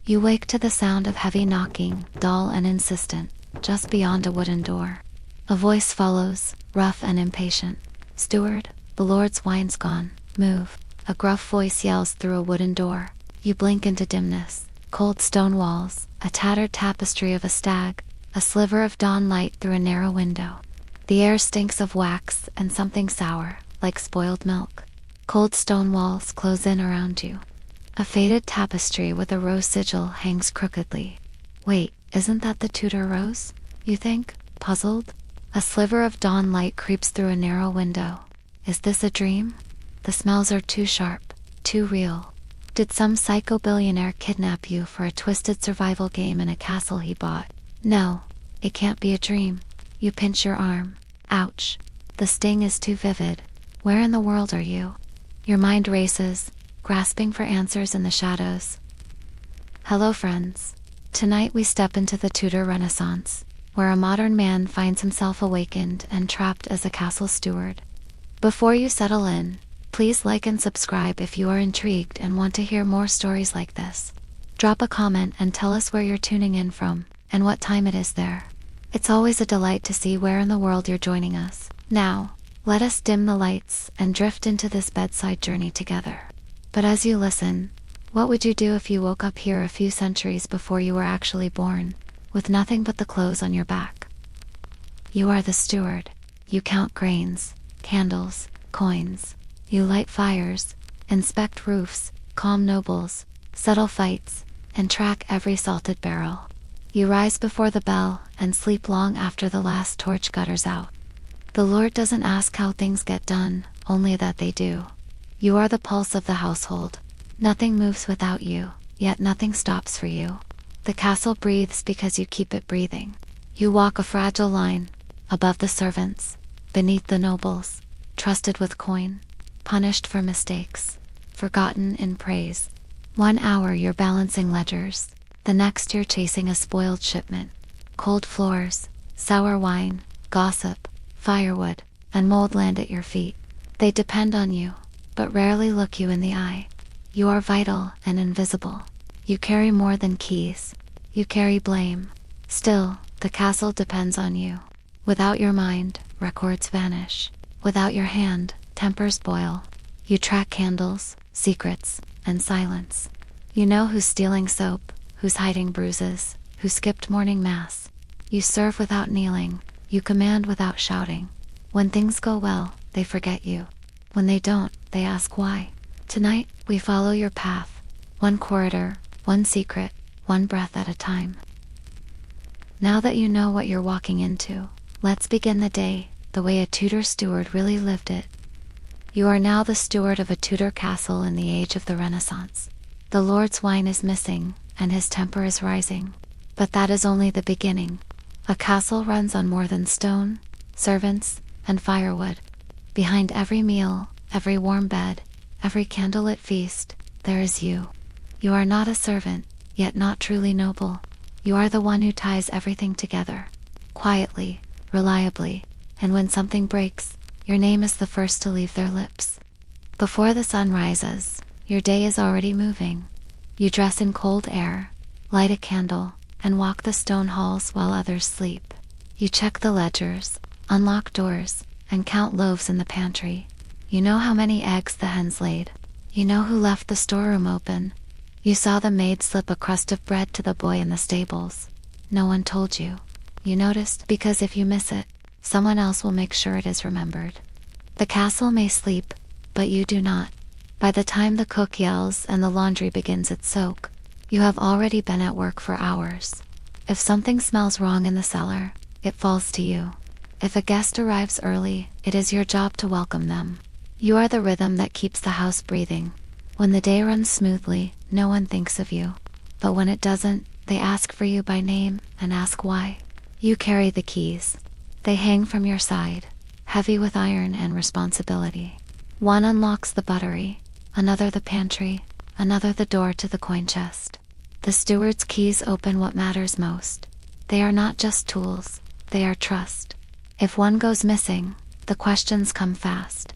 You wake to the sound of heavy knocking, dull and insistent, just beyond a wooden door. A voice follows, rough and impatient. "Steward, the Lord's wine's gone. Move." A gruff voice yells through a wooden door. You blink into dimness. Cold stone walls, a tattered tapestry of a stag, a sliver of dawn light through a narrow window. The air stinks of wax and something sour, like spoiled milk. Cold stone walls close in around you. A faded tapestry with a rose sigil hangs crookedly. Wait, isn't that the Tudor rose? You think, puzzled? A sliver of dawn light creeps through a narrow window. Is this a dream? The smells are too sharp, too real. Did some psycho billionaire kidnap you for a twisted survival game in a castle he bought? No, it can't be a dream. You pinch your arm. Ouch. The sting is too vivid. Where in the world are you? Your mind races, grasping for answers in the shadows. Hello, friends. Tonight we step into the Tudor Renaissance, where a modern man finds himself awakened and trapped as a castle steward. Before you settle in, please like and subscribe if you are intrigued and want to hear more stories like this. Drop a comment and tell us where you're tuning in from, and what time it is there. It's always a delight to see where in the world you're joining us. Now, let us dim the lights and drift into this bedside journey together. But as you listen, what would you do if you woke up here a few centuries before you were actually born, with nothing but the clothes on your back? You are the steward. You count grains, candles, coins. You light fires, inspect roofs, calm nobles, settle fights, and track every salted barrel. You rise before the bell and sleep long after the last torch gutters out. The Lord doesn't ask how things get done, only that they do. You are the pulse of the household. Nothing moves without you, yet nothing stops for you. The castle breathes because you keep it breathing. You walk a fragile line, above the servants, beneath the nobles, trusted with coin, punished for mistakes, forgotten in praise. 1 hour you're balancing ledgers, the next you're chasing a spoiled shipment. Cold floors, sour wine, gossip, firewood, and mold land at your feet. They depend on you, but rarely look you in the eye. You are vital and invisible. You carry more than keys. You carry blame. Still, the castle depends on you. Without your mind, records vanish. Without your hand, tempers boil. You track candles, secrets, and silence. You know who's stealing soap, who's hiding bruises, who skipped morning mass. You serve without kneeling. You command without shouting. When things go well, they forget you. When they don't, they ask why. Tonight, we follow your path. One corridor, one secret, one breath at a time. Now that you know what you're walking into, let's begin the day the way a Tudor steward really lived it. You are now the steward of a Tudor castle in the age of the Renaissance. The Lord's wine is missing, and his temper is rising. But that is only the beginning. A castle runs on more than stone, servants, and firewood. Behind every meal, every warm bed, every candlelit feast, there is you. You are not a servant, yet not truly noble. You are the one who ties everything together. Quietly, reliably, and when something breaks, your name is the first to leave their lips. Before the sun rises, your day is already moving. You dress in cold air, light a candle, and walk the stone halls while others sleep. You check the ledgers, unlock doors, and count loaves in the pantry. You know how many eggs the hens laid. You know who left the storeroom open. You saw the maid slip a crust of bread to the boy in the stables. No one told you. You noticed because if you miss it, someone else will make sure it is remembered. The castle may sleep, but you do not. By the time the cook yells and the laundry begins its soak, you have already been at work for hours. If something smells wrong in the cellar, it falls to you. If a guest arrives early, it is your job to welcome them. You are the rhythm that keeps the house breathing. When the day runs smoothly, no one thinks of you. But when it doesn't, they ask for you by name and ask why. You carry the keys. They hang from your side, heavy with iron and responsibility. One unlocks the buttery, another the pantry, another the door to the coin chest. The steward's keys open what matters most. They are not just tools, they are trust. If one goes missing, the questions come fast.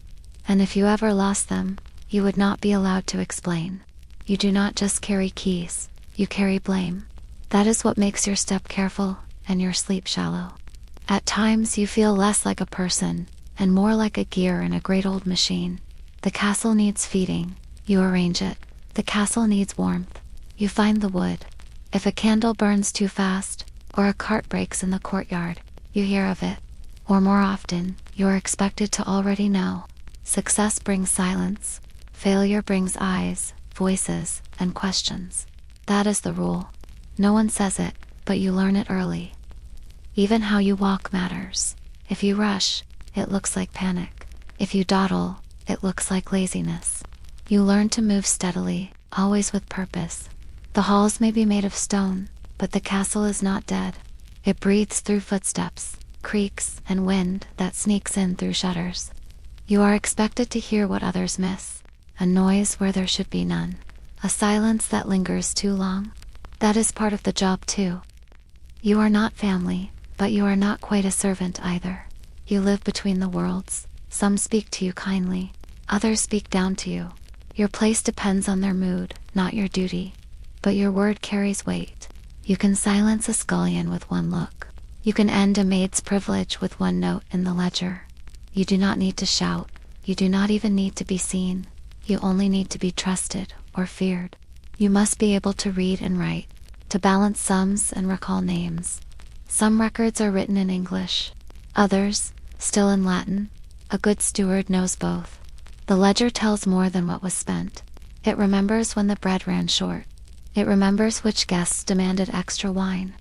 And if you ever lost them, you would not be allowed to explain. You do not just carry keys, You carry blame. That is what makes your step careful and your sleep shallow. At times you feel less like a person and more like a gear in a great old machine. The castle needs feeding. You arrange it. The castle needs warmth. You find the wood. If a candle burns too fast, or a cart breaks in the courtyard, you hear of it. Or more often, you are expected to already know. Success brings silence. Failure brings eyes, voices, and questions. That is the rule. No one says it, but you learn it early. Even how you walk matters. If you rush, it looks like panic. If you dawdle, it looks like laziness. You learn to move steadily, always with purpose. The halls may be made of stone, but the castle is not dead. It breathes through footsteps, creaks, and wind that sneaks in through shutters. You are expected to hear what others miss, a noise where there should be none, a silence that lingers too long. That is part of the job too. You are not family, but you are not quite a servant either. You live between the worlds. Some speak to you kindly, others speak down to you. Your place depends on their mood, not your duty. But your word carries weight. You can silence a scullion with one look. You can end a maid's privilege with one note in the ledger. You do not need to shout. You do not even need to be seen. You only need to be trusted or feared. You must be able to read and write, to balance sums and recall names. Some records are written in English, others, still in Latin. A good steward knows both. The ledger tells more than what was spent. It remembers when the bread ran short. It remembers which guests demanded extra wine.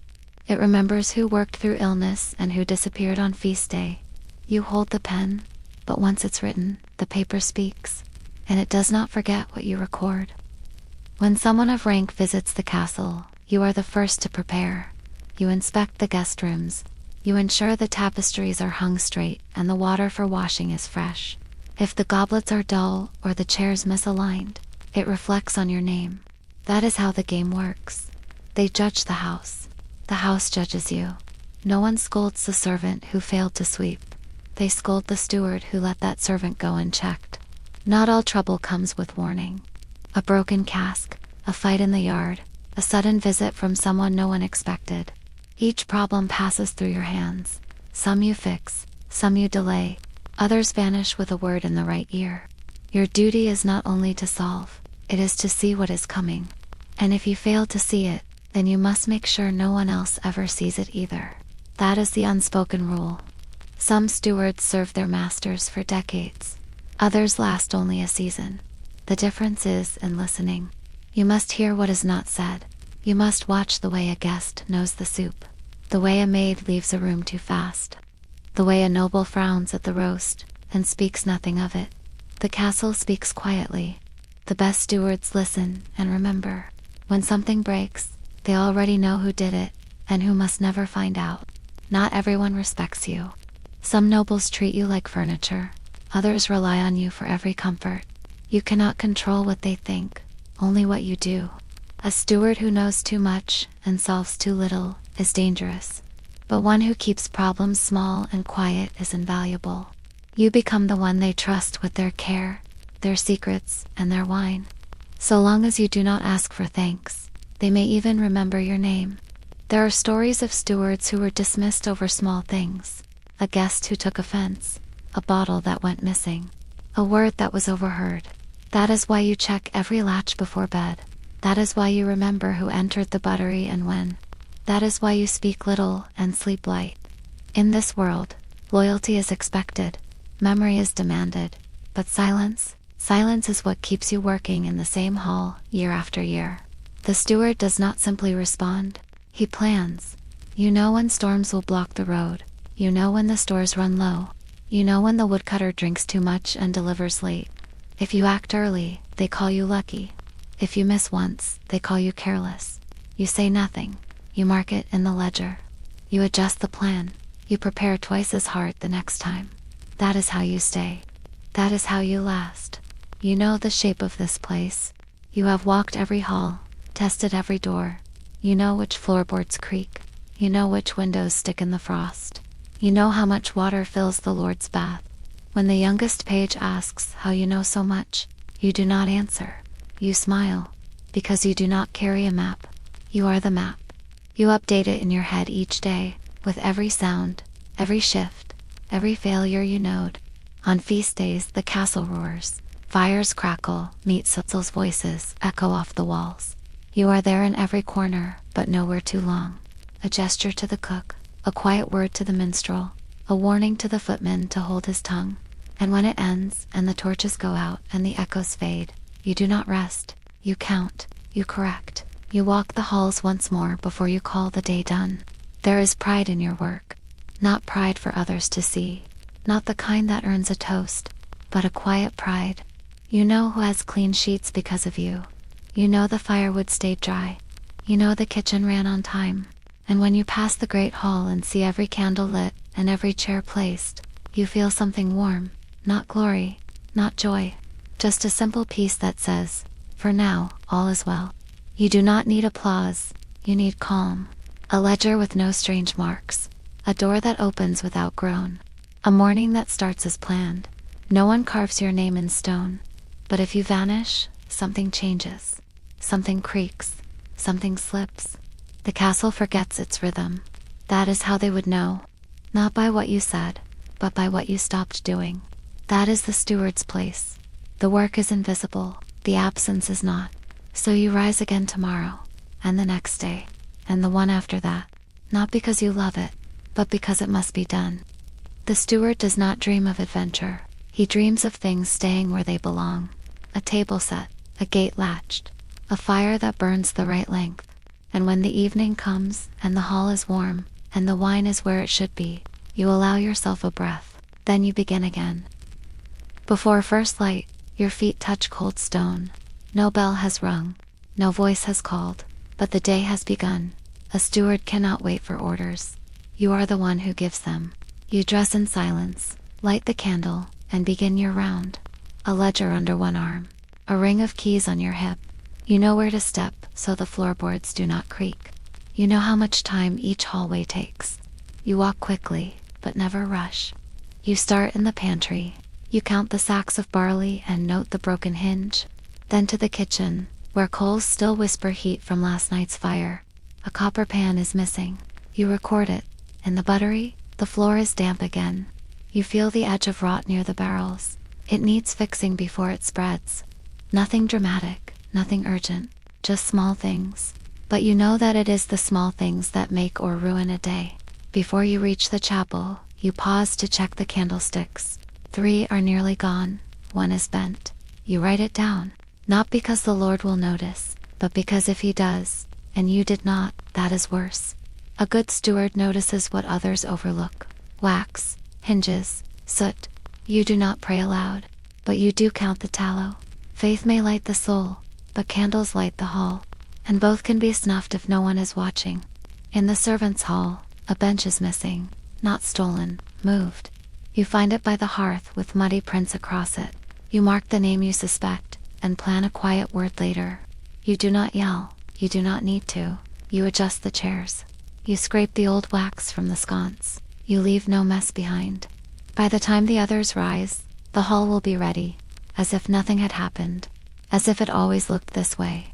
It remembers who worked through illness and who disappeared on feast day. You hold the pen, but once it's written, the paper speaks, and it does not forget what you record. When someone of rank visits the castle, you are the first to prepare. You inspect the guest rooms. You ensure the tapestries are hung straight and the water for washing is fresh. If the goblets are dull or the chairs misaligned, it reflects on your name. That is how the game works. They judge the house. The house judges you. No one scolds the servant who failed to sweep. They scold the steward who let that servant go unchecked. Not all trouble comes with warning. A broken cask, a fight in the yard, a sudden visit from someone no one expected. Each problem passes through your hands. Some you fix, some you delay, others vanish with a word in the right ear. Your duty is not only to solve, it is to see what is coming. And if you fail to see it, then you must make sure no one else ever sees it either. That is the unspoken rule. Some stewards serve their masters for decades. Others last only a season. The difference is in listening. You must hear what is not said. You must watch the way a guest knows the soup, the way a maid leaves a room too fast, the way a noble frowns at the roast and speaks nothing of it. The castle speaks quietly. The best stewards listen and remember. When something breaks, they already know who did it and who must never find out. Not everyone respects you. Some nobles treat you like furniture. Others rely on you for every comfort. You cannot control what they think, only what you do. A steward who knows too much and solves too little is dangerous. But one who keeps problems small and quiet is invaluable. You become the one they trust with their care, their secrets, and their wine. So long as you do not ask for thanks, they may even remember your name. There are stories of stewards who were dismissed over small things. A guest who took offense, a bottle that went missing, a word that was overheard. That is why you check every latch before bed. That is why you remember who entered the buttery and when. That is why you speak little and sleep light. In this world, loyalty is expected, memory is demanded, but silence is what keeps you working in the same hall year after year. The steward does not simply respond, he plans. You know when storms will block the road. You know when the stores run low. You know when the woodcutter drinks too much and delivers late. If you act early, they call you lucky. If you miss once, they call you careless. You say nothing. You mark it in the ledger. You adjust the plan. You prepare twice as hard the next time. That is how you stay. That is how you last. You know the shape of this place. You have walked every hall, tested every door. You know which floorboards creak. You know which windows stick in the frost. You know how much water fills the Lord's bath. When the youngest page asks how you know so much, you do not answer. You smile, because you do not carry a map. You are the map. You update it in your head each day, with every sound, every shift, every failure you note. On feast days, the castle roars. Fires crackle, meat sizzles, voices echo off the walls. You are there in every corner, but nowhere too long. A gesture to the cook, a quiet word to the minstrel, a warning to the footman to hold his tongue. And when it ends, and the torches go out, and the echoes fade, you do not rest. You count, you correct, you walk the halls once more before you call the day done. There is pride in your work. Not pride for others to see, not the kind that earns a toast, but a quiet pride. You know who has clean sheets because of you. You know the firewood stayed dry. You know the kitchen ran on time. And when you pass the great hall and see every candle lit and every chair placed, you feel something warm, not glory, not joy, just a simple peace that says, for now, all is well. You do not need applause, you need calm. A ledger with no strange marks, a door that opens without groan, a morning that starts as planned. No one carves your name in stone, but if you vanish, something changes. Something creaks, something slips. The castle forgets its rhythm. That is how they would know, not by what you said, but by what you stopped doing. That is the steward's place. The work is invisible, the absence is not. So you rise again tomorrow, and the next day, and the one after that, not because you love it, but because it must be done. The steward does not dream of adventure. He dreams of things staying where they belong. A table set, a gate latched, a fire that burns the right length. And when the evening comes, and the hall is warm, and the wine is where it should be, you allow yourself a breath. Then you begin again. Before first light, your feet touch cold stone. No bell has rung, no voice has called, but the day has begun. A steward cannot wait for orders. You are the one who gives them. You dress in silence, light the candle, and begin your round. A ledger under one arm, a ring of keys on your hip. You know where to step so the floorboards do not creak. You know how much time each hallway takes. You walk quickly, but never rush. You start in the pantry. You count the sacks of barley and note the broken hinge. Then to the kitchen, where coals still whisper heat from last night's fire. A copper pan is missing. You record it. In the buttery, the floor is damp again. You feel the edge of rot near the barrels. It needs fixing before it spreads. Nothing dramatic, nothing urgent, just small things. But you know that it is the small things that make or ruin a day. Before you reach the chapel, you pause to check the candlesticks. 3 are nearly gone, 1 is bent. You write it down, not because the Lord will notice, but because if he does, and you did not, that is worse. A good steward notices what others overlook. Wax, hinges, soot. You do not pray aloud, but you do count the tallow. Faith may light the soul, but candles light the hall, and both can be snuffed if no one is watching. In the servants' hall, a bench is missing, not stolen, moved. You find it by the hearth with muddy prints across it. You mark the name you suspect, and plan a quiet word later. You do not yell, you do not need to. You adjust the chairs. You scrape the old wax from the sconce. You leave no mess behind. By the time the others rise, the hall will be ready, as if nothing had happened, as if it always looked this way.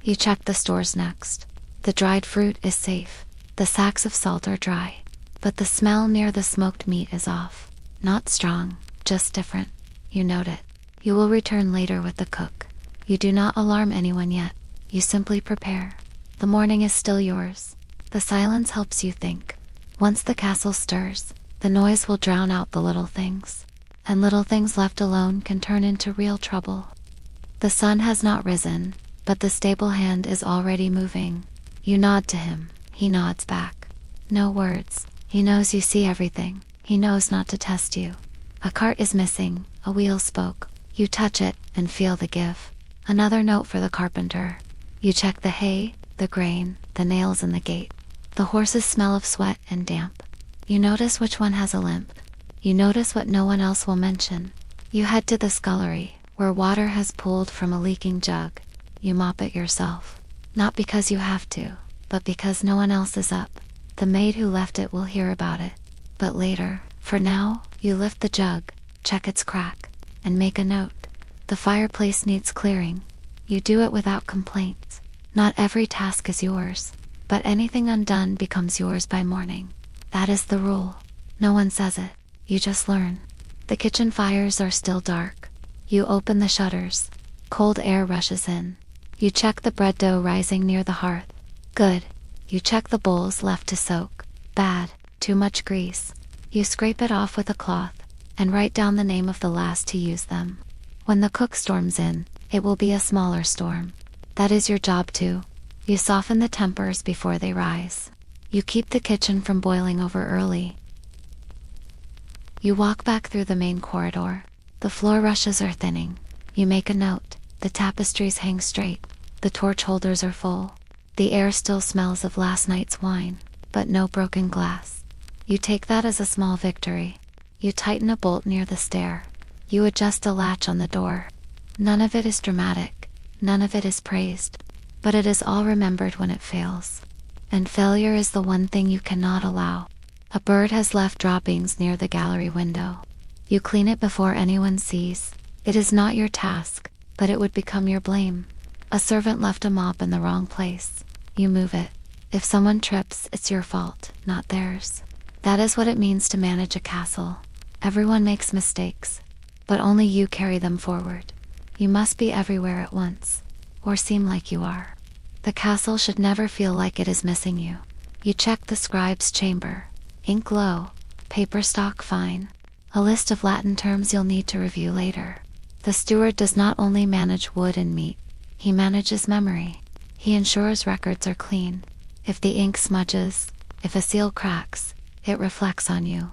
You check the stores next. The dried fruit is safe. The sacks of salt are dry. But the smell near the smoked meat is off. Not strong, just different. You note it. You will return later with the cook. You do not alarm anyone yet. You simply prepare. The morning is still yours. The silence helps you think. Once the castle stirs, the noise will drown out the little things. And little things left alone can turn into real trouble. The sun has not risen, but the stable hand is already moving. You nod to him. He nods back. No words. He knows you see everything. He knows not to test you. A cart is missing. A wheel spoke. You touch it and feel the give. Another note for the carpenter. You check the hay, the grain, the nails in the gate. The horses smell of sweat and damp. You notice which one has a limp. You notice what no one else will mention. You head to the scullery, where water has pooled from a leaking jug. You mop it yourself. Not because you have to, but because no one else is up. The maid who left it will hear about it. But later, for now, you lift the jug, check its crack, and make a note. The fireplace needs clearing. You do it without complaints. Not every task is yours, but anything undone becomes yours by morning. That is the rule. No one says it, you just learn. The kitchen fires are still dark. You open the shutters. Cold air rushes in. You check the bread dough rising near the hearth. Good. You check the bowls left to soak. Bad. Too much grease. You scrape it off with a cloth, and write down the name of the last to use them. When the cook storms in, it will be a smaller storm. That is your job too. You soften the tempers before they rise. You keep the kitchen from boiling over early. You walk back through the main corridor. The floor rushes are thinning. You make a note. The tapestries hang straight. The torch holders are full. The air still smells of last night's wine, but no broken glass. You take that as a small victory. You tighten a bolt near the stair. You adjust a latch on the door. None of it is dramatic. None of it is praised. But it is all remembered when it fails. And failure is the one thing you cannot allow. A bird has left droppings near the gallery window. You clean it before anyone sees. It is not your task, but it would become your blame. A servant left a mop in the wrong place. You move it. If someone trips, it's your fault, not theirs. That is what it means to manage a castle. Everyone makes mistakes, but only you carry them forward. You must be everywhere at once, or seem like you are. The castle should never feel like it is missing you. You check the scribe's chamber. Ink low, paper stock fine. A list of Latin terms you'll need to review later. The steward does not only manage wood and meat, he manages memory. He ensures records are clean. If the ink smudges, if a seal cracks, it reflects on you.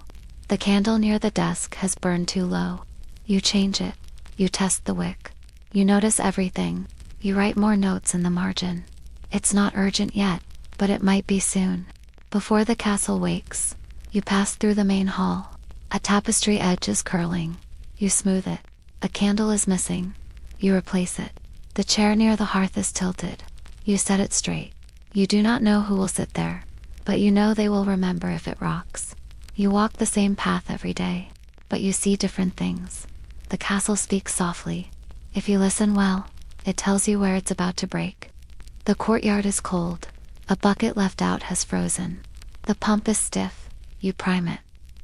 The candle near the desk has burned too low. You change it. You test the wick. You notice everything. You write more notes in the margin. It's not urgent yet, but it might be soon. Before the castle wakes, you pass through the main hall. A tapestry edge is curling. You smooth it. A candle is missing. You replace it. The chair near the hearth is tilted. You set it straight. You do not know who will sit there, but you know they will remember if it rocks. You walk the same path every day, but you see different things. The castle speaks softly. If you listen well, it tells you where it's about to break. The courtyard is cold. A bucket left out has frozen. The pump is stiff. You prime it.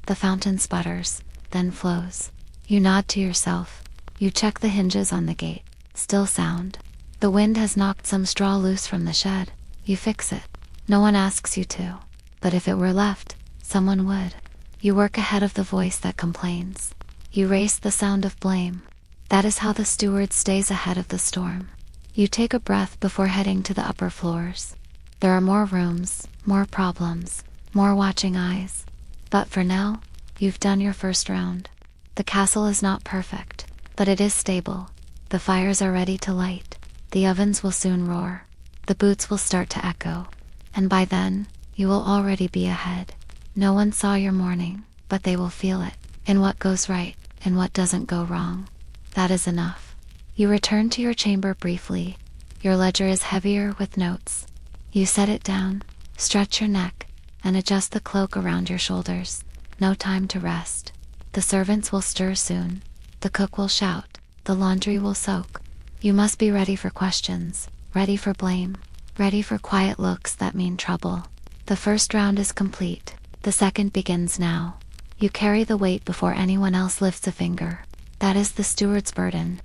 The fountain sputters, then flows. You nod to yourself. You check the hinges on the gate. Still sound. The wind has knocked some straw loose from the shed. You fix it. No one asks you to. But if it were left, someone would. You work ahead of the voice that complains. You race the sound of blame. That is how the steward stays ahead of the storm. You take a breath before heading to the upper floors. There are more rooms, more problems, more watching eyes. But for now, you've done your first round. The castle is not perfect, but it is stable. The fires are ready to light. The ovens will soon roar. The boots will start to echo. And by then, you will already be ahead. No one saw your morning, but they will feel it, in what goes right, and what doesn't go wrong. That is enough. You return to your chamber briefly. Your ledger is heavier with notes. You set it down, stretch your neck, and adjust the cloak around your shoulders. No time to rest. The servants will stir soon. The cook will shout. The laundry will soak. You must be ready for questions, ready for blame, ready for quiet looks that mean trouble. The first round is complete. The second begins now. You carry the weight before anyone else lifts a finger. That is the steward's burden.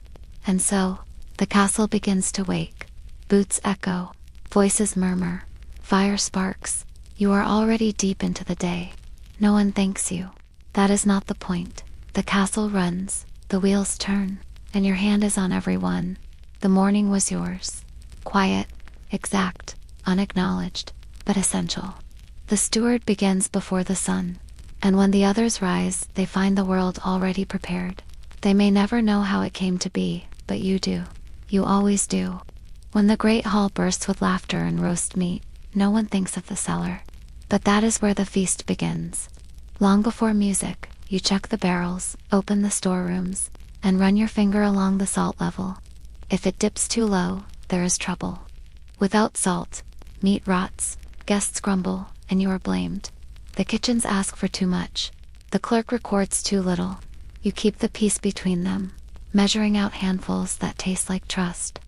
And so, the castle begins to wake. Boots echo. Voices murmur. Fire sparks. You are already deep into the day. No one thanks you. That is not the point. The castle runs. The wheels turn. And your hand is on every one. The morning was yours. Quiet, exact, unacknowledged, but essential. The steward begins before the sun. And when the others rise, they find the world already prepared. They may never know how it came to be, but you do. You always do. When the great hall bursts with laughter and roast meat, no one thinks of the cellar. But that is where the feast begins. Long before music, you check the barrels, open the storerooms, and run your finger along the salt level. If it dips too low, there is trouble. Without salt, meat rots, guests grumble, and you are blamed. The kitchens ask for too much. The clerk records too little. You keep the peace between them, measuring out handfuls that taste like trust.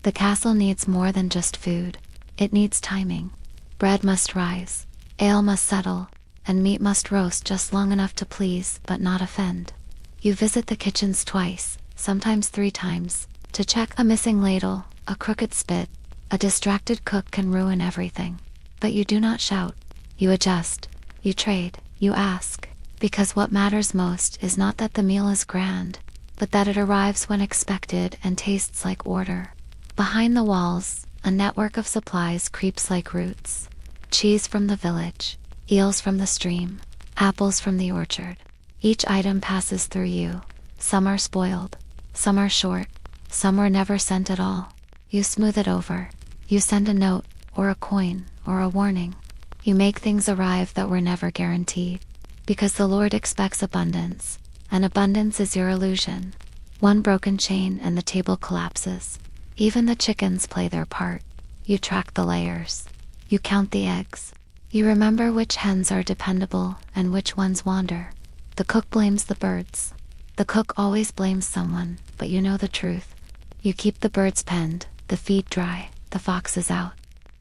The castle needs more than just food. It needs timing. Bread must rise, ale must settle, and meat must roast just long enough to please but not offend. You visit the kitchens twice, sometimes 3 times, to check a missing ladle, a crooked spit. A distracted cook can ruin everything. But you do not shout. You adjust. You trade. You ask. Because what matters most is not that the meal is grand, but that it arrives when expected and tastes like order. Behind the walls, a network of supplies creeps like roots. Cheese from the village, eels from the stream, apples from the orchard. Each item passes through you. Some are spoiled, some are short, some were never sent at all. You smooth it over. You send a note, or a coin, or a warning. You make things arrive that were never guaranteed. Because the Lord expects abundance, and abundance is your illusion. One broken chain and the table collapses. Even the chickens play their part. You track the layers. You count the eggs. You remember which hens are dependable and which ones wander. The cook blames the birds. The cook always blames someone, but you know the truth. You keep the birds penned, the feed dry, the foxes out.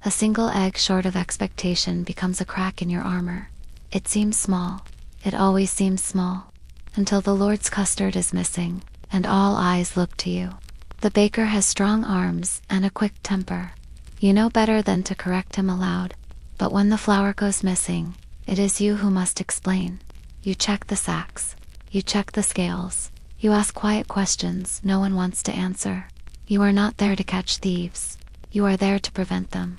A single egg short of expectation becomes a crack in your armor. It seems small. It always seems small. Until the Lord's custard is missing, and all eyes look to you. The baker has strong arms and a quick temper. You know better than to correct him aloud. But when the flour goes missing, it is you who must explain. You check the sacks. You check the scales. You ask quiet questions no one wants to answer. You are not there to catch thieves. You are there to prevent them.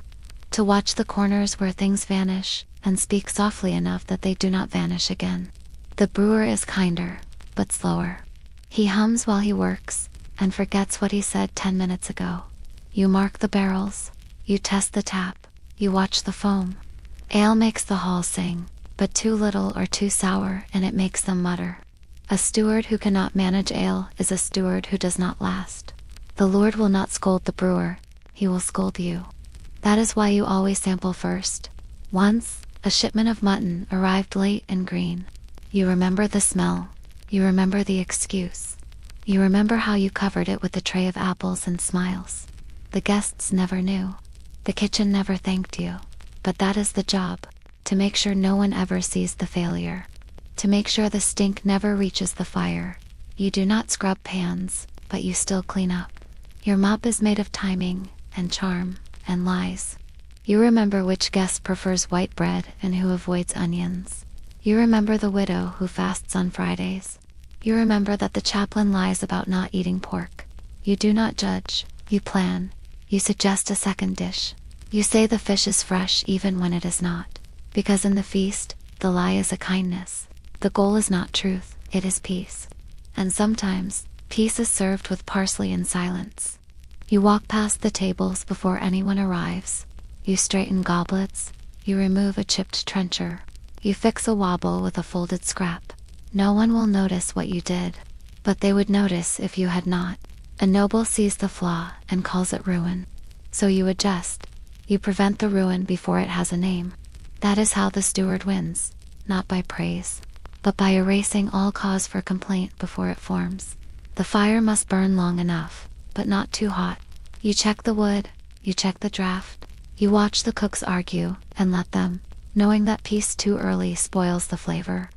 To watch the corners where things vanish, and speak softly enough that they do not vanish again. The brewer is kinder, but slower. He hums while he works, and forgets what he said 10 minutes ago. You mark the barrels. You test the tap. You watch the foam. Ale makes the hall sing, but too little or too sour, and it makes them mutter. A steward who cannot manage ale is a steward who does not last. The Lord will not scold the brewer. He will scold you. That is why you always sample first. Once, a shipment of mutton arrived late and green. You remember the smell. You remember the excuse. You remember how you covered it with a tray of apples and smiles. The guests never knew. The kitchen never thanked you. But that is the job, to make sure no one ever sees the failure. To make sure the stink never reaches the fire. You do not scrub pans, but you still clean up. Your mop is made of timing, and charm, and lies. You remember which guest prefers white bread and who avoids onions. You remember the widow who fasts on Fridays. You remember that the chaplain lies about not eating pork. You do not judge. You plan. You suggest a second dish. You say the fish is fresh even when it is not. Because in the feast, the lie is a kindness. The goal is not truth, it is peace. And sometimes, peace is served with parsley in silence. You walk past the tables before anyone arrives. You straighten goblets. You remove a chipped trencher. You fix a wobble with a folded scrap. No one will notice what you did, but they would notice if you had not. A noble sees the flaw and calls it ruin. So you adjust. You prevent the ruin before it has a name. That is how the steward wins, not by praise, but by erasing all cause for complaint before it forms. The fire must burn long enough, but not too hot. You check the wood. You check the draft. You watch the cooks argue, and let them, knowing that peace too early spoils the flavor.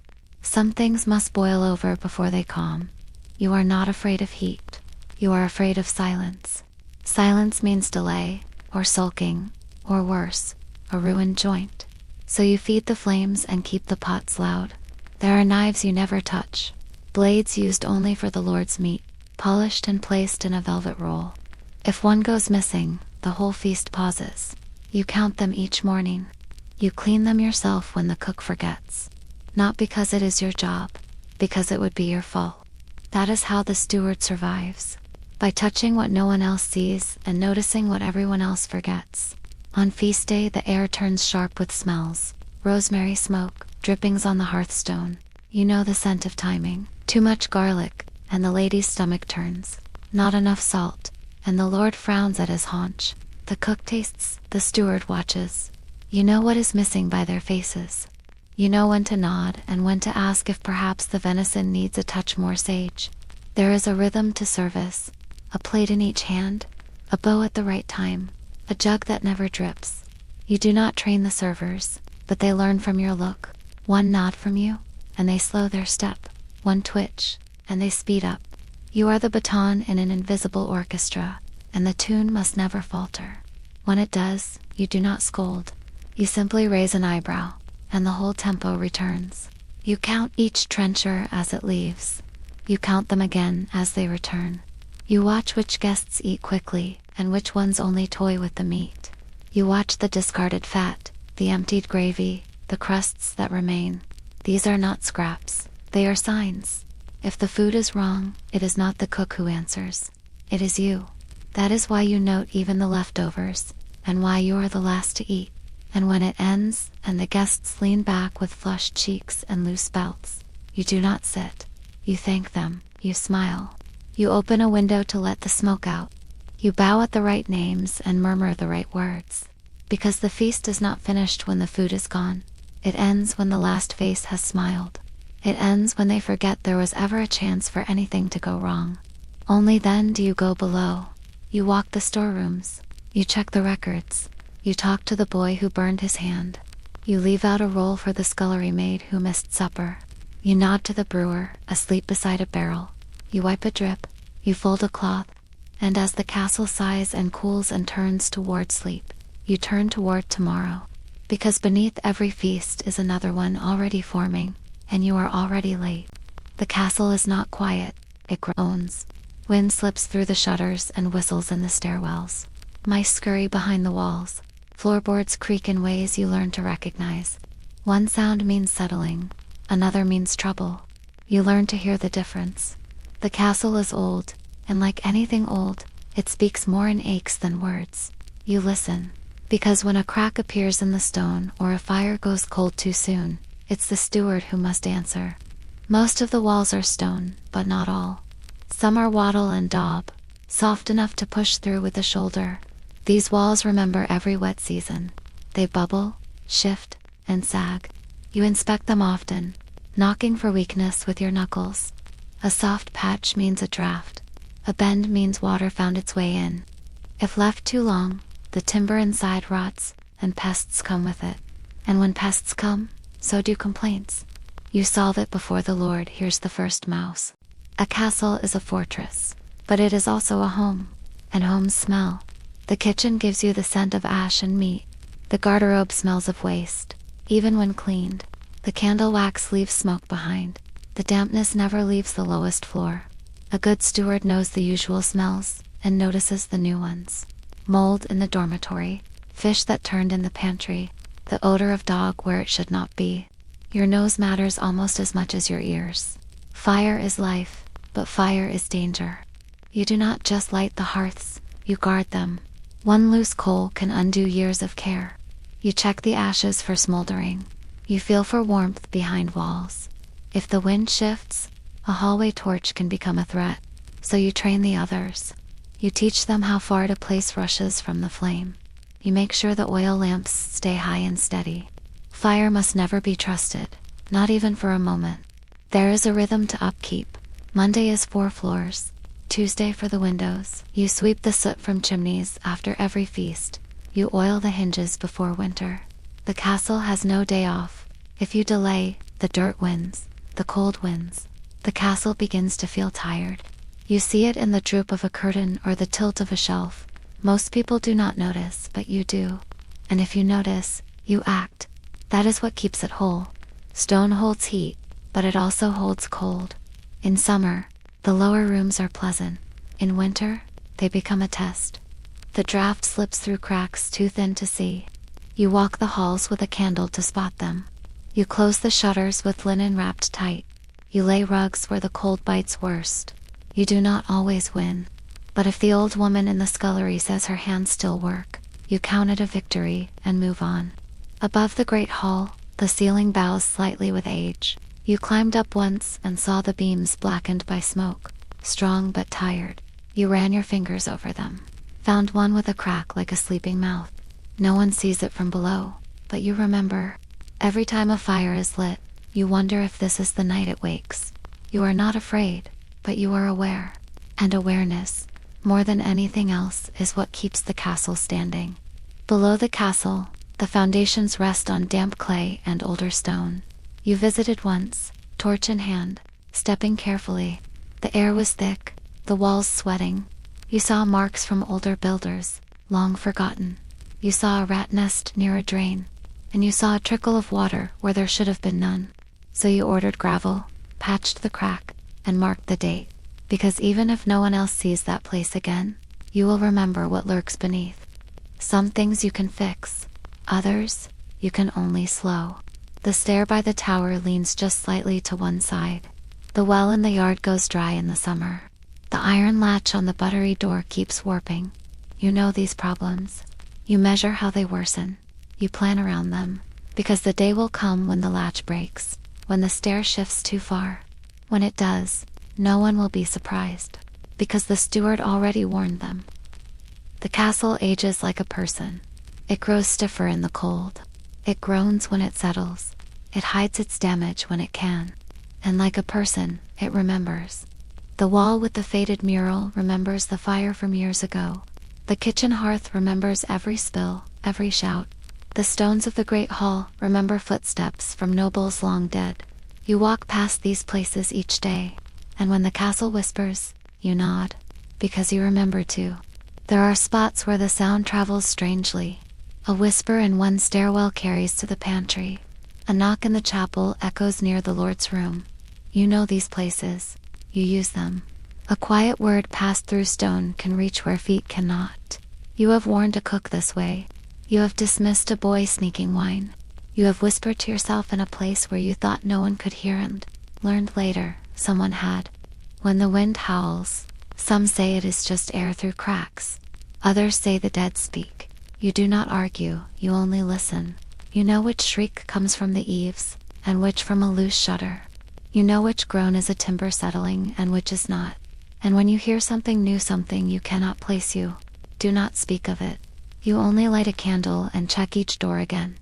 Some things must boil over before they calm. You are not afraid of heat. You are afraid of silence. Silence means delay, or sulking, or worse, a ruined joint. So you feed the flames and keep the pots loud. There are knives you never touch. Blades used only for the Lord's meat, polished and placed in a velvet roll. If one goes missing, the whole feast pauses. You count them each morning. You clean them yourself when the cook forgets. Not because it is your job, because it would be your fault. That is how the steward survives. By touching what no one else sees and noticing what everyone else forgets. On feast day, the air turns sharp with smells. Rosemary smoke, drippings on the hearthstone. You know the scent of timing. Too much garlic, and the lady's stomach turns. Not enough salt, and the Lord frowns at his haunch. The cook tastes, the steward watches. You know what is missing by their faces. You know when to nod and when to ask if perhaps the venison needs a touch more sage. There is a rhythm to service, a plate in each hand, a bow at the right time, a jug that never drips. You do not train the servers, but they learn from your look. One nod from you, and they slow their step. One twitch, and they speed up. You are the baton in an invisible orchestra, and the tune must never falter. When it does, you do not scold. You simply raise an eyebrow, and the whole tempo returns. You count each trencher as it leaves. You count them again as they return. You watch which guests eat quickly, and which ones only toy with the meat. You watch the discarded fat, the emptied gravy, the crusts that remain. These are not scraps, they are signs. If the food is wrong, it is not the cook who answers. It is you. That is why you note even the leftovers, and why you are the last to eat. And when it ends, and the guests lean back with flushed cheeks and loose belts, you do not sit. You thank them, you smile. You open a window to let the smoke out. You bow at the right names and murmur the right words. Because the feast is not finished when the food is gone. It ends when the last face has smiled. It ends when they forget there was ever a chance for anything to go wrong. Only then do you go below. You walk the storerooms. You check the records. You talk to the boy who burned his hand. You leave out a roll for the scullery maid who missed supper. You nod to the brewer, asleep beside a barrel. You wipe a drip. You fold a cloth. And as the castle sighs and cools and turns toward sleep, you turn toward tomorrow. Because beneath every feast is another one already forming, and you are already late. The castle is not quiet, it groans. Wind slips through the shutters and whistles in the stairwells. Mice scurry behind the walls. Floorboards creak in ways you learn to recognize. One sound means settling, another means trouble. You learn to hear the difference. The castle is old, and like anything old, it speaks more in aches than words. You listen, because when a crack appears in the stone or a fire goes cold too soon, it's the steward who must answer. Most of the walls are stone, but not all. Some are wattle and daub, soft enough to push through with the shoulder. These walls remember every wet season. They bubble, shift, and sag. You inspect them often, knocking for weakness with your knuckles. A soft patch means a draft. A bend means water found its way in. If left too long, the timber inside rots, and pests come with it. And when pests come, so do complaints. You solve it before the Lord hears the first mouse. A castle is a fortress, but it is also a home, and homes smell. The kitchen gives you the scent of ash and meat. The garderobe smells of waste, even when cleaned. The candle wax leaves smoke behind. The dampness never leaves the lowest floor. A good steward knows the usual smells, and notices the new ones. Mold in the dormitory, fish that turned in the pantry, the odor of dog where it should not be. Your nose matters almost as much as your ears. Fire is life, but fire is danger. You do not just light the hearths, you guard them. One loose coal can undo years of care. You check the ashes for smoldering. You feel for warmth behind walls. If the wind shifts, a hallway torch can become a threat. So you train the others. You teach them how far to place rushes from the flame. You make sure the oil lamps stay high and steady. Fire must never be trusted, not even for a moment. There is a rhythm to upkeep. Monday is 4 floors. Tuesday for the windows. You sweep the soot from chimneys after every feast. You oil the hinges before winter. The castle has no day off. If you delay, the dirt wins, the cold wins. The castle begins to feel tired. You see it in the droop of a curtain or the tilt of a shelf. Most people do not notice, but you do. And if you notice, you act. That is what keeps it whole. Stone holds heat, but it also holds cold. In summer, the lower rooms are pleasant. In winter, they become a test. The draft slips through cracks too thin to see. You walk the halls with a candle to spot them. You close the shutters with linen wrapped tight. You lay rugs where the cold bites worst. You do not always win. But if the old woman in the scullery says her hands still work, you count it a victory and move on. Above the great hall, the ceiling bows slightly with age. You climbed up once and saw the beams blackened by smoke, strong but tired. You ran your fingers over them, found one with a crack like a sleeping mouth. No one sees it from below, but you remember. Every time a fire is lit, you wonder if this is the night it wakes. You are not afraid, but you are aware. And awareness, more than anything else, is what keeps the castle standing. Below the castle, the foundations rest on damp clay and older stone. You visited once, torch in hand, stepping carefully. The air was thick, the walls sweating. You saw marks from older builders, long forgotten. You saw a rat nest near a drain, and you saw a trickle of water where there should have been none. So you ordered gravel, patched the crack, and marked the date, because even if no one else sees that place again, you will remember what lurks beneath. Some things you can fix, others you can only slow. The stair by the tower leans just slightly to one side. The well in the yard goes dry in the summer. The iron latch on the buttery door keeps warping. You know these problems. You measure how they worsen. You plan around them, because the day will come when the latch breaks, when the stair shifts too far. When it does, no one will be surprised, because the steward already warned them. The castle ages like a person. It grows stiffer in the cold. It groans when it settles. It hides its damage when it can. And like a person, it remembers. The wall with the faded mural remembers the fire from years ago. The kitchen hearth remembers every spill, every shout. The stones of the great hall remember footsteps from nobles long dead. You walk past these places each day, and when the castle whispers, you nod, because you remember too. There are spots where the sound travels strangely. A whisper in one stairwell carries to the pantry. A knock in the chapel echoes near the Lord's room. You know these places. You use them. A quiet word passed through stone can reach where feet cannot. You have warned a cook this way. You have dismissed a boy sneaking wine. You have whispered to yourself in a place where you thought no one could hear and learned later someone had. When the wind howls, some say it is just air through cracks. Others say the dead speak. You do not argue, you only listen. You know which shriek comes from the eaves, and which from a loose shutter. You know which groan is a timber settling and which is not. And when you hear something new, something you cannot place, you do not speak of it. You only light a candle and check each door again.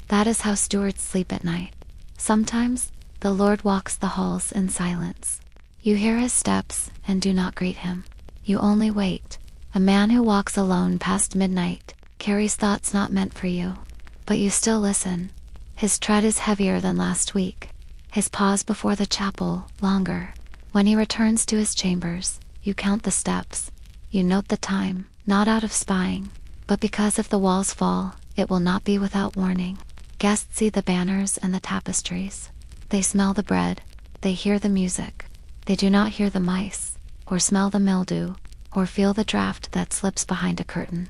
That is how stewards sleep at night. Sometimes, the Lord walks the halls in silence. You hear his steps and do not greet him. You only wait. A man who walks alone past midnight carries thoughts not meant for you. But you still listen. His tread is heavier than last week. His pause before the chapel longer. When he returns to his chambers, you count the steps. You note the time, not out of spying, but because if the walls fall, it will not be without warning. Guests see the banners and the tapestries. They smell the bread. They hear the music. They do not hear the mice, or smell the mildew, or feel the draft that slips behind a curtain.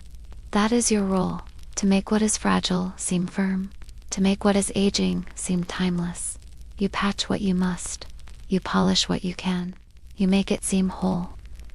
That is your role, to make what is fragile seem firm, to make what is aging seem timeless. You patch what you must. You polish what you can. You make it seem whole.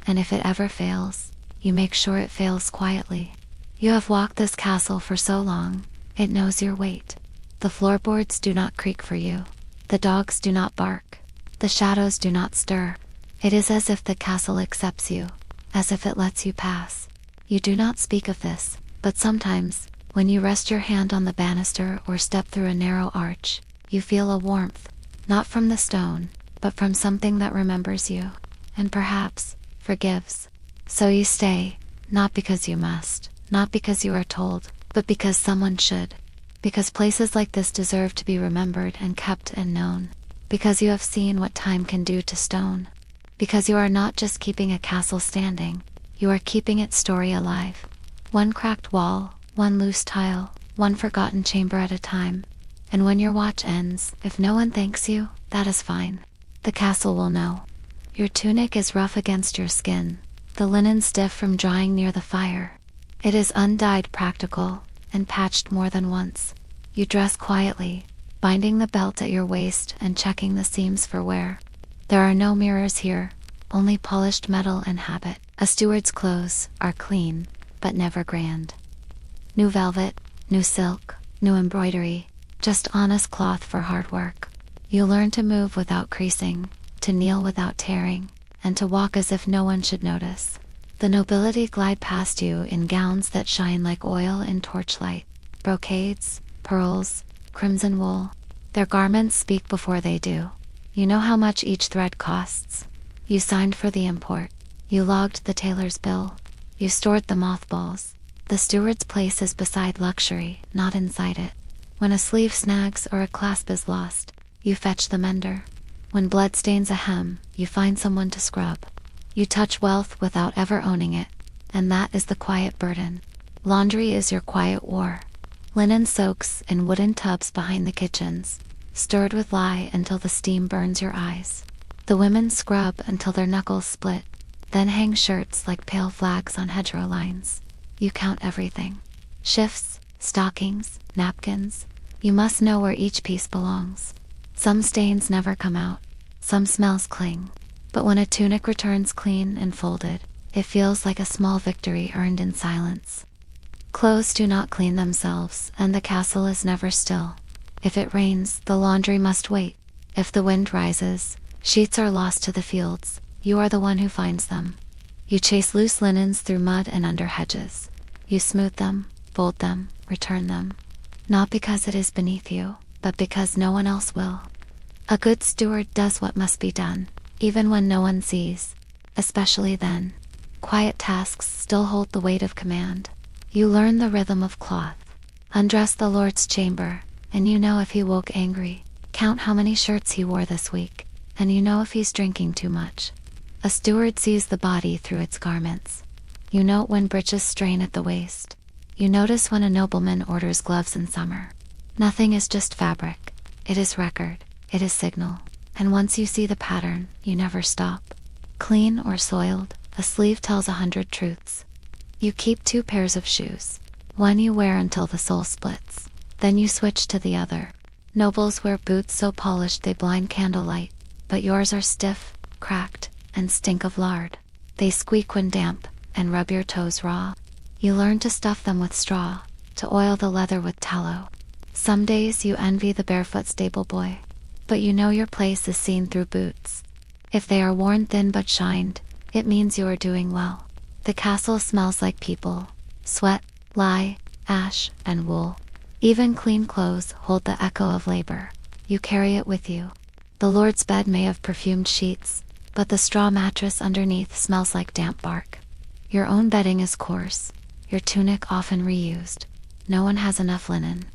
And if it ever fails, you make sure it fails quietly. You have walked this castle for so long, it knows your weight. The floorboards do not creak for you. The dogs do not bark. The shadows do not stir. It is as if the castle accepts you, as if it lets you pass. You do not speak of this, but sometimes, when you rest your hand on the banister or step through a narrow arch, you feel a warmth, not from the stone, but from something that remembers you, and perhaps forgives. So you stay, not because you must, not because you are told, but because someone should. Because places like this deserve to be remembered and kept and known. Because you have seen what time can do to stone. Because you are not just keeping a castle standing, you are keeping its story alive. One cracked wall, one loose tile, one forgotten chamber at a time. And when your watch ends, if no one thanks you, that is fine. The castle will know. Your tunic is rough against your skin, the linen stiff from drying near the fire. It is undyed practical, and patched more than once. You dress quietly, binding the belt at your waist and checking the seams for wear. There are no mirrors here, only polished metal and habit. A steward's clothes are clean, but never grand. New velvet, new silk, new embroidery, just honest cloth for hard work. You learn to move without creasing, to kneel without tearing, and to walk as if no one should notice. The nobility glide past you in gowns that shine like oil in torchlight, brocades, pearls, crimson wool. Their garments speak before they do. You know how much each thread costs. You signed for the import. You logged the tailor's bill. You stored the mothballs. The steward's place is beside luxury, not inside it. When a sleeve snags or a clasp is lost, you fetch the mender. When blood stains a hem, you find someone to scrub. You touch wealth without ever owning it, and that is the quiet burden. Laundry is your quiet war. Linen soaks in wooden tubs behind the kitchens, stirred with lye until the steam burns your eyes. The women scrub until their knuckles split, then hang shirts like pale flags on hedgerow lines. You count everything. Shifts, stockings, napkins. You must know where each piece belongs. Some stains never come out. Some smells cling. But when a tunic returns clean and folded, it feels like a small victory earned in silence. Clothes do not clean themselves, and the castle is never still. If it rains, the laundry must wait. If the wind rises, sheets are lost to the fields. You are the one who finds them. You chase loose linens through mud and under hedges. You smooth them, fold them, return them. Not because it is beneath you, but because no one else will. A good steward does what must be done, even when no one sees. Especially then. Quiet tasks still hold the weight of command. You learn the rhythm of cloth. Undress the Lord's chamber, and you know if he woke angry. Count how many shirts he wore this week, and you know if he's drinking too much. A steward sees the body through its garments. You note when breeches strain at the waist. You notice when a nobleman orders gloves in summer. Nothing is just fabric. It is record. It is signal. And once you see the pattern, you never stop. Clean or soiled, a sleeve tells 100 truths. You keep 2 pairs of shoes. One you wear until the sole splits. Then you switch to the other. Nobles wear boots so polished they blind candlelight, but yours are stiff, cracked, and stink of lard. They squeak when damp, and rub your toes raw. You learn to stuff them with straw, to oil the leather with tallow. Some days you envy the barefoot stable boy, but you know your place is seen through boots. If they are worn thin but shined, it means you are doing well. The castle smells like people, sweat, lye, ash, and wool. Even clean clothes hold the echo of labor. You carry it with you. The Lord's bed may have perfumed sheets, but the straw mattress underneath smells like damp bark. Your own bedding is coarse, your tunic often reused. No one has enough linen.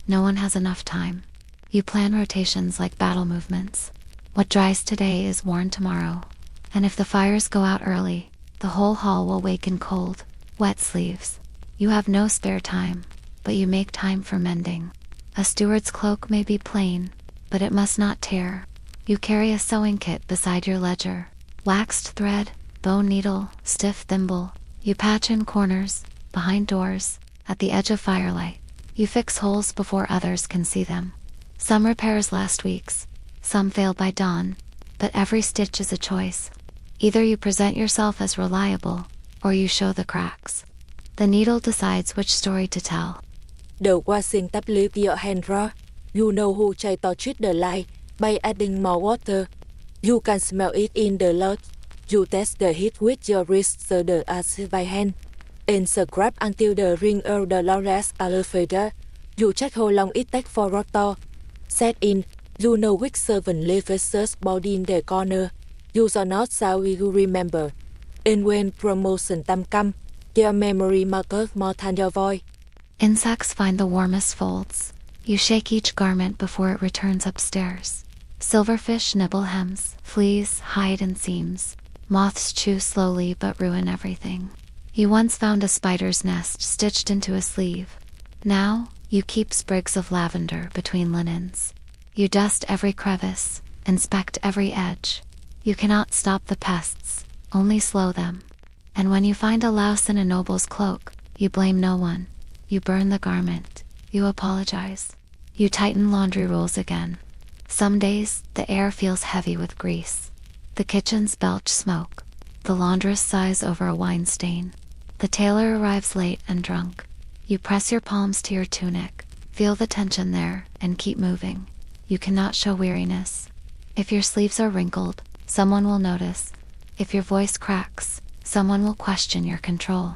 No one has enough time. You plan rotations like battle movements. What dries today is worn tomorrow. And if the fires go out early, the whole hall will wake in cold, wet sleeves. You have no spare time, but you make time for mending. A steward's cloak may be plain, but it must not tear. You carry a sewing kit beside your ledger. Waxed thread, bone needle, stiff thimble. You patch in corners, behind doors, at the edge of firelight. You fix holes before others can see them. Some repairs last weeks, some fail by dawn, but every stitch is a choice. Either you present yourself as reliable, or you show the cracks. The needle decides which story to tell. The washing tap leave your hand raw. You know who try to cheat the light by adding more water. You can smell it in the lot. You test the heat with your wrist so the acid by hand. And scrap until the ring of the lawless are faded. You check how long it takes for rotor. Set in, you know which servant leaves his body in the corner. You are not so you remember. And when promotion time come, your memory matters more than your voice. Insects find the warmest folds. You shake each garment before it returns upstairs. Silverfish nibble hems, fleas hide in seams. Moths chew slowly but ruin everything. You once found a spider's nest stitched into a sleeve. Now, you keep sprigs of lavender between linens. You dust every crevice, inspect every edge. You cannot stop the pests, only slow them. And when you find a louse in a noble's cloak, you blame no one. You burn the garment. You apologize. You tighten laundry rules again. Some days, the air feels heavy with grease. The kitchens belch smoke. The laundress sighs over a wine stain. The tailor arrives late and drunk. You press your palms to your tunic, feel the tension there, and keep moving. You cannot show weariness. If your sleeves are wrinkled, someone will notice. If your voice cracks, someone will question your control.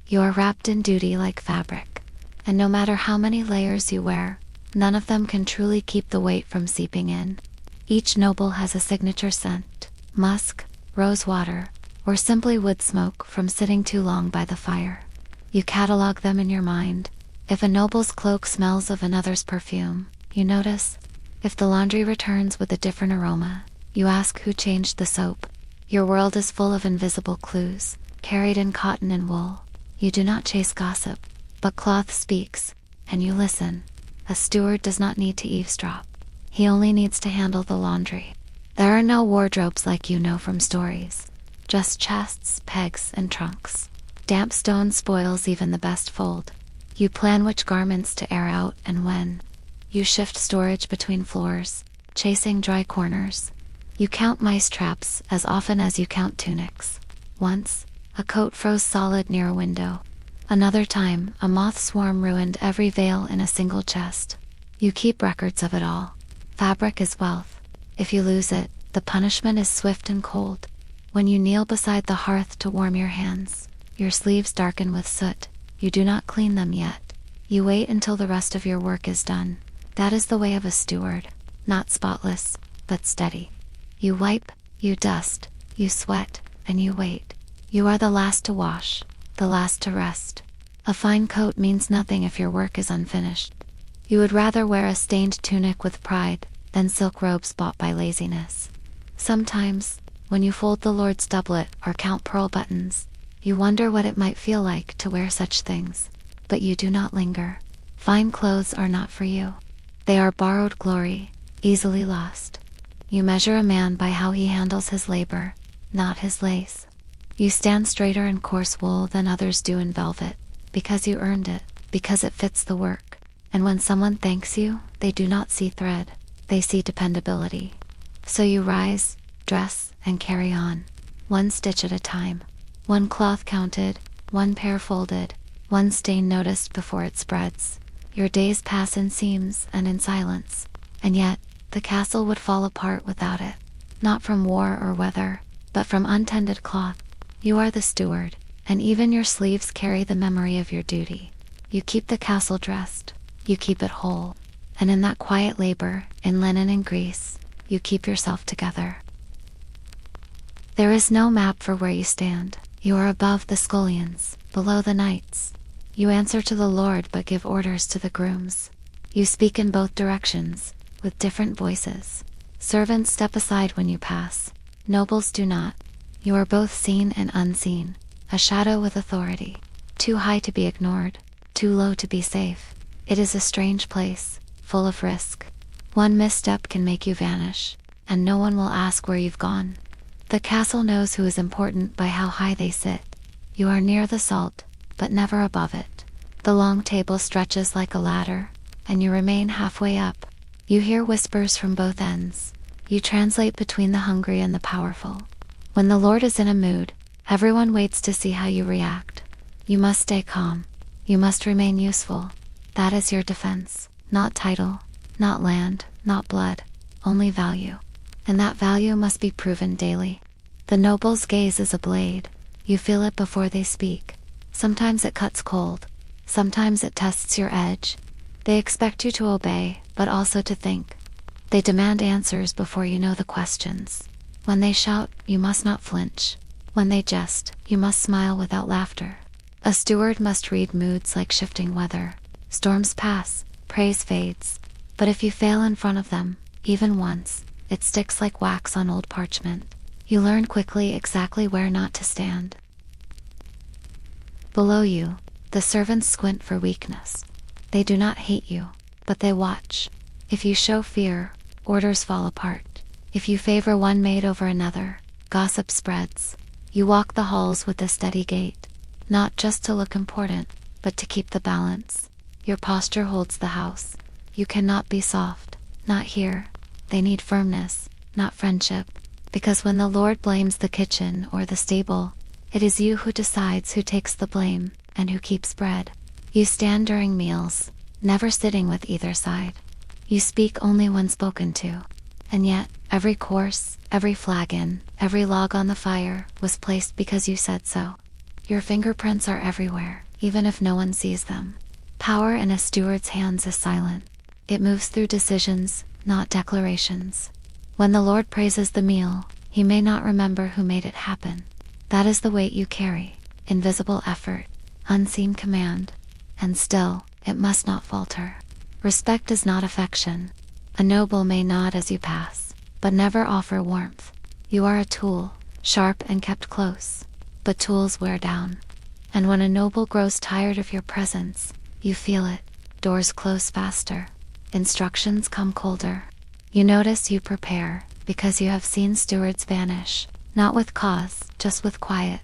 You are wrapped in duty like fabric. And no matter how many layers you wear, none of them can truly keep the weight from seeping in. Each noble has a signature scent: musk, rose water, or simply wood smoke from sitting too long by the fire. You catalog them in your mind. If a noble's cloak smells of another's perfume, you notice. If the laundry returns with a different aroma, you ask who changed the soap. Your world is full of invisible clues, carried in cotton and wool. You do not chase gossip, but cloth speaks, and you listen. A steward does not need to eavesdrop. He only needs to handle the laundry. There are no wardrobes like you know from stories. Just chests, pegs, and trunks. Damp stone spoils even the best fold. You plan which garments to air out and when. You shift storage between floors, chasing dry corners. You count mice traps as often as you count tunics. Once, a coat froze solid near a window. Another time, a moth swarm ruined every veil in a single chest. You keep records of it all. Fabric is wealth. If you lose it, the punishment is swift and cold. When you kneel beside the hearth to warm your hands, your sleeves darken with soot. You do not clean them yet. You wait until the rest of your work is done. That is the way of a steward, not spotless, but steady. You wipe, you dust, you sweat, and you wait. You are the last to wash, the last to rest. A fine coat means nothing if your work is unfinished. You would rather wear a stained tunic with pride than silk robes bought by laziness. Sometimes, when you fold the Lord's doublet or count pearl buttons, you wonder what it might feel like to wear such things. But you do not linger. Fine clothes are not for you. They are borrowed glory, easily lost. You measure a man by how he handles his labor, not his lace. You stand straighter in coarse wool than others do in velvet, because you earned it, because it fits the work. And when someone thanks you, they do not see thread, they see dependability. So you rise, dress, and carry on, one stitch at a time. One cloth counted, one pair folded, one stain noticed before it spreads. Your days pass in seams and in silence, and yet, the castle would fall apart without it. Not from war or weather, but from untended cloth. You are the steward, and even your sleeves carry the memory of your duty. You keep the castle dressed, you keep it whole, and in that quiet labor, in linen and grease, you keep yourself together. There is no map for where you stand. You are above the scullions, below the knights. You answer to the Lord but give orders to the grooms. You speak in both directions, with different voices. Servants step aside when you pass. Nobles do not. You are both seen and unseen, a shadow with authority. Too high to be ignored, too low to be safe. It is a strange place, full of risk. One misstep can make you vanish, and no one will ask where you've gone. The castle knows who is important by how high they sit. You are near the salt, but never above it. The long table stretches like a ladder, and you remain halfway up. You hear whispers from both ends. You translate between the hungry and the powerful. When the Lord is in a mood, everyone waits to see how you react. You must stay calm. You must remain useful. That is your defense. Not title, not land, not blood, only value. And that value must be proven daily. The noble's gaze is a blade. You feel it before they speak. Sometimes it cuts cold. Sometimes it tests your edge. They expect you to obey, but also to think. They demand answers before you know the questions. When they shout, you must not flinch. When they jest, you must smile without laughter. A steward must read moods like shifting weather. Storms pass, praise fades. But if you fail in front of them, even once, it sticks like wax on old parchment. You learn quickly exactly where not to stand. Below you, the servants squint for weakness. They do not hate you, but they watch. If you show fear, orders fall apart. If you favor one maid over another, gossip spreads. You walk the halls with a steady gait, not just to look important, but to keep the balance. Your posture holds the house. You cannot be soft, not here. They need firmness, not friendship, because when the Lord blames the kitchen or the stable, it is you who decides who takes the blame and who keeps bread. You stand during meals, never sitting with either side. You speak only when spoken to. And yet, every course, every flagon, every log on the fire was placed because you said so. Your fingerprints are everywhere, even if no one sees them. Power in a steward's hands is silent. It moves through decisions, not declarations. When the Lord praises the meal, he may not remember who made it happen. That is the weight you carry, invisible effort, unseen command, and still, it must not falter. Respect is not affection. A noble may nod as you pass, but never offer warmth. You are a tool, sharp and kept close, but tools wear down. And when a noble grows tired of your presence, you feel it. Doors close faster. Instructions come colder. You notice you prepare, because you have seen stewards vanish, not with cause, just with quiet.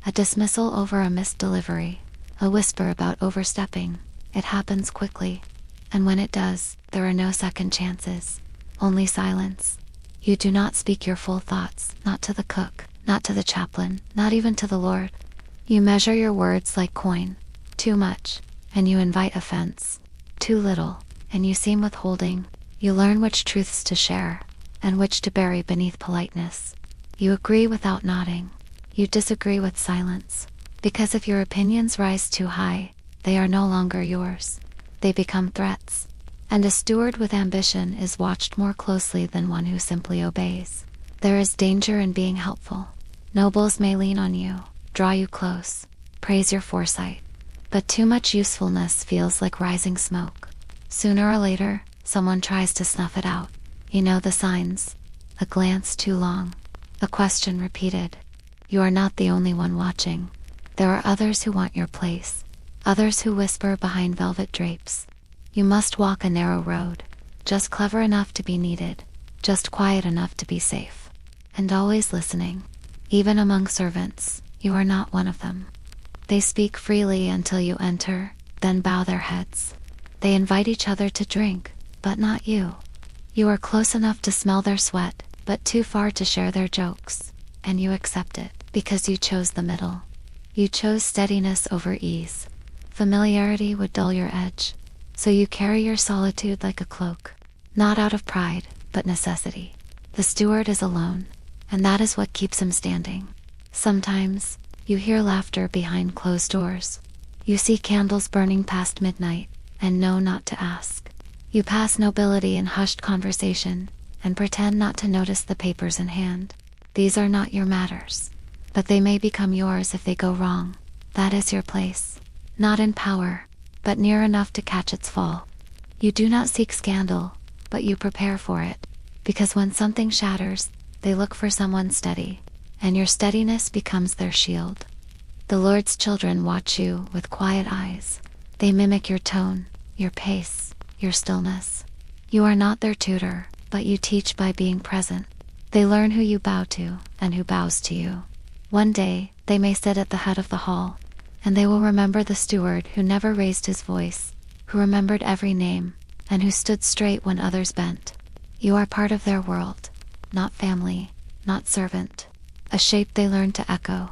A dismissal over a missed delivery, a whisper about overstepping. It happens quickly. And when it does, there are no second chances. Only silence. You do not speak your full thoughts, not to the cook, not to the chaplain, not even to the Lord. You measure your words like coin. Too much, and you invite offense. Too little, and you seem withholding. You learn which truths to share, and which to bury beneath politeness. You agree without nodding. You disagree with silence. Because if your opinions rise too high, they are no longer yours. They become threats. And a steward with ambition is watched more closely than one who simply obeys. There is danger in being helpful. Nobles may lean on you, draw you close, praise your foresight. But too much usefulness feels like rising smoke. Sooner or later, someone tries to snuff it out. You know the signs. A glance too long. A question repeated. You are not the only one watching. There are others who want your place. Others who whisper behind velvet drapes. You must walk a narrow road. Just clever enough to be needed. Just quiet enough to be safe. And always listening. Even among servants, you are not one of them. They speak freely until you enter, then bow their heads. They invite each other to drink, but not you. You are close enough to smell their sweat, but too far to share their jokes. And you accept it, because you chose the middle. You chose steadiness over ease. Familiarity would dull your edge. So you carry your solitude like a cloak. Not out of pride, but necessity. The steward is alone, and that is what keeps him standing. Sometimes, you hear laughter behind closed doors. You see candles burning past midnight, and know not to ask. You pass nobility in hushed conversation, and pretend not to notice the papers in hand. These are not your matters. But they may become yours if they go wrong. That is your place. Not in power, but near enough to catch its fall. You do not seek scandal, but you prepare for it. Because when something shatters, they look for someone steady, and your steadiness becomes their shield. The Lord's children watch you with quiet eyes. They mimic your tone, your pace, your stillness. You are not their tutor, but you teach by being present. They learn who you bow to, and who bows to you. One day, they may sit at the head of the hall, and they will remember the steward who never raised his voice, who remembered every name, and who stood straight when others bent. You are part of their world, not family, not servant. A shape they learn to echo.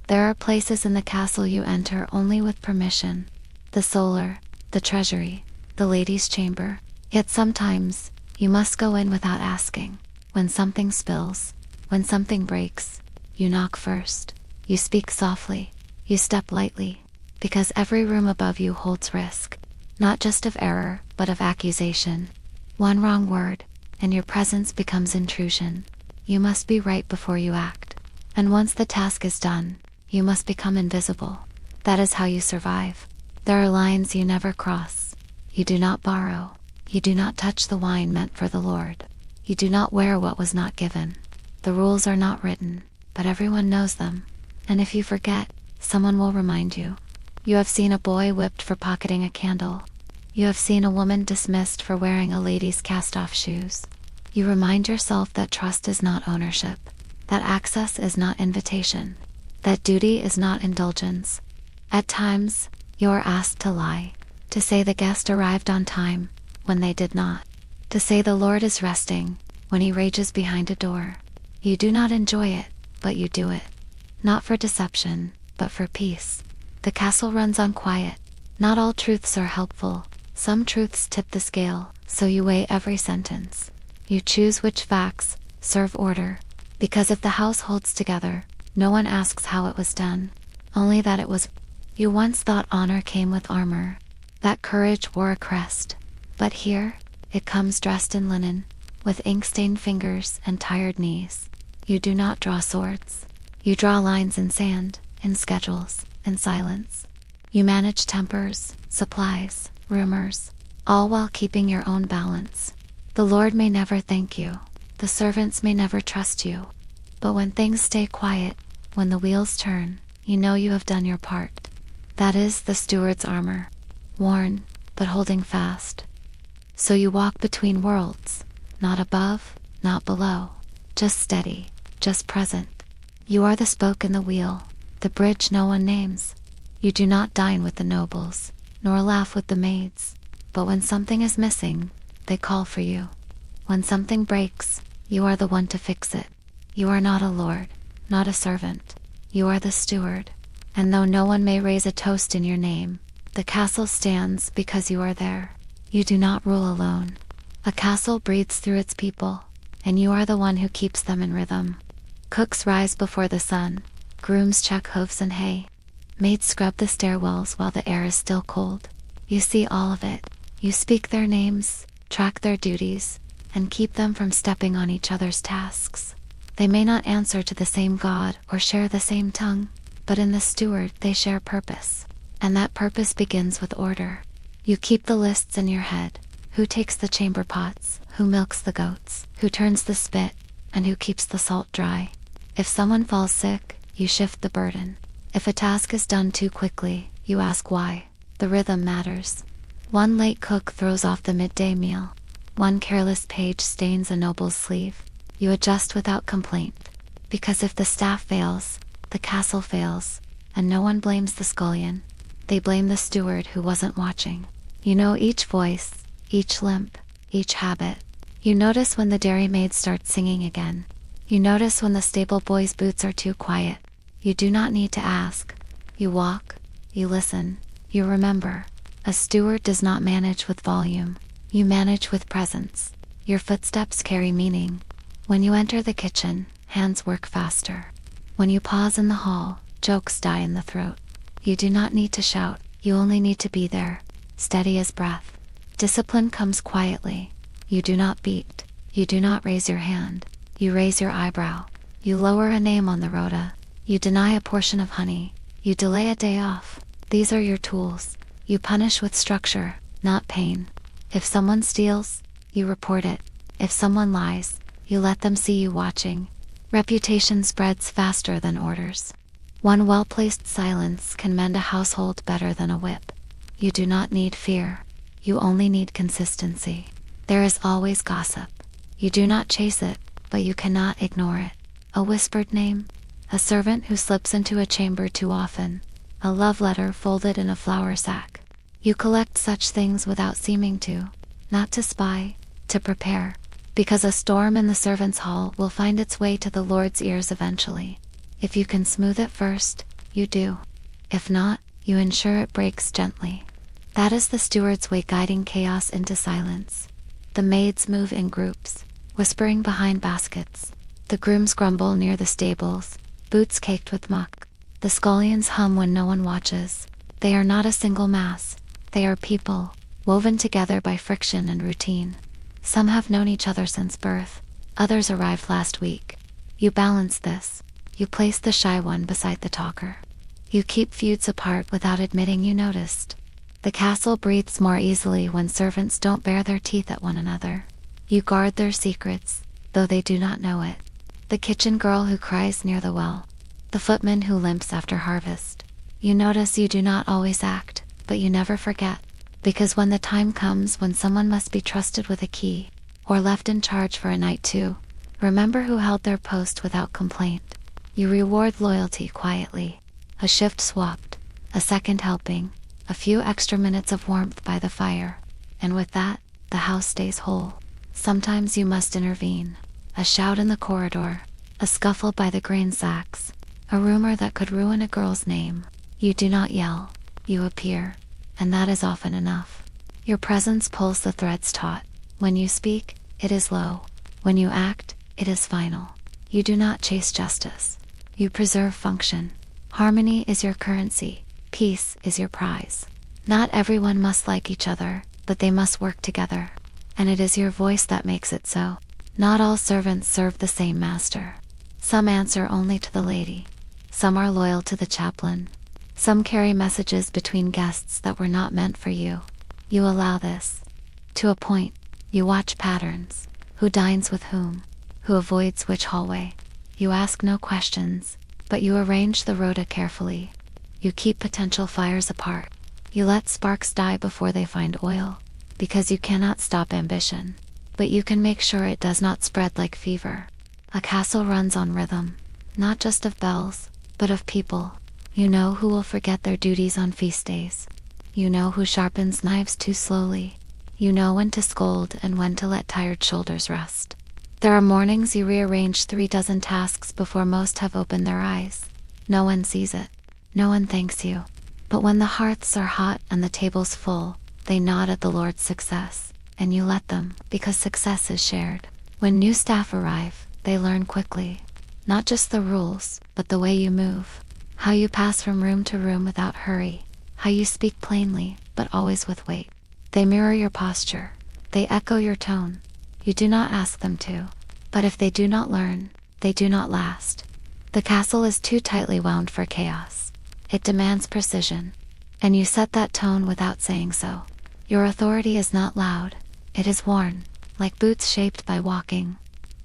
There are places in the castle you enter only with permission. The solar, the treasury, the lady's chamber. Yet sometimes, you must go in without asking. When something spills, when something breaks, you knock first. You speak softly. You step lightly, because every room above you holds risk, not just of error, but of accusation. One wrong word, and your presence becomes intrusion. You must be right before you act. And once the task is done, you must become invisible. That is how you survive. There are lines you never cross. You do not borrow. You do not touch the wine meant for the Lord. You do not wear what was not given. The rules are not written, but everyone knows them. And if you forget, someone will remind you. You have seen a boy whipped for pocketing a candle. You have seen a woman dismissed for wearing a lady's cast-off shoes. You remind yourself that trust is not ownership, that access is not invitation, that duty is not indulgence. At times, you are asked to lie, to say the guest arrived on time, when they did not, to say the Lord is resting, when he rages behind a door. You do not enjoy it, but you do it. Not for deception, but for peace. The castle runs on quiet. Not all truths are helpful. Some truths tip the scale, so you weigh every sentence. You choose which facts serve order, because if the house holds together, no one asks how it was done, only that it was. You once thought honor came with armor, that courage wore a crest, but here, it comes dressed in linen, with ink-stained fingers and tired knees. You do not draw swords. You draw lines in sand, in schedules, in silence. You manage tempers, supplies, rumors, all while keeping your own balance. The Lord may never thank you. The servants may never trust you. But when things stay quiet, when the wheels turn, you know you have done your part. That is the steward's armor. Worn, but holding fast. So you walk between worlds, not above, not below, just steady, just present. You are the spoke in the wheel, the bridge no one names. You do not dine with the nobles, nor laugh with the maids. But when something is missing, they call for you. When something breaks, you are the one to fix it. You are not a lord, not a servant. You are the steward. And though no one may raise a toast in your name, the castle stands because you are there. You do not rule alone. A castle breathes through its people, and you are the one who keeps them in rhythm. Cooks rise before the sun. Grooms check hoofs and hay. Maids scrub the stairwells while the air is still cold. You see all of it. You speak their names, track their duties, and keep them from stepping on each other's tasks. They may not answer to the same God or share the same tongue, but in the steward they share purpose. And that purpose begins with order. You keep the lists in your head. Who takes the chamber pots, who milks the goats, who turns the spit, and who keeps the salt dry. If someone falls sick, you shift the burden. If a task is done too quickly, you ask why. The rhythm matters. One late cook throws off the midday meal. One careless page stains a noble's sleeve. You adjust without complaint. Because if the staff fails, the castle fails, and no one blames the scullion. They blame the steward who wasn't watching. You know each voice, each limp, each habit. You notice when the dairymaid starts singing again. You notice when the stable boy's boots are too quiet. You do not need to ask. You walk, you listen, you remember. A steward does not manage with volume. You manage with presence. Your footsteps carry meaning. When you enter the kitchen, hands work faster. When you pause in the hall, jokes die in the throat. You do not need to shout, you only need to be there, steady as breath. Discipline comes quietly. You do not beat. You do not raise your hand. You raise your eyebrow. You lower a name on the rota. You deny a portion of honey. You delay a day off. These are your tools. You punish with structure, not pain. If someone steals, you report it. If someone lies, you let them see you watching. Reputation spreads faster than orders. One well-placed silence can mend a household better than a whip. You do not need fear. You only need consistency. There is always gossip. You do not chase it, but you cannot ignore it. A whispered name, a servant who slips into a chamber too often, a love letter folded in a flour sack. You collect such things without seeming to, not to spy, to prepare, because a storm in the servants' hall will find its way to the Lord's ears eventually. If you can smooth it first, you do. If not, you ensure it breaks gently. That is the steward's way, guiding chaos into silence. The maids move in groups, whispering behind baskets. The grooms grumble near the stables, boots caked with muck. The scullions hum when no one watches. They are not a single mass. They are people, woven together by friction and routine. Some have known each other since birth. Others arrived last week. You balance this. You place the shy one beside the talker. You keep feuds apart without admitting you noticed. The castle breathes more easily when servants don't bare their teeth at one another. You guard their secrets, though they do not know it. The kitchen girl who cries near the well. The footman who limps after harvest. You notice you do not always act, but you never forget. Because when the time comes when someone must be trusted with a key, or left in charge for a night too, remember who held their post without complaint. You reward loyalty quietly. A shift swapped, a second helping, a few extra minutes of warmth by the fire, and with that, the house stays whole. Sometimes you must intervene. A shout in the corridor, a scuffle by the grain sacks, a rumor that could ruin a girl's name. You do not yell, you appear, and that is often enough. Your presence pulls the threads taut. When you speak, it is low. When you act, it is final. You do not chase justice. You preserve function. Harmony is your currency. Peace is your prize. Not everyone must like each other, but they must work together. And it is your voice that makes it so. Not all servants serve the same master. Some answer only to the lady. Some are loyal to the chaplain. Some carry messages between guests that were not meant for you. You allow this. To a point, you watch patterns. Who dines with whom? Who avoids which hallway? You ask no questions, but you arrange the rota carefully. You keep potential fires apart. You let sparks die before they find oil, because you cannot stop ambition, but you can make sure it does not spread like fever. A castle runs on rhythm, not just of bells, but of people. You know who will forget their duties on feast days. You know who sharpens knives too slowly. You know when to scold and when to let tired shoulders rest. There are mornings you rearrange 36 tasks before most have opened their eyes. No one sees it. No one thanks you. But when the hearths are hot and the tables full, they nod at the Lord's success, and you let them, because success is shared. When new staff arrive, they learn quickly. Not just the rules, but the way you move. How you pass from room to room without hurry. How you speak plainly, but always with weight. They mirror your posture. They echo your tone. You do not ask them to. But if they do not learn, they do not last. The castle is too tightly wound for chaos. It demands precision. And you set that tone without saying so. Your authority is not loud. It is worn, like boots shaped by walking.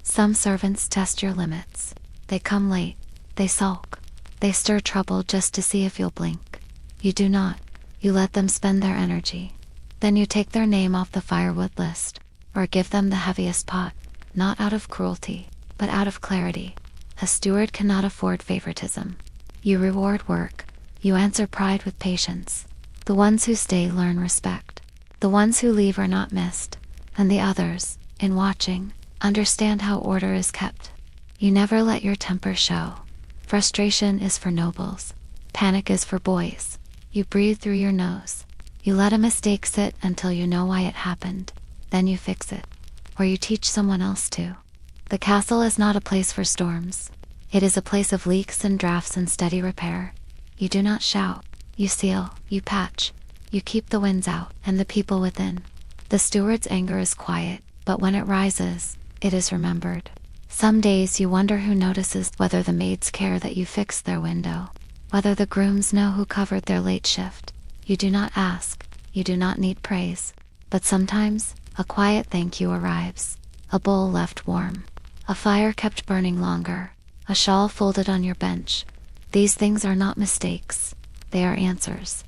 Some servants test your limits. They come late. They sulk. They stir trouble just to see if you'll blink. You do not. You let them spend their energy. Then you take their name off the firewood list, or give them the heaviest pot, not out of cruelty, but out of clarity. A steward cannot afford favoritism. You reward work. You answer pride with patience. The ones who stay learn respect. The ones who leave are not missed. And the others, in watching, understand how order is kept. You never let your temper show. Frustration is for nobles. Panic is for boys. You breathe through your nose. You let a mistake sit until you know why it happened. Then you fix it. Or you teach someone else to. The castle is not a place for storms. It is a place of leaks and drafts and steady repair. You do not shout. You seal. You patch. You keep the winds out and the people within. The steward's anger is quiet, but when it rises, it is remembered. Some days you wonder who notices, whether the maids care that you fixed their window, whether the grooms know who covered their late shift. You do not ask. You do not need praise. But sometimes, a quiet thank you arrives. A bowl left warm. A fire kept burning longer. A shawl folded on your bench. These things are not mistakes. They are answers.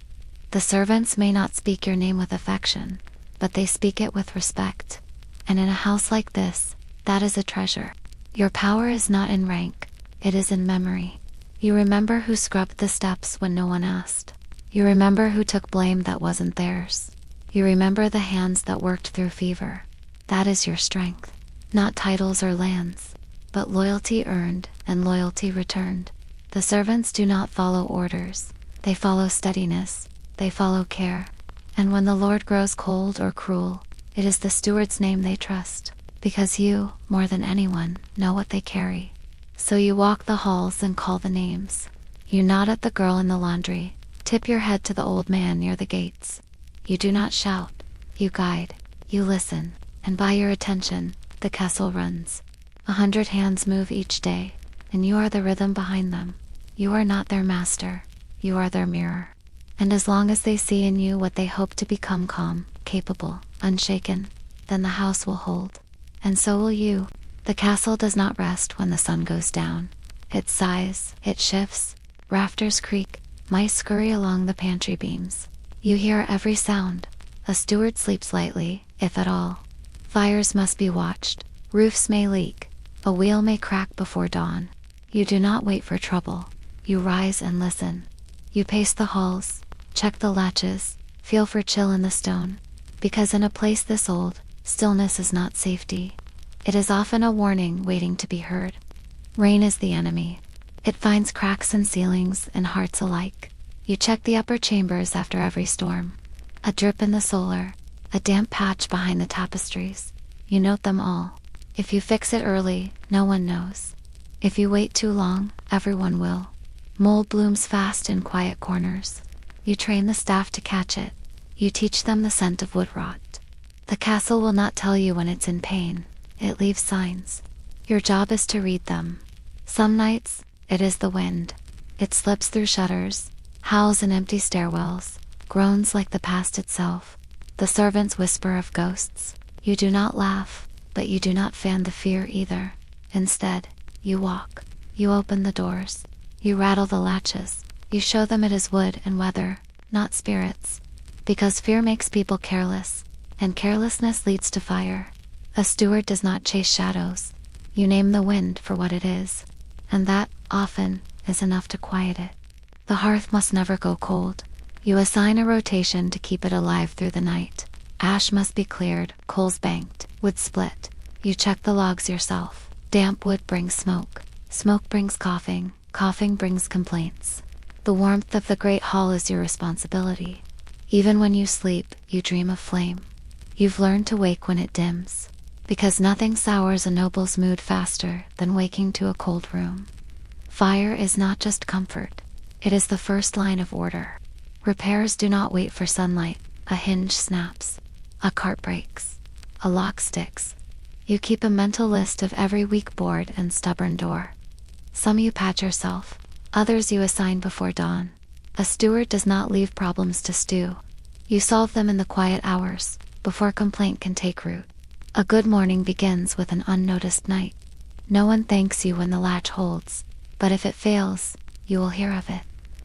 The servants may not speak your name with affection, but they speak it with respect. And in a house like this, that is a treasure. Your power is not in rank. It is in memory. You remember who scrubbed the steps when no one asked. You remember who took blame that wasn't theirs. You remember the hands that worked through fever. That is your strength. Not titles or lands, but loyalty earned and loyalty returned. The servants do not follow orders. They follow steadiness. They follow care. And when the Lord grows cold or cruel, it is the steward's name they trust, because you, more than anyone, know what they carry. So you walk the halls and call the names. You nod at the girl in the laundry. Tip your head to the old man near the gates. You do not shout. You guide. You listen. And by your attention, the castle runs. 100 hands move each day, and you are the rhythm behind them. You are not their master. You are their mirror. And as long as they see in you what they hope to become, calm, capable, unshaken, then the house will hold. And so will you. The castle does not rest when the sun goes down. It sighs. It shifts. Rafters creak. Mice scurry along the pantry beams. You hear every sound. A steward sleeps lightly, if at all. Fires must be watched. Roofs may leak. A wheel may crack before dawn. You do not wait for trouble. You rise and listen. You pace the halls, check the latches, feel for chill in the stone. Because in a place this old, stillness is not safety. It is often a warning waiting to be heard. Rain is the enemy. It finds cracks in ceilings and hearts alike. You check the upper chambers after every storm. A drip in the solar, a damp patch behind the tapestries. You note them all. If you fix it early, no one knows. If you wait too long, everyone will. Mold blooms fast in quiet corners. You train the staff to catch it. You teach them the scent of wood rot. The castle will not tell you when it's in pain. It leaves signs. Your job is to read them. Some nights, it is the wind. It slips through shutters, howls in empty stairwells, groans like the past itself. The servants whisper of ghosts. You do not laugh, but you do not fan the fear either. Instead, you walk. You open the doors. You rattle the latches. You show them it is wood and weather, not spirits. Because fear makes people careless, and carelessness leads to fire. A steward does not chase shadows. You name the wind for what it is, and that, often, is enough to quiet it. The hearth must never go cold. You assign a rotation to keep it alive through the night. Ash must be cleared, coals banked, wood split. You check the logs yourself. Damp wood brings smoke. Smoke brings coughing. Coughing brings complaints. The warmth of the great hall is your responsibility. Even when you sleep, you dream of flame. You've learned to wake when it dims, because nothing sours a noble's mood faster than waking to a cold room. Fire is not just comfort. It is the first line of order. Repairs do not wait for sunlight. A hinge snaps. A cart breaks. A lock sticks. You keep a mental list of every weak board and stubborn door. Some you patch yourself. Others you assign before dawn. A steward does not leave problems to stew. You solve them in the quiet hours, before complaint can take root. A good morning begins with an unnoticed night. No one thanks you when the latch holds, but if it fails, you will hear of it.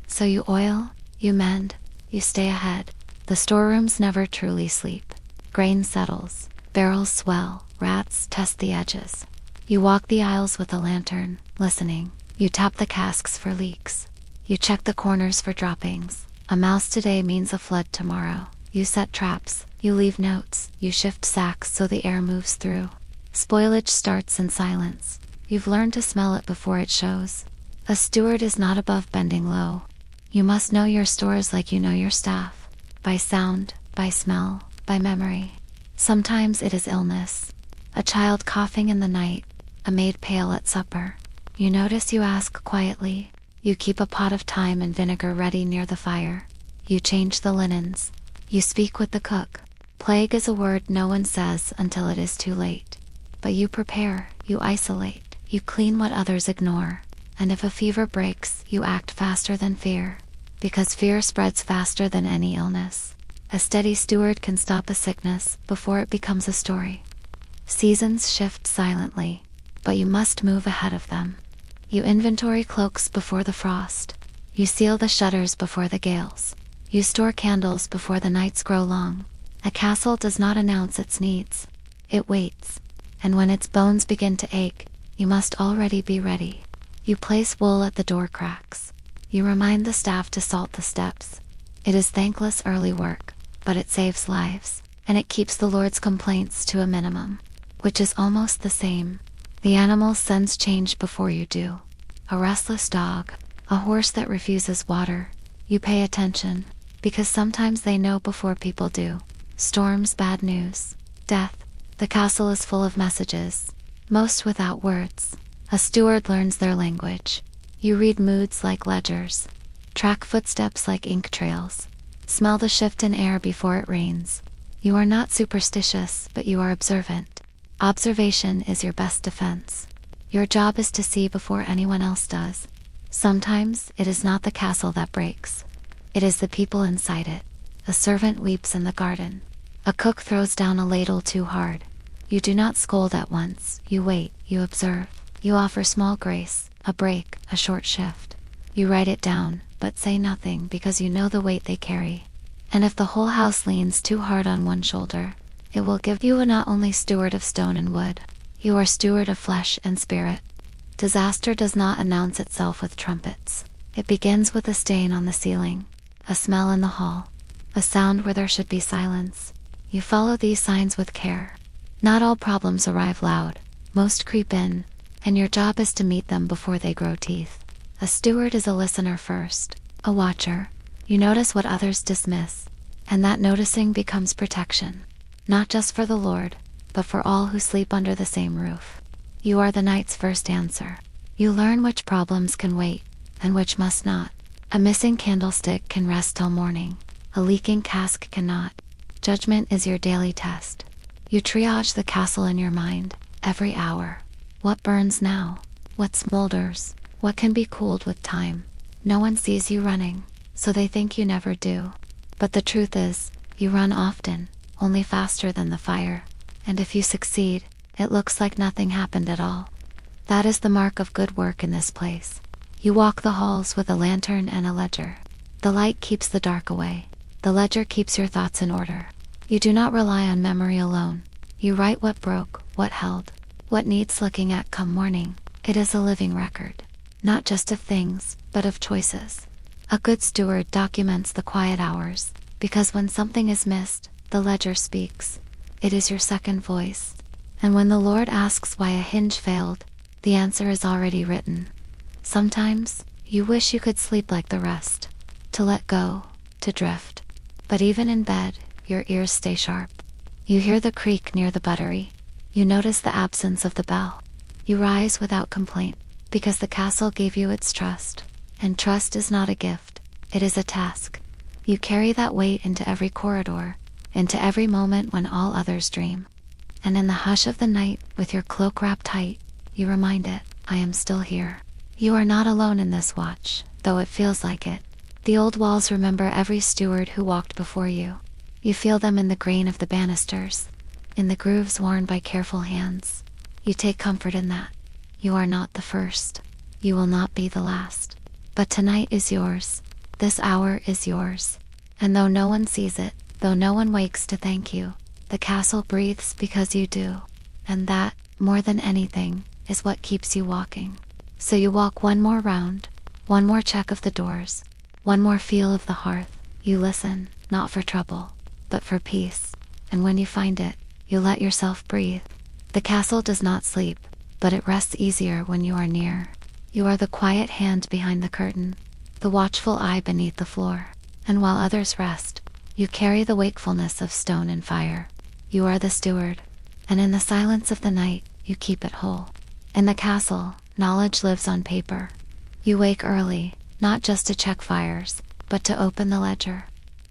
So you oil, you mend, you stay ahead. The storerooms never truly sleep. Grain settles, barrels swell, rats test the edges. You walk the aisles with a lantern, listening. You tap the casks for leaks. You check the corners for droppings. A mouse today means a flood tomorrow. You set traps. You leave notes. You shift sacks so the air moves through. Spoilage starts in silence. You've learned to smell it before it shows. A steward is not above bending low. You must know your stores like you know your staff. By sound, by smell, by memory. Sometimes it is illness. A child coughing in the night. A maid pale at supper. You notice, you ask quietly. You keep a pot of thyme and vinegar ready near the fire. You change the linens. You speak with the cook. Plague is a word no one says until it is too late. But you prepare, you isolate, you clean what others ignore. And if a fever breaks, you act faster than fear. Because fear spreads faster than any illness. A steady steward can stop a sickness before it becomes a story. Seasons shift silently, but you must move ahead of them. You inventory cloaks before the frost. You seal the shutters before the gales. You store candles before the nights grow long. A castle does not announce its needs. It waits. And when its bones begin to ache, you must already be ready. You place wool at the door cracks. You remind the staff to salt the steps. It is thankless early work, but it saves lives, and it keeps the Lord's complaints to a minimum, which is almost the same. The animal sense change before you do. A restless dog, a horse that refuses water. You pay attention, because sometimes they know before people do. Storms, bad news, death. The castle is full of messages, most without words. A steward learns their language. You read moods like ledgers. Track footsteps like ink trails. Smell the shift in air before it rains. You are not superstitious, but you are observant. Observation is your best defense. Your job is to see before anyone else does. Sometimes it is not the castle that breaks. It is the people inside it. A servant weeps in the garden. A cook throws down a ladle too hard. You do not scold at once. You wait. You observe. You offer small grace, a break, a short shift. You write it down, but say nothing because you know the weight they carry. And if the whole house leans too hard on one shoulder, it will give you a not only steward of stone and wood. You are steward of flesh and spirit. Disaster does not announce itself with trumpets. It begins with a stain on the ceiling, a smell in the hall, a sound where there should be silence. You follow these signs with care. Not all problems arrive loud. Most creep in, and your job is to meet them before they grow teeth. A steward is a listener first, a watcher. You notice what others dismiss, and that noticing becomes protection. Not just for the Lord, but for all who sleep under the same roof. You are the night's first answer. You learn which problems can wait, and which must not. A missing candlestick can rest till morning. A leaking cask cannot. Judgment is your daily test. You triage the castle in your mind, every hour. What burns now? What smolders? What can be cooled with time? No one sees you running, so they think you never do. But the truth is, you run often, only faster than the fire. And if you succeed, it looks like nothing happened at all. That is the mark of good work in this place. You walk the halls with a lantern and a ledger. The light keeps the dark away. The ledger keeps your thoughts in order. You do not rely on memory alone. You write what broke, what held, what needs looking at come morning. It is a living record, not just of things, but of choices. A good steward documents the quiet hours, because when something is missed, the ledger speaks. It is your second voice. And when the Lord asks why a hinge failed, the answer is already written. Sometimes, you wish you could sleep like the rest, to let go, to drift. But even in bed, your ears stay sharp. You hear the creak near the buttery. You notice the absence of the bell. You rise without complaint, because the castle gave you its trust. And trust is not a gift, it is a task. You carry that weight into every corridor, into every moment when all others dream. And in the hush of the night, with your cloak wrapped tight, you remind it, I am still here. You are not alone in this watch, though it feels like it. The old walls remember every steward who walked before you. You feel them in the grain of the banisters, in the grooves worn by careful hands. You take comfort in that. You are not the first. You will not be the last. But tonight is yours. This hour is yours. And though no one sees it, though no one wakes to thank you, the castle breathes because you do. And that, more than anything, is what keeps you walking. So you walk one more round, one more check of the doors, one more feel of the hearth. You listen, not for trouble, but for peace. And when you find it, you let yourself breathe. The castle does not sleep, but it rests easier when you are near. You are the quiet hand behind the curtain, the watchful eye beneath the floor. And while others rest, you carry the wakefulness of stone and fire. You are the steward, and in the silence of the night, you keep it whole. In the castle, knowledge lives on paper. You wake early, not just to check fires, but to open the ledger.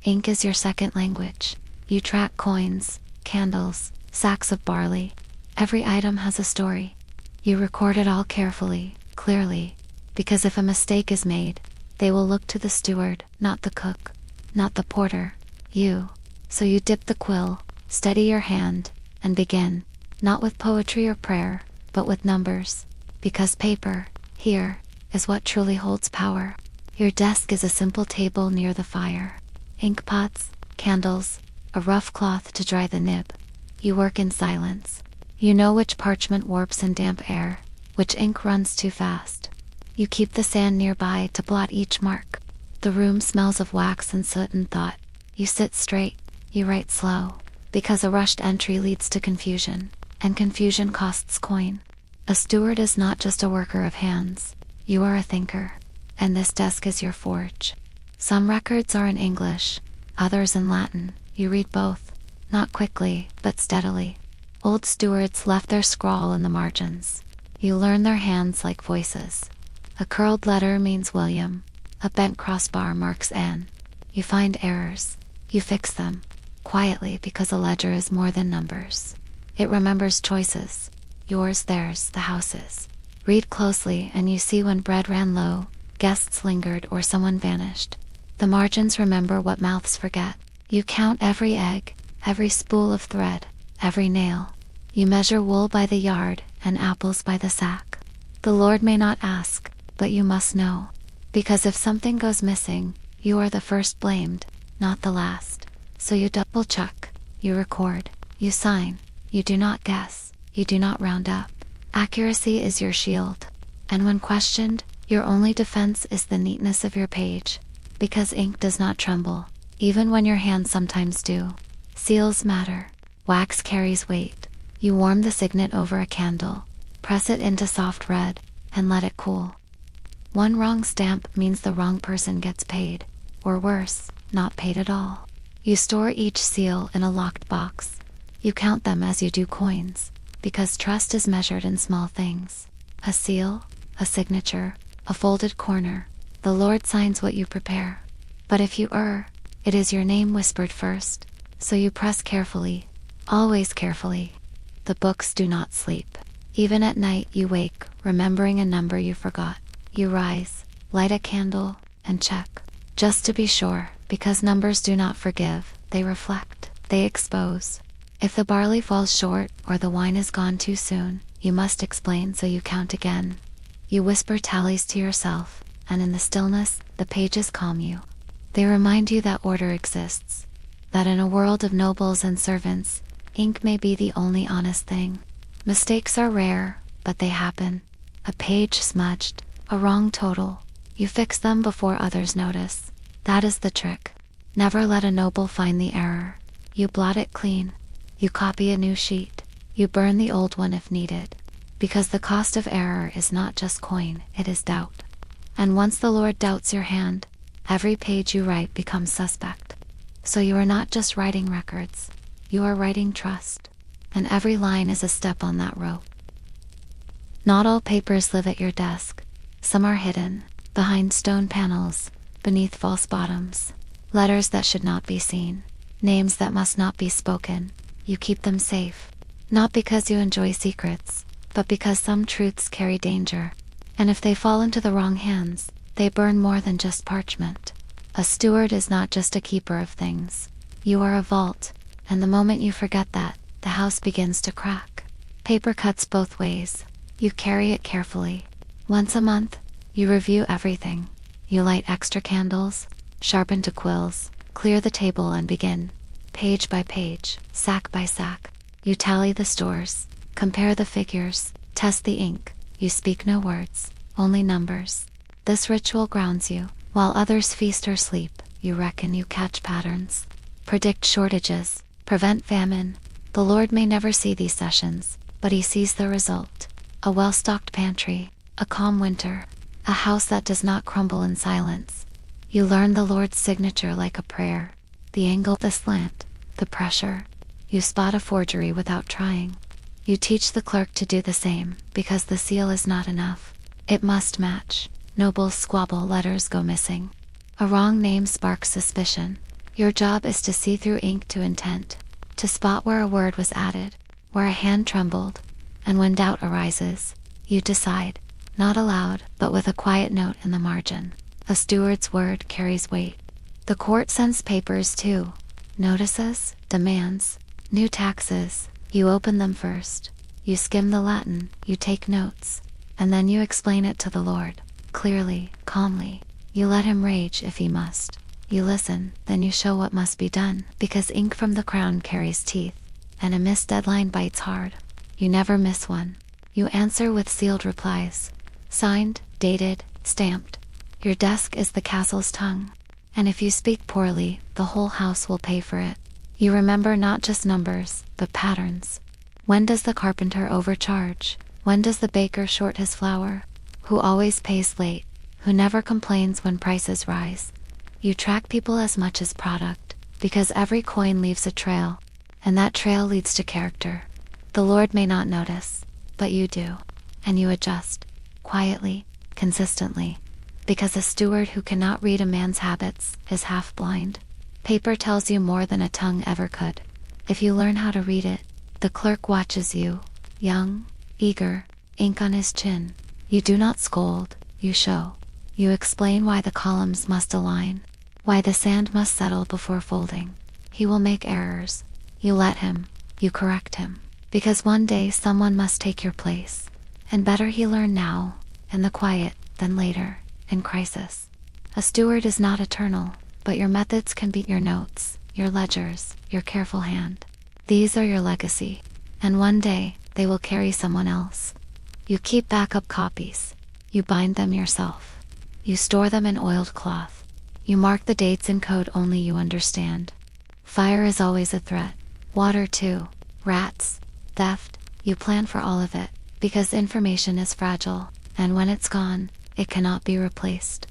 Ink is your second language. You track coins, candles, sacks of barley. Every item has a story. You record it all carefully, clearly, because if a mistake is made, they will look to the steward, not the cook, not the porter, you. So you dip the quill, steady your hand, and begin, not with poetry or prayer, but with numbers. Because paper, here, is what truly holds power. Your desk is a simple table near the fire. Ink pots, candles, a rough cloth to dry the nib. You work in silence. You know which parchment warps in damp air, which ink runs too fast. You keep the sand nearby to blot each mark. The room smells of wax and soot and thought. You sit straight, you write slow, because a rushed entry leads to confusion, and confusion costs coin. A steward is not just a worker of hands. You are a thinker, and this desk is your forge. Some records are in English, others in Latin. You read both, not quickly, but steadily. Old stewards left their scrawl in the margins. You learn their hands like voices. A curled letter means William. A bent crossbar marks Anne. You find errors. You fix them, quietly, because a ledger is more than numbers. It remembers choices. Yours, theirs, the house's. Read closely and you see when bread ran low, guests lingered, or someone vanished. The margins remember what mouths forget. You count every egg, every spool of thread, every nail. You measure wool by the yard and apples by the sack. The Lord may not ask, but you must know. Because if something goes missing, you are the first blamed, not the last. So you double check, you record, you sign. You do not guess, you do not round up. Accuracy is your shield. And when questioned, your only defense is the neatness of your page. Because ink does not tremble, even when your hands sometimes do. Seals matter. Wax carries weight. You warm the signet over a candle, press it into soft red, and let it cool. One wrong stamp means the wrong person gets paid, or worse, not paid at all. You store each seal in a locked box. You count them as you do coins, because trust is measured in small things. A seal, a signature, a folded corner. The Lord signs what you prepare. But if you err, it is your name whispered first, so you press carefully, always carefully. The books do not sleep. Even at night you wake, remembering a number you forgot. You rise, light a candle, and check. Just to be sure, because numbers do not forgive, they reflect, they expose. If the barley falls short or the wine is gone too soon, you must explain, so you count again. You whisper tallies to yourself, and in the stillness, the pages calm you. They remind you that order exists, that in a world of nobles and servants, ink may be the only honest thing. Mistakes are rare, but they happen. A page smudged, a wrong total. You fix them before others notice. That is the trick. Never let a noble find the error. You blot it clean. You copy a new sheet. You burn the old one if needed. Because the cost of error is not just coin, it is doubt. And once the Lord doubts your hand, every page you write becomes suspect. So you are not just writing records, you are writing trust. And every line is a step on that rope. Not all papers live at your desk. Some are hidden, behind stone panels, beneath false bottoms. Letters that should not be seen, names that must not be spoken. You keep them safe, not because you enjoy secrets, but because some truths carry danger. And if they fall into the wrong hands, they burn more than just parchment. A steward is not just a keeper of things. You are a vault, and the moment you forget that, the house begins to crack. Paper cuts both ways. You carry it carefully. Once a month, you review everything. You light extra candles, sharpen to quills, clear the table and begin. Page by page, sack by sack. You tally the stores, compare the figures, test the ink. You speak no words, only numbers. This ritual grounds you. While others feast or sleep, you reckon, you catch patterns. Predict shortages, prevent famine. The Lord may never see these sessions, but he sees the result. A well-stocked pantry, a calm winter, a house that does not crumble in silence. You learn the Lord's signature like a prayer. The angle, the slant, the pressure. You spot a forgery without trying. You teach the clerk to do the same, because the seal is not enough. It must match. Nobles squabble, letters go missing. A wrong name sparks suspicion. Your job is to see through ink to intent, to spot where a word was added, where a hand trembled, and when doubt arises, you decide, not aloud, but with a quiet note in the margin. A steward's word carries weight. The court sends papers too. Notices, demands, new taxes. You open them first. You skim the Latin, you take notes, and then you explain it to the Lord, clearly, calmly. You let him rage if he must. You listen, then you show what must be done, because ink from the crown carries teeth, and a missed deadline bites hard. You never miss one. You answer with sealed replies, signed, dated, stamped. Your desk is the castle's tongue, and if you speak poorly, the whole house will pay for it. You remember not just numbers, but patterns. When does the carpenter overcharge? When does the baker short his flour? Who always pays late? Who never complains when prices rise? You track people as much as product, because every coin leaves a trail, and that trail leads to character. The Lord may not notice, but you do, and you adjust, quietly, consistently, because a steward who cannot read a man's habits is half blind. Paper tells you more than a tongue ever could. If you learn how to read it, the clerk watches you, young, eager, ink on his chin. You do not scold, you show. You explain why the columns must align, why the sand must settle before folding. He will make errors. You let him, you correct him, because one day someone must take your place. And better he learn now, in the quiet, than later, in crisis. A steward is not eternal, but your methods can beat your notes, your ledgers, your careful hand. These are your legacy, and one day, they will carry someone else. You keep backup copies. You bind them yourself. You store them in oiled cloth. You mark the dates in code only you understand. Fire is always a threat. Water too. Rats. Theft. You plan for all of it, because information is fragile, and when it's gone, it cannot be replaced.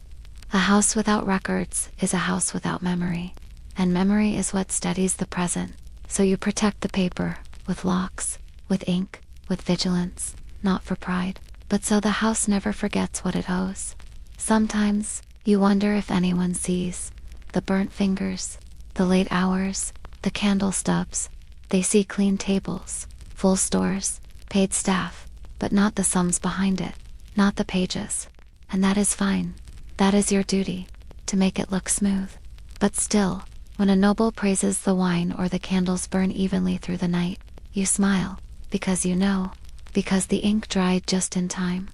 A house without records is a house without memory, and memory is what steadies the present. So you protect the paper, with locks, with ink, with vigilance, not for pride, but so the house never forgets what it owes. Sometimes, you wonder if anyone sees the burnt fingers, the late hours, the candle stubs. They see clean tables, full stores, paid staff, but not the sums behind it, not the pages. And that is fine. That is your duty, to make it look smooth. But still, when a noble praises the wine or the candles burn evenly through the night, you smile, because you know, because the ink dried just in time.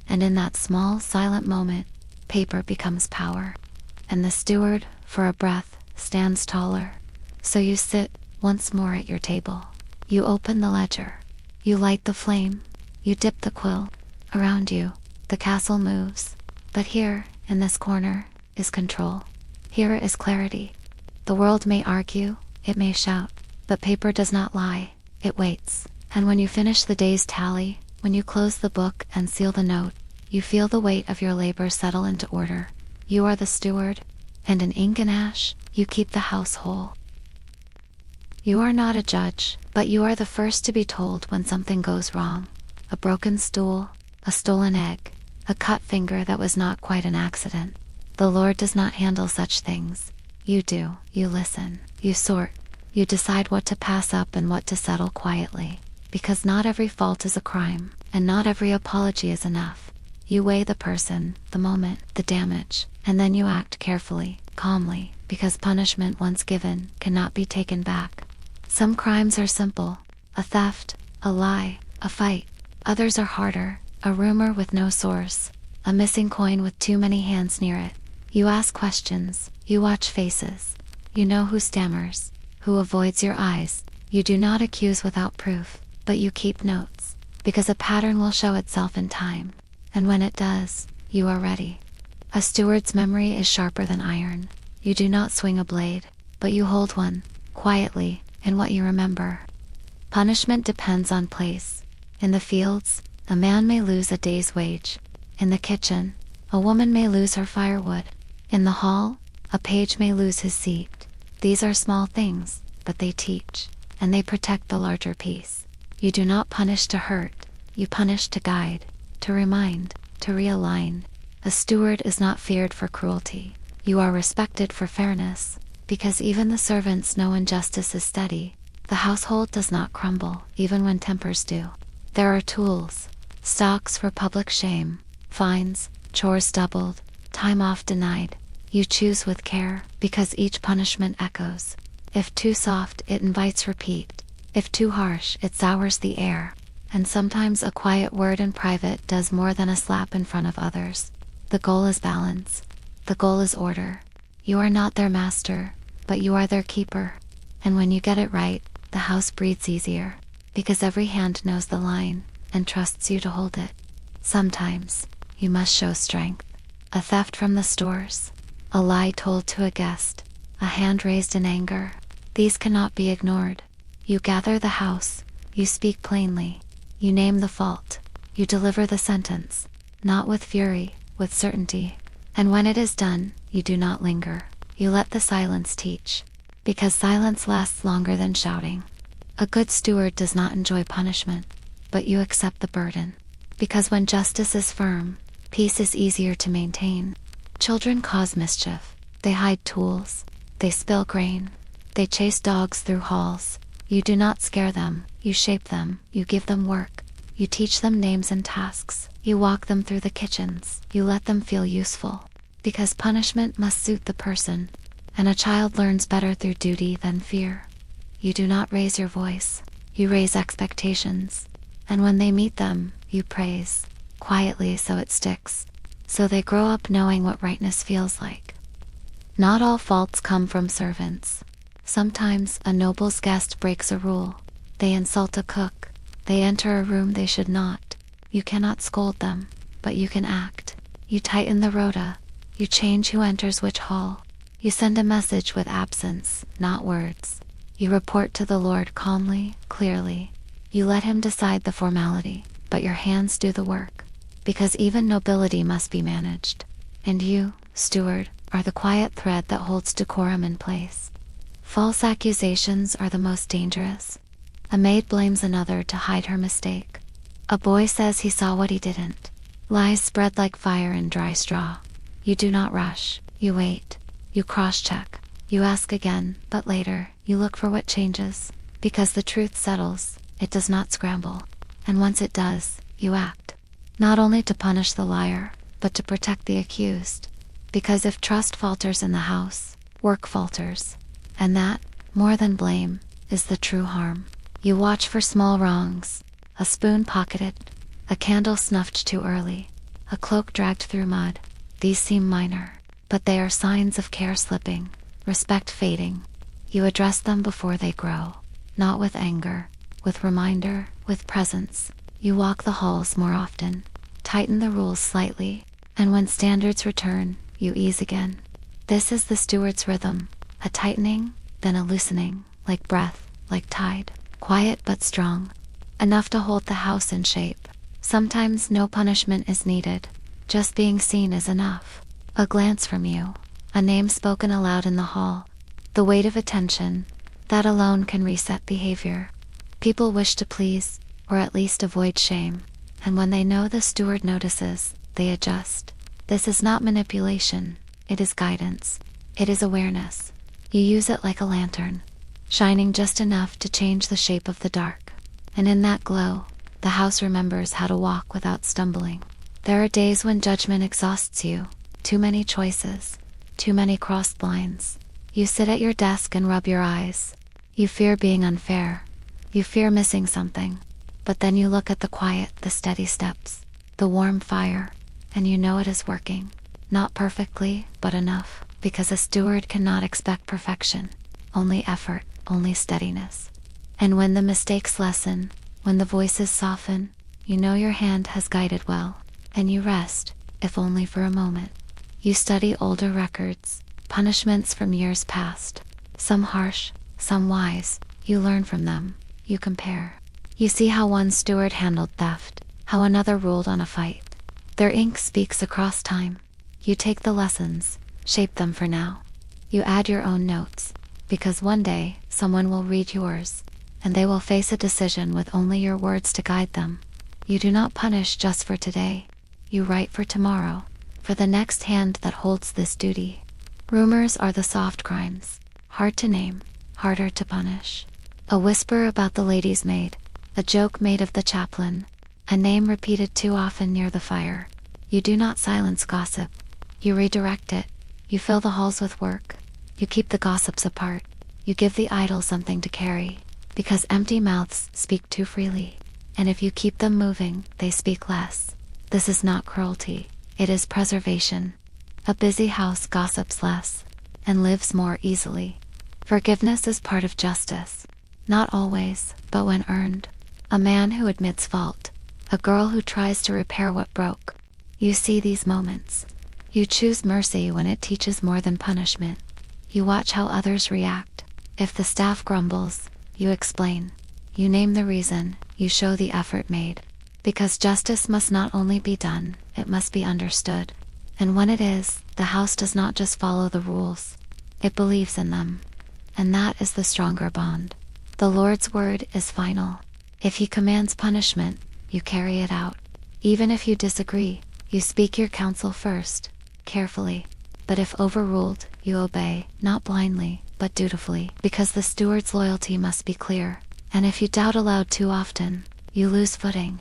And in that small, silent moment, paper becomes power. And the steward, for a breath, stands taller. So you sit, once more at your table. You open the ledger. You light the flame. You dip the quill. Around you, the castle moves. But here, in this corner, is control. Here is clarity. The world may argue, it may shout, but paper does not lie, it waits. And when you finish the day's tally, when you close the book and seal the note, you feel the weight of your labor settle into order. You are the steward, and in ink and ash, you keep the house whole. You are not a judge, but you are the first to be told when something goes wrong. A broken stool, a stolen egg, a cut finger that was not quite an accident. The Lord does not handle such things. You do. You listen. You sort. You decide what to pass up and what to settle quietly. Because not every fault is a crime, and not every apology is enough. You weigh the person, the moment, the damage, and then you act carefully, calmly, because punishment once given cannot be taken back. Some crimes are simple, a theft, a lie, a fight. Others are harder, a rumor with no source, a missing coin with too many hands near it. You ask questions, you watch faces. You know who stammers, who avoids your eyes. You do not accuse without proof, but you keep notes, because a pattern will show itself in time. And when it does, you are ready. A steward's memory is sharper than iron. You do not swing a blade, but you hold one, quietly, in what you remember. Punishment depends on place. In the fields, a man may lose a day's wage. In the kitchen, a woman may lose her firewood. In the hall, a page may lose his seat. These are small things, but they teach, and they protect the larger piece. You do not punish to hurt, you punish to guide, to remind, to realign. A steward is not feared for cruelty. You are respected for fairness, because even the servants know injustice is steady. The household does not crumble, even when tempers do. There are tools, stocks for public shame, fines, chores doubled, time off denied. You choose with care, because each punishment echoes. If too soft, it invites repeat. If too harsh, it sours the air. And sometimes a quiet word in private does more than a slap in front of others. The goal is balance. The goal is order. You are not their master, but you are their keeper. And when you get it right, the house breathes easier, because every hand knows the line, and trusts you to hold it. Sometimes, you must show strength. A theft from the stores, a lie told to a guest, a hand raised in anger. These cannot be ignored. You gather the house, you speak plainly, you name the fault, you deliver the sentence, not with fury, with certainty. And when it is done, you do not linger. You let the silence teach, because silence lasts longer than shouting. A good steward does not enjoy punishment, but you accept the burden, because when justice is firm, peace is easier to maintain. Children cause mischief. They hide tools. They spill grain. They chase dogs through halls. You do not scare them. You shape them. You give them work. You teach them names and tasks. You walk them through the kitchens. You let them feel useful. Because punishment must suit the person, and a child learns better through duty than fear. You do not raise your voice. You raise expectations. And when they meet them, you praise, quietly so it sticks. So they grow up knowing what rightness feels like. Not all faults come from servants. Sometimes a noble's guest breaks a rule. They insult a cook. They enter a room they should not. You cannot scold them, but you can act. You tighten the rota. You change who enters which hall. You send a message with absence, not words. You report to the Lord calmly, clearly. You let him decide the formality, but your hands do the work. Because even nobility must be managed. And you, steward, are the quiet thread that holds decorum in place. False accusations are the most dangerous. A maid blames another to hide her mistake. A boy says he saw what he didn't. Lies spread like fire in dry straw. You do not rush. You wait. You cross-check. You ask again, but later, you look for what changes. Because the truth settles, it does not scramble. And once it does, you act. Not only to punish the liar, but to protect the accused. Because if trust falters in the house, work falters. And that, more than blame, is the true harm. You watch for small wrongs: a spoon pocketed, a candle snuffed too early, a cloak dragged through mud. These seem minor, but they are signs of care slipping, respect fading. You address them before they grow, not with anger, with reminder, with presence. You walk the halls more often, tighten the rules slightly, and when standards return, you ease again. This is the steward's rhythm: a tightening, then a loosening, like breath, like tide, quiet but strong, enough to hold the house in shape. Sometimes no punishment is needed, just being seen is enough. A glance from you, a name spoken aloud in the hall, the weight of attention, that alone can reset behavior. People wish to please, or at least avoid shame, and when they know the steward notices, they adjust. This is not manipulation, it is guidance. It is awareness. You use it like a lantern, shining just enough to change the shape of the dark. And in that glow, the house remembers how to walk without stumbling. There are days when judgment exhausts you, too many choices, too many crossed lines. You sit at your desk and rub your eyes. You fear being unfair. You fear missing something. But then you look at the quiet, the steady steps, the warm fire, and you know it is working. Not perfectly, but enough, because a steward cannot expect perfection. Only effort, only steadiness. And when the mistakes lessen, when the voices soften, you know your hand has guided well, and you rest, if only for a moment. You study older records, punishments from years past, some harsh, some wise. You learn from them, you compare. You see how one steward handled theft, how another ruled on a fight. Their ink speaks across time. You take the lessons, shape them for now. You add your own notes, because one day someone will read yours, and they will face a decision with only your words to guide them. You do not punish just for today. You write for tomorrow, for the next hand that holds this duty. Rumors are the soft crimes, hard to name, harder to punish. A whisper about the lady's maid, a joke made of the chaplain, a name repeated too often near the fire. You do not silence gossip. You redirect it. You fill the halls with work. You keep the gossips apart. You give the idle something to carry, because empty mouths speak too freely. And if you keep them moving, they speak less. This is not cruelty. It is preservation. A busy house gossips less, and lives more easily. Forgiveness is part of justice. Not always, but when earned. A man who admits fault. A girl who tries to repair what broke. You see these moments. You choose mercy when it teaches more than punishment. You watch how others react. If the staff grumbles, you explain. You name the reason, you show the effort made. Because justice must not only be done, it must be understood. And when it is, the house does not just follow the rules. It believes in them. And that is the stronger bond. The Lord's word is final. If he commands punishment, you carry it out. Even if you disagree, you speak your counsel first, carefully. But if overruled, you obey, not blindly, but dutifully, because the steward's loyalty must be clear. And if you doubt aloud too often, you lose footing.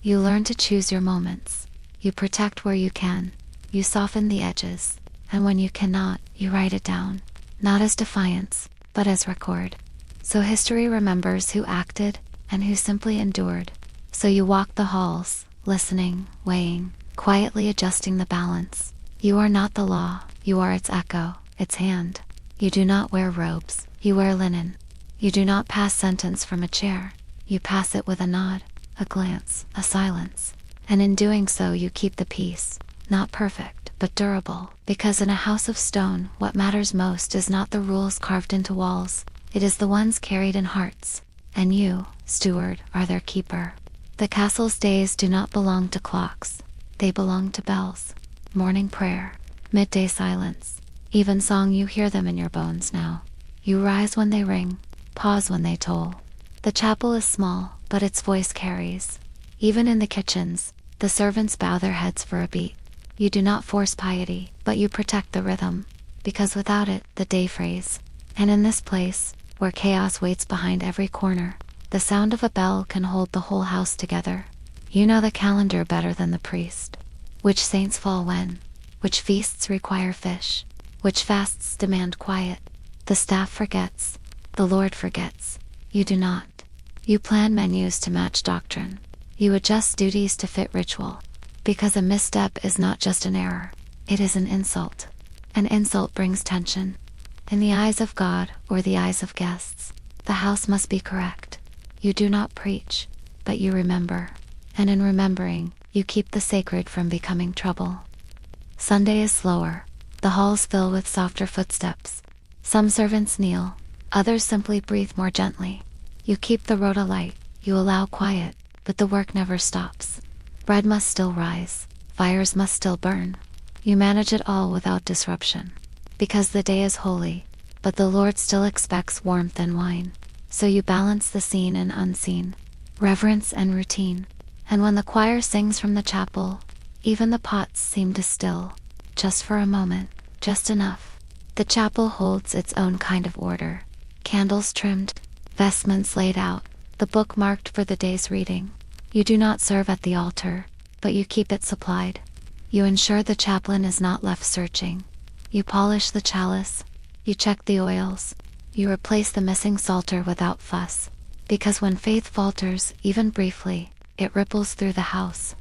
You learn to choose your moments. You protect where you can. You soften the edges. And when you cannot, you write it down. Not as defiance, but as record. So history remembers who acted and who simply endured. So you walk the halls, listening, weighing, quietly adjusting the balance. You are not the law, you are its echo, its hand. You do not wear robes, you wear linen. You do not pass sentence from a chair, you pass it with a nod, a glance, a silence. And in doing so you keep the peace, not perfect, but durable. Because in a house of stone, what matters most is not the rules carved into walls, it is the ones carried in hearts. And you, steward, are their keeper. The castle's days do not belong to clocks, they belong to bells. Morning prayer, midday silence, evensong, you hear them in your bones now. You rise when they ring, pause when they toll. The chapel is small, but its voice carries. Even in the kitchens, the servants bow their heads for a beat. You do not force piety, but you protect the rhythm, because without it, the day frays. And in this place, where chaos waits behind every corner, the sound of a bell can hold the whole house together. You know the calendar better than the priest. Which saints fall when, which feasts require fish, which fasts demand quiet. The staff forgets, the Lord forgets. You do not. You plan menus to match doctrine. You adjust duties to fit ritual. Because a misstep is not just an error, it is an insult. An insult brings tension. In the eyes of God or the eyes of guests, the house must be correct. You do not preach, but you remember. And in remembering, you keep the sacred from becoming trouble. Sunday is slower. The halls fill with softer footsteps. Some servants kneel, others simply breathe more gently. You keep the rota light, you allow quiet, but the work never stops. Bread must still rise, fires must still burn. You manage it all without disruption. Because the day is holy, but the Lord still expects warmth and wine. So you balance the seen and unseen, reverence and routine. And when the choir sings from the chapel, even the pots seem to still. Just for a moment, just enough. The chapel holds its own kind of order. Candles trimmed, vestments laid out, the book marked for the day's reading. You do not serve at the altar, but you keep it supplied. You ensure the chaplain is not left searching. You polish the chalice. You check the oils. You replace the missing psalter without fuss. Because when faith falters, even briefly, it ripples through the house.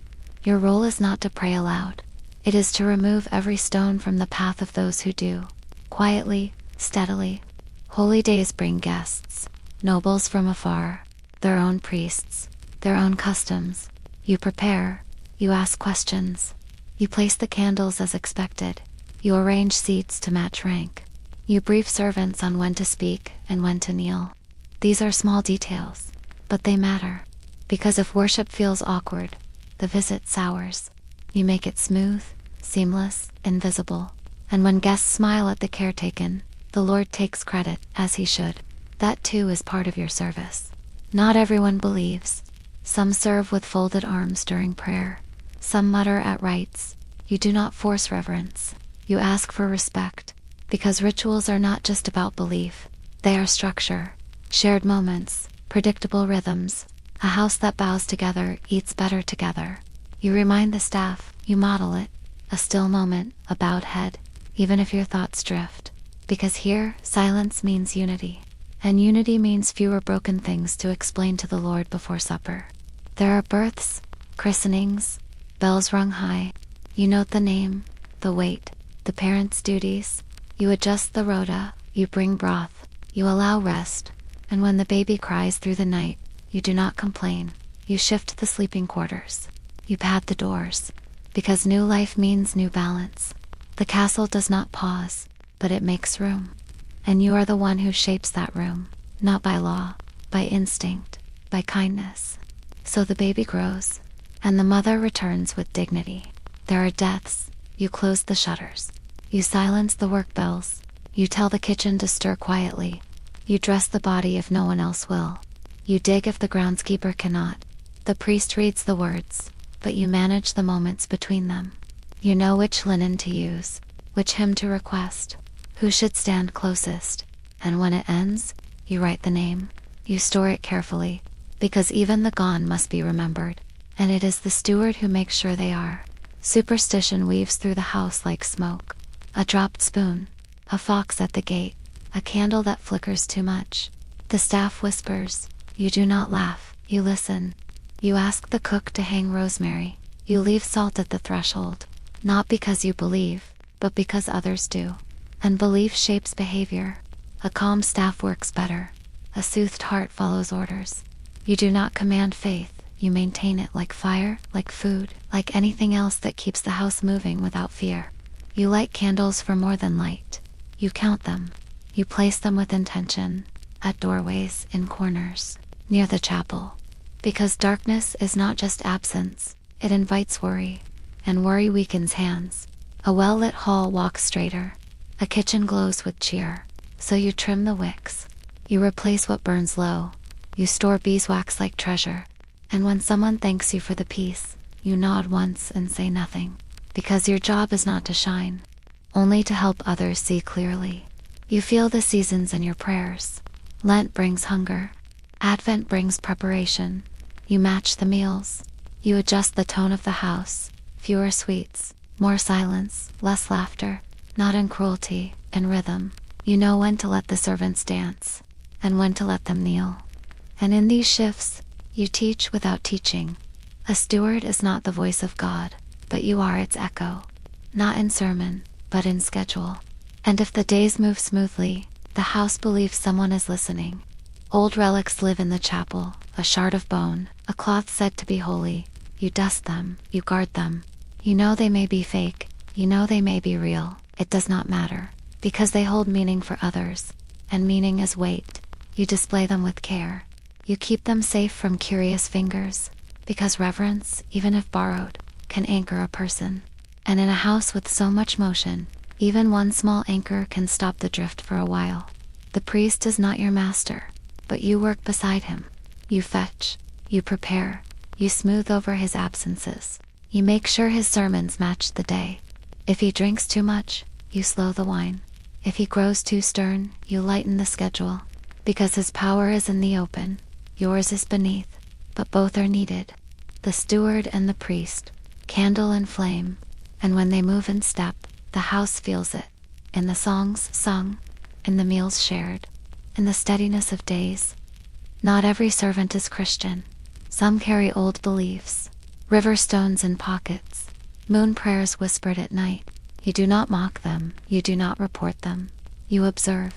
Your role is not to pray aloud. It is to remove every stone from the path of those who do. Quietly, steadily. Holy days bring guests, nobles from afar, their own priests, their own customs. You prepare, you ask questions. You place the candles as expected. You arrange seats to match rank. You brief servants on when to speak and when to kneel. These are small details, but they matter. Because if worship feels awkward, the visit sours. You make it smooth, seamless, invisible. And when guests smile at the caretaken, the Lord takes credit, as he should. That too is part of your service. Not everyone believes. Some serve with folded arms during prayer. Some mutter at rites. You do not force reverence. You ask for respect. Because rituals are not just about belief. They are structure, shared moments, predictable rhythms. A house that bows together eats better together. You remind the staff, you model it. A still moment, a bowed head, even if your thoughts drift. Because here, silence means unity. And unity means fewer broken things to explain to the Lord before supper. There are births, christenings, bells rung high. You note the name, the weight, the parents' duties. You adjust the rota, you bring broth, you allow rest. And when the baby cries through the night, you do not complain. You shift the sleeping quarters. You pad the doors. Because new life means new balance. The castle does not pause, but it makes room. And you are the one who shapes that room, not by law, by instinct, by kindness. So the baby grows, and the mother returns with dignity. There are deaths, you close the shutters. You silence the work bells. You tell the kitchen to stir quietly. You dress the body if no one else will. You dig if the groundskeeper cannot. The priest reads the words, but you manage the moments between them. You know which linen to use, which hymn to request, who should stand closest. And when it ends, you write the name. You store it carefully, because even the gone must be remembered. And it is the steward who makes sure they are. Superstition weaves through the house like smoke. A dropped spoon, a fox at the gate, a candle that flickers too much. The staff whispers. You do not laugh, you listen. You ask the cook to hang rosemary. You leave salt at the threshold. Not because you believe, but because others do. And belief shapes behavior. A calm staff works better. A soothed heart follows orders. You do not command faith, you maintain it like fire, like food, like anything else that keeps the house moving without fear. You light candles for more than light. You count them. You place them with intention, at doorways, in corners, near the chapel. Because darkness is not just absence, it invites worry, and worry weakens hands. A well-lit hall walks straighter. A kitchen glows with cheer, so you trim the wicks. You replace what burns low. You store beeswax like treasure. And when someone thanks you for the peace, you nod once and say nothing. Because your job is not to shine, only to help others see clearly. You feel the seasons in your prayers. Lent brings hunger. Advent brings preparation. You match the meals. You adjust the tone of the house. Fewer sweets, More silence, less laughter, not in cruelty, in rhythm. You know when to let the servants dance, and when to let them kneel. And in these shifts, you teach without teaching. A steward is not the voice of God, but you are its echo. Not in sermon, but in schedule. And if the days move smoothly, the house believes someone is listening. Old relics live in the chapel, a shard of bone, a cloth said to be holy. You dust them, you guard them. You know they may be fake, you know they may be real. It does not matter, because they hold meaning for others, and meaning is weight. You display them with care. You keep them safe from curious fingers, because reverence, even if borrowed, can anchor a person. And in a house with so much motion, even one small anchor can stop the drift for a while. The priest is not your master, but you work beside him. You fetch, you prepare, you smooth over his absences. You make sure his sermons match the day. If he drinks too much, you slow the wine. If he grows too stern, you lighten the schedule. Because his power is in the open, yours is beneath, but both are needed. The steward and the priest, candle and flame, and when they move in step, the house feels it. In the songs sung, in the meals shared, in the steadiness of days. Not every servant is Christian. Some carry old beliefs, river stones in pockets, moon prayers whispered at night. You do not mock them, you do not report them. You observe,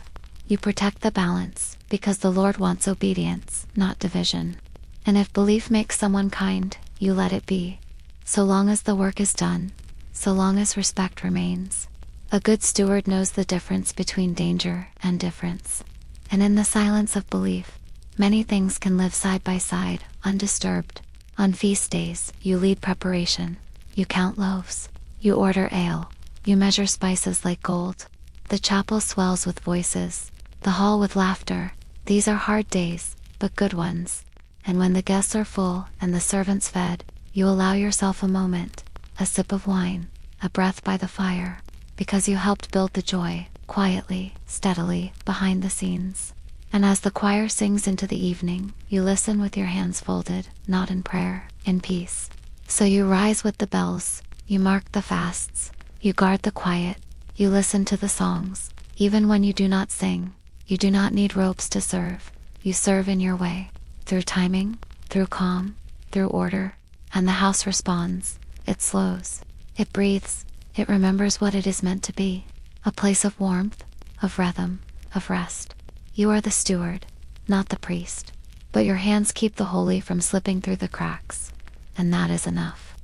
you protect the balance, because the Lord wants obedience, not division. And if belief makes someone kind, you let it be. So long as the work is done, so long as respect remains. A good steward knows the difference between danger and difference. And in the silence of belief, many things can live side by side, undisturbed. On feast days, you lead preparation. You count loaves. You order ale. You measure spices like gold. The chapel swells with voices, the hall with laughter. These are hard days, but good ones. And when the guests are full and the servants fed, you allow yourself a moment, a sip of wine, a breath by the fire, because you helped build the joy, quietly, steadily, behind the scenes. And as the choir sings into the evening, you listen with your hands folded, not in prayer, in peace. So you rise with the bells, you mark the fasts, you guard the quiet, you listen to the songs. Even when you do not sing, you do not need ropes to serve. You serve in your way, through timing, through calm, through order, and the house responds. It slows, it breathes, it remembers what it is meant to be, a place of warmth, of rhythm, of rest. You are the steward, not the priest, but your hands keep the holy from slipping through the cracks, and that is enough.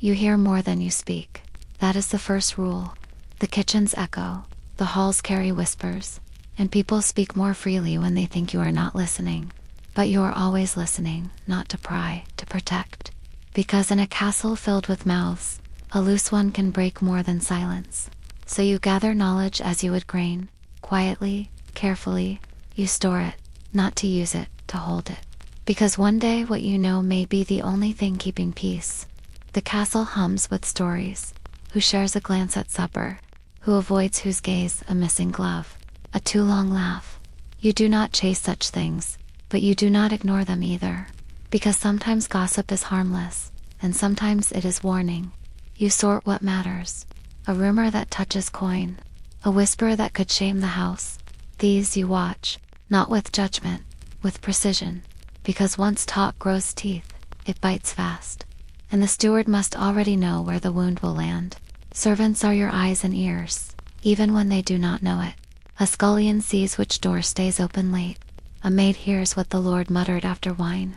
You hear more than you speak. That is the first rule. The kitchens echo, the halls carry whispers, and people speak more freely when they think you are not listening. But you are always listening, not to pry, to protect. Because in a castle filled with mouths, a loose one can break more than silence. So you gather knowledge as you would grain, quietly, carefully. You store it, not to use it, to hold it. Because one day what you know may be the only thing keeping peace. The castle hums with stories. Who shares a glance at supper? Who avoids whose gaze a missing glove? A too long laugh. You do not chase such things, but you do not ignore them either. Because sometimes gossip is harmless, and sometimes it is warning. You sort what matters. A rumor that touches coin. A whisper that could shame the house. These you watch, not with judgment, with precision. Because once talk grows teeth, it bites fast. And the steward must already know where the wound will land. Servants are your eyes and ears, even when they do not know it. A scullion sees which door stays open late. A maid hears what the Lord muttered after wine.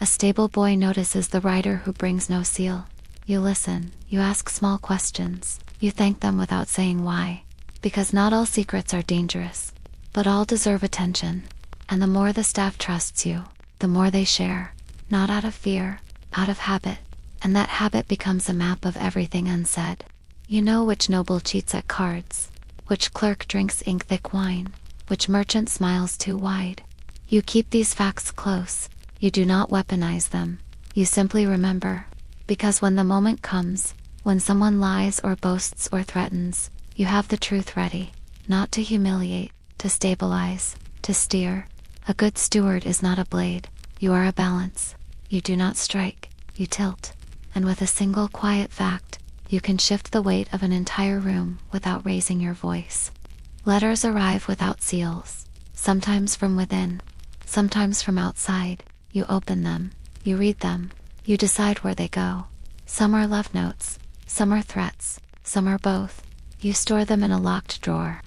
A stable boy notices the rider who brings no seal. You listen, you ask small questions, you thank them without saying why. Because not all secrets are dangerous, but all deserve attention. And the more the staff trusts you, the more they share. Not out of fear, out of habit. And that habit becomes a map of everything unsaid. You know which noble cheats at cards, which clerk drinks ink-thick wine, which merchant smiles too wide. You keep these facts close, you do not weaponize them, you simply remember. Because when the moment comes, when someone lies or boasts or threatens, you have the truth ready, not to humiliate, to stabilize, to steer. A good steward is not a blade, you are a balance. You do not strike, you tilt. and with a single quiet fact, you can shift the weight of an entire room without raising your voice. Letters arrive without seals, sometimes from within, sometimes from outside. You open them, you read them, you decide where they go. Some are love notes, some are threats, some are both. You store them in a locked drawer.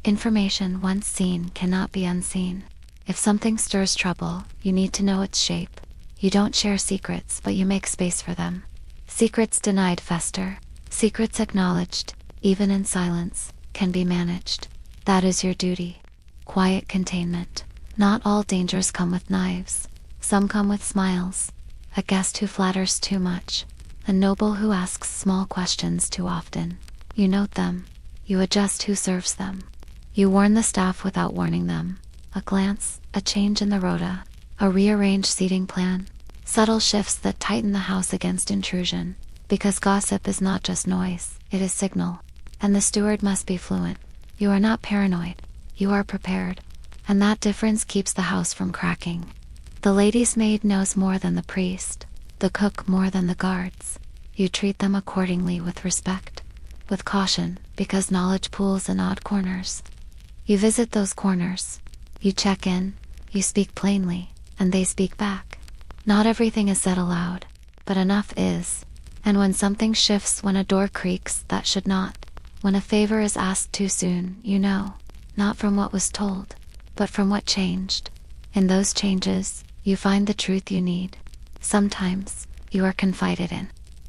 Information once seen cannot be unseen. If something stirs trouble, you need to know its shape. You don't share secrets, but you make space for them. Secrets denied fester. Secrets acknowledged, even in silence, can be managed. That is your duty. Quiet containment. Not all dangers come with knives. Some come with smiles. A guest who flatters too much. A noble who asks small questions too often. You note them. You adjust who serves them. You warn the staff without warning them. A glance, a change in the rota, a rearranged seating plan. Subtle shifts that tighten the house against intrusion. Because gossip is not just noise, it is signal. And the steward must be fluent. You are not paranoid. You are prepared. And that difference keeps the house from cracking. The lady's maid knows more than the priest. The cook more than the guards. You treat them accordingly, with respect. With caution, because knowledge pools in odd corners. You visit those corners. You check in. You speak plainly, and they speak back. Not everything is said aloud, but enough is. And when something shifts, when a door creaks that should not, when a favor is asked too soon, you know, not from what was told, but from what changed. In those changes, you find the truth you need. Sometimes, you are confided in.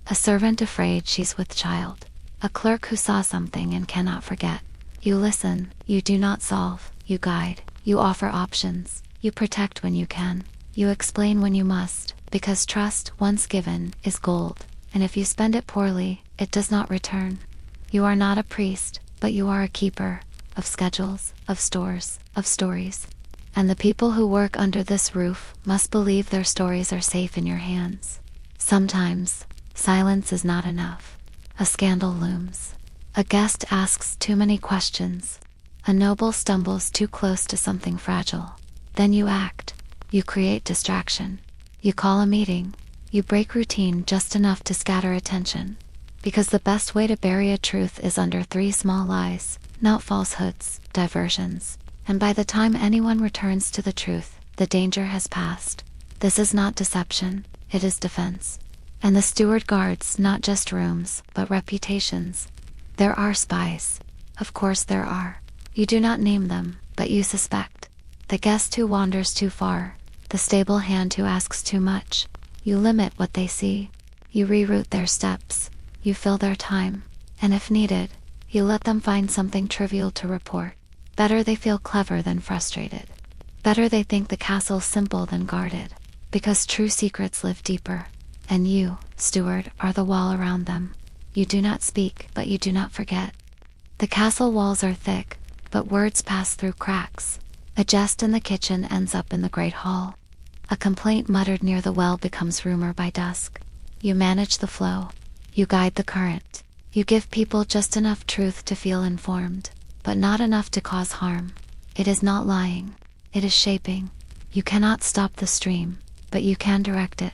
A servant afraid she's with child. A clerk who saw something and cannot forget. You listen, you do not solve, you guide, you offer options, you protect when you can, you explain when you must, because trust, once given, is gold. And if you spend it poorly, it does not return. You are not a priest, but you are a keeper of schedules, of stores, of stories. And the people who work under this roof must believe their stories are safe in your hands. Sometimes, silence is not enough. A scandal looms. A guest asks too many questions. A noble stumbles too close to something fragile. Then you act. You create distraction. You call a meeting. You break routine just enough to scatter attention. Because the best way to bury a truth is under 3 small lies, not falsehoods, diversions. And by the time anyone returns to the truth, the danger has passed. This is not deception, it is defense. And the steward guards not just rooms, but reputations. There are spies. Of course there are. You do not name them, but you suspect. The guest who wanders too far, the stable hand who asks too much. You limit what they see. You reroute their steps. You fill their time. And if needed, you let them find something trivial to report. Better they feel clever than frustrated. Better they think the castle's simple than guarded. Because true secrets live deeper. And you, steward, are the wall around them. You do not speak, but you do not forget. The castle walls are thick, but words pass through cracks. A jest in the kitchen ends up in the great hall. A complaint muttered near the well becomes rumor by dusk. You manage the flow. You guide the current. You give people just enough truth to feel informed, but not enough to cause harm. It is not lying. It is shaping. You cannot stop the stream, but you can direct it.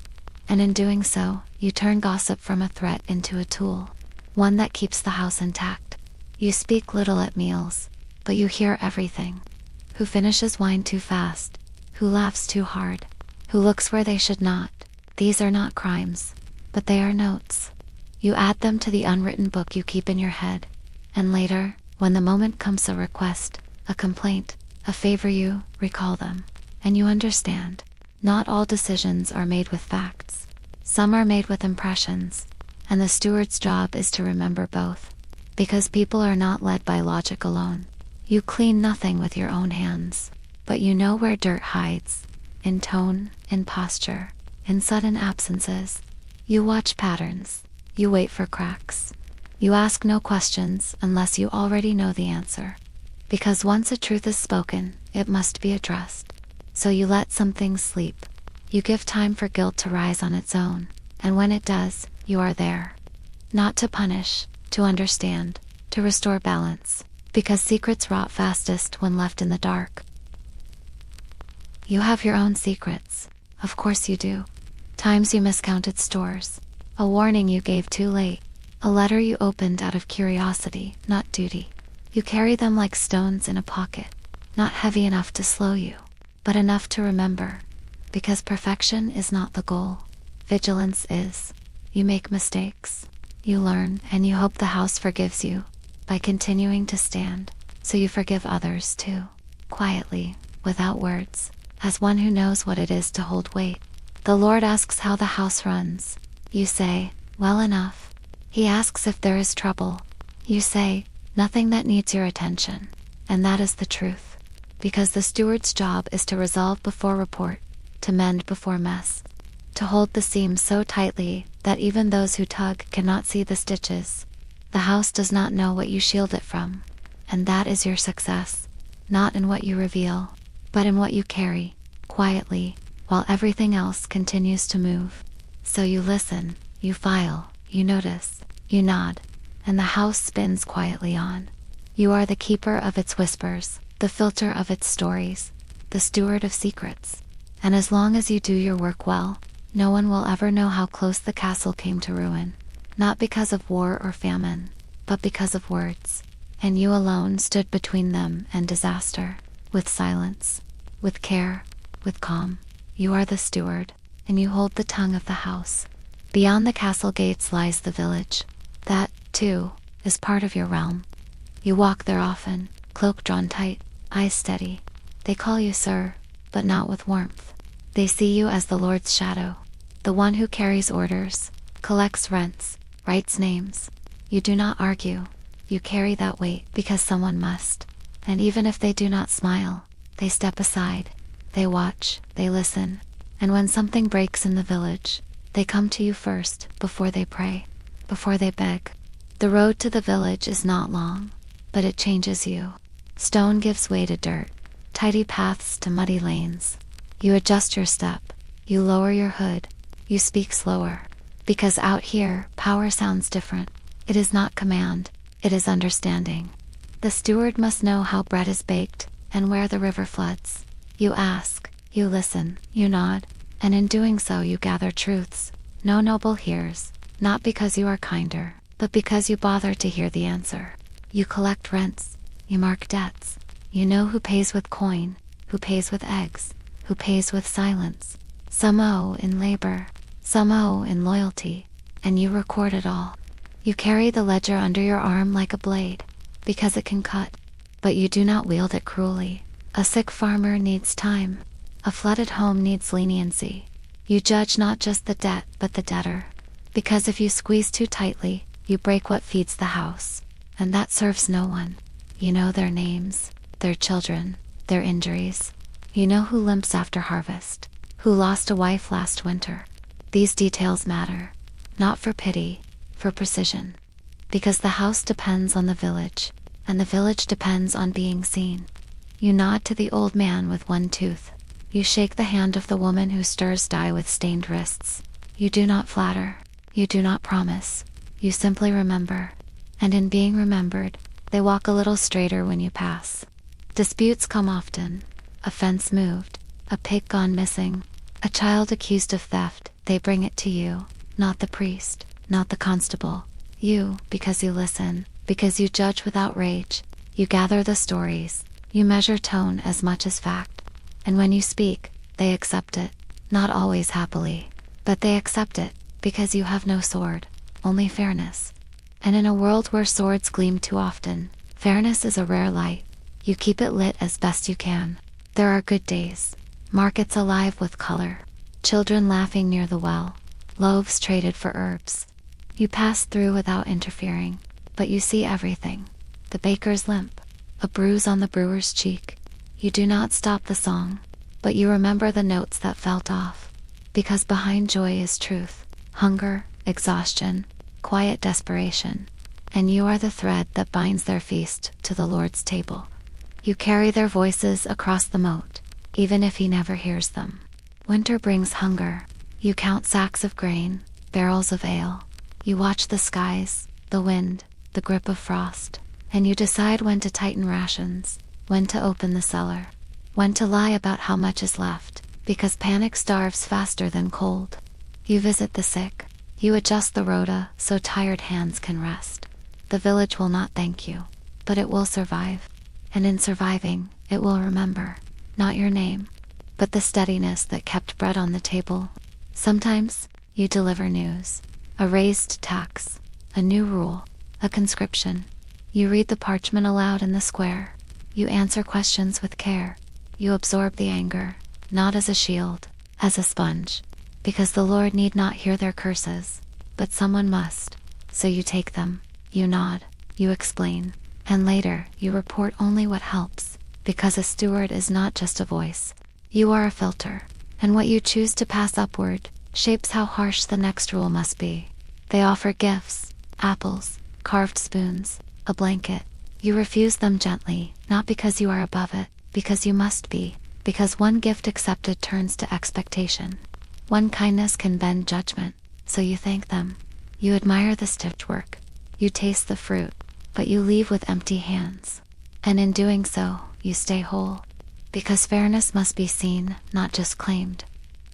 And in doing so, you turn gossip from a threat into a tool. One that keeps the house intact. You speak little at meals, but you hear everything. Who finishes wine too fast? Who laughs too hard? Who looks where they should not? These are not crimes, but they are notes. You add them to the unwritten book you keep in your head. And later, when the moment comes, a request, a complaint, a favor, you recall them. And you understand. Not all decisions are made with facts. Some are made with impressions. And the steward's job is to remember both. Because people are not led by logic alone. You clean nothing with your own hands. But you know where dirt hides. In tone, in posture, in sudden absences. You watch patterns. You wait for cracks. You ask no questions unless you already know the answer. Because once a truth is spoken, it must be addressed. So you let some things sleep. You give time for guilt to rise on its own. And when it does, you are there. Not to punish, to understand, to restore balance. Because secrets rot fastest when left in the dark. You have your own secrets. Of course you do. Times you miscounted stores. A warning you gave too late. A letter you opened out of curiosity, not duty. You carry them like stones in a pocket, not heavy enough to slow you, but enough to remember. Because perfection is not the goal. Vigilance is. You make mistakes. You learn, and you hope the house forgives you by continuing to stand, so you forgive others too. Quietly, without words, as one who knows what it is to hold weight. The Lord asks how the house runs. You say, well enough. He asks if there is trouble. You say, nothing that needs your attention. And that is the truth. Because the steward's job is to resolve before report, to mend before mess, to hold the seams so tightly that even those who tug cannot see the stitches. The house does not know what you shield it from. And that is your success. Not in what you reveal, but in what you carry, quietly, while everything else continues to move. So you listen, you file, you notice, you nod, and the house spins quietly on. You are the keeper of its whispers, the filter of its stories, the steward of secrets. And as long as you do your work well, no one will ever know how close the castle came to ruin. Not because of war or famine, but because of words. And you alone stood between them and disaster, with silence, with care, with calm. You are the steward, and you hold the tongue of the house. Beyond the castle gates lies the village. That, too, is part of your realm. You walk there often, cloak drawn tight, eyes steady. They call you sir, but not with warmth. They see you as the Lord's shadow, the one who carries orders, collects rents, writes names. You do not argue. You carry that weight because someone must. And even if they do not smile, they step aside. They watch, they listen. And when something breaks in the village, they come to you first, before they pray, before they beg. The road to the village is not long, but it changes you. Stone gives way to dirt, tidy paths to muddy lanes. You adjust your step, you lower your hood, you speak slower. Because out here, power sounds different. It is not command, it is understanding. The steward must know how bread is baked, and where the river floods. You ask, you listen, you nod, and in doing so you gather truths no noble hears, not because you are kinder, but because you bother to hear the answer. You collect rents, you mark debts, you know who pays with coin, who pays with eggs, who pays with silence. Some owe in labor, some owe in loyalty, and you record it all. You carry the ledger under your arm like a blade, because it can cut, but you do not wield it cruelly. A sick farmer needs time. A flooded home needs leniency. You judge not just the debt, but the debtor. Because if you squeeze too tightly, you break what feeds the house. And that serves no one. You know their names, their children, their injuries. You know who limps after harvest, who lost a wife last winter. These details matter, not for pity, for precision. Because the house depends on the village, and the village depends on being seen. You nod to the old man with one tooth. You shake the hand of the woman who stirs dye with stained wrists. You do not flatter. You do not promise. You simply remember. And in being remembered, they walk a little straighter when you pass. Disputes come often. A fence moved. A pig gone missing. A child accused of theft. They bring it to you, not the priest, not the constable. You, because you listen, because you judge without rage. You gather the stories. You measure tone as much as fact. And when you speak, they accept it, not always happily, but they accept it, because you have no sword, only fairness. And in a world where swords gleam too often, fairness is a rare light. You keep it lit as best you can. There are good days, markets alive with color, children laughing near the well, loaves traded for herbs. You pass through without interfering, but you see everything. The baker's limp, a bruise on the brewer's cheek. You do not stop the song, but you remember the notes that felt off. Because behind joy is truth, hunger, exhaustion, quiet desperation. And you are the thread that binds their feast to the Lord's table. You carry their voices across the moat, even if he never hears them. Winter brings hunger. You count sacks of grain, barrels of ale. You watch the skies, the wind, the grip of frost. And you decide when to tighten rations, when to open the cellar, when to lie about how much is left, because panic starves faster than cold. You visit the sick. You adjust the rota so tired hands can rest. The village will not thank you, but it will survive. And in surviving, it will remember, not your name, but the steadiness that kept bread on the table. Sometimes, you deliver news. A raised tax, a new rule, a conscription. You read the parchment aloud in the square. You answer questions with care. You absorb the anger, not as a shield, as a sponge. Because the Lord need not hear their curses, but someone must. So you take them, you nod, you explain, and later you report only what helps. Because a steward is not just a voice. You are a filter, and what you choose to pass upward shapes how harsh the next rule must be. They offer gifts, apples, carved spoons, a blanket. You refuse them gently, not because you are above it, because you must be, because one gift accepted turns to expectation. One kindness can bend judgment, so you thank them. You admire the stitchwork. You taste the fruit, but you leave with empty hands. And in doing so, you stay whole. Because fairness must be seen, not just claimed.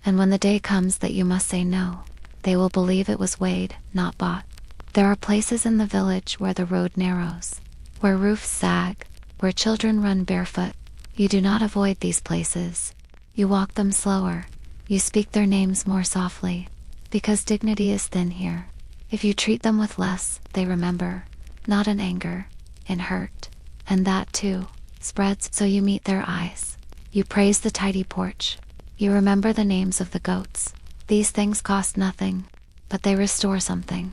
And when the day comes that you must say no, they will believe it was weighed, not bought. There are places in the village where the road narrows, where roofs sag, where children run barefoot. You do not avoid these places. You walk them slower. You speak their names more softly, because dignity is thin here. If you treat them with less, they remember, not in anger, in hurt. And that too spreads so you meet their eyes. You praise the tidy porch. You remember the names of the goats. These things cost nothing, but they restore something.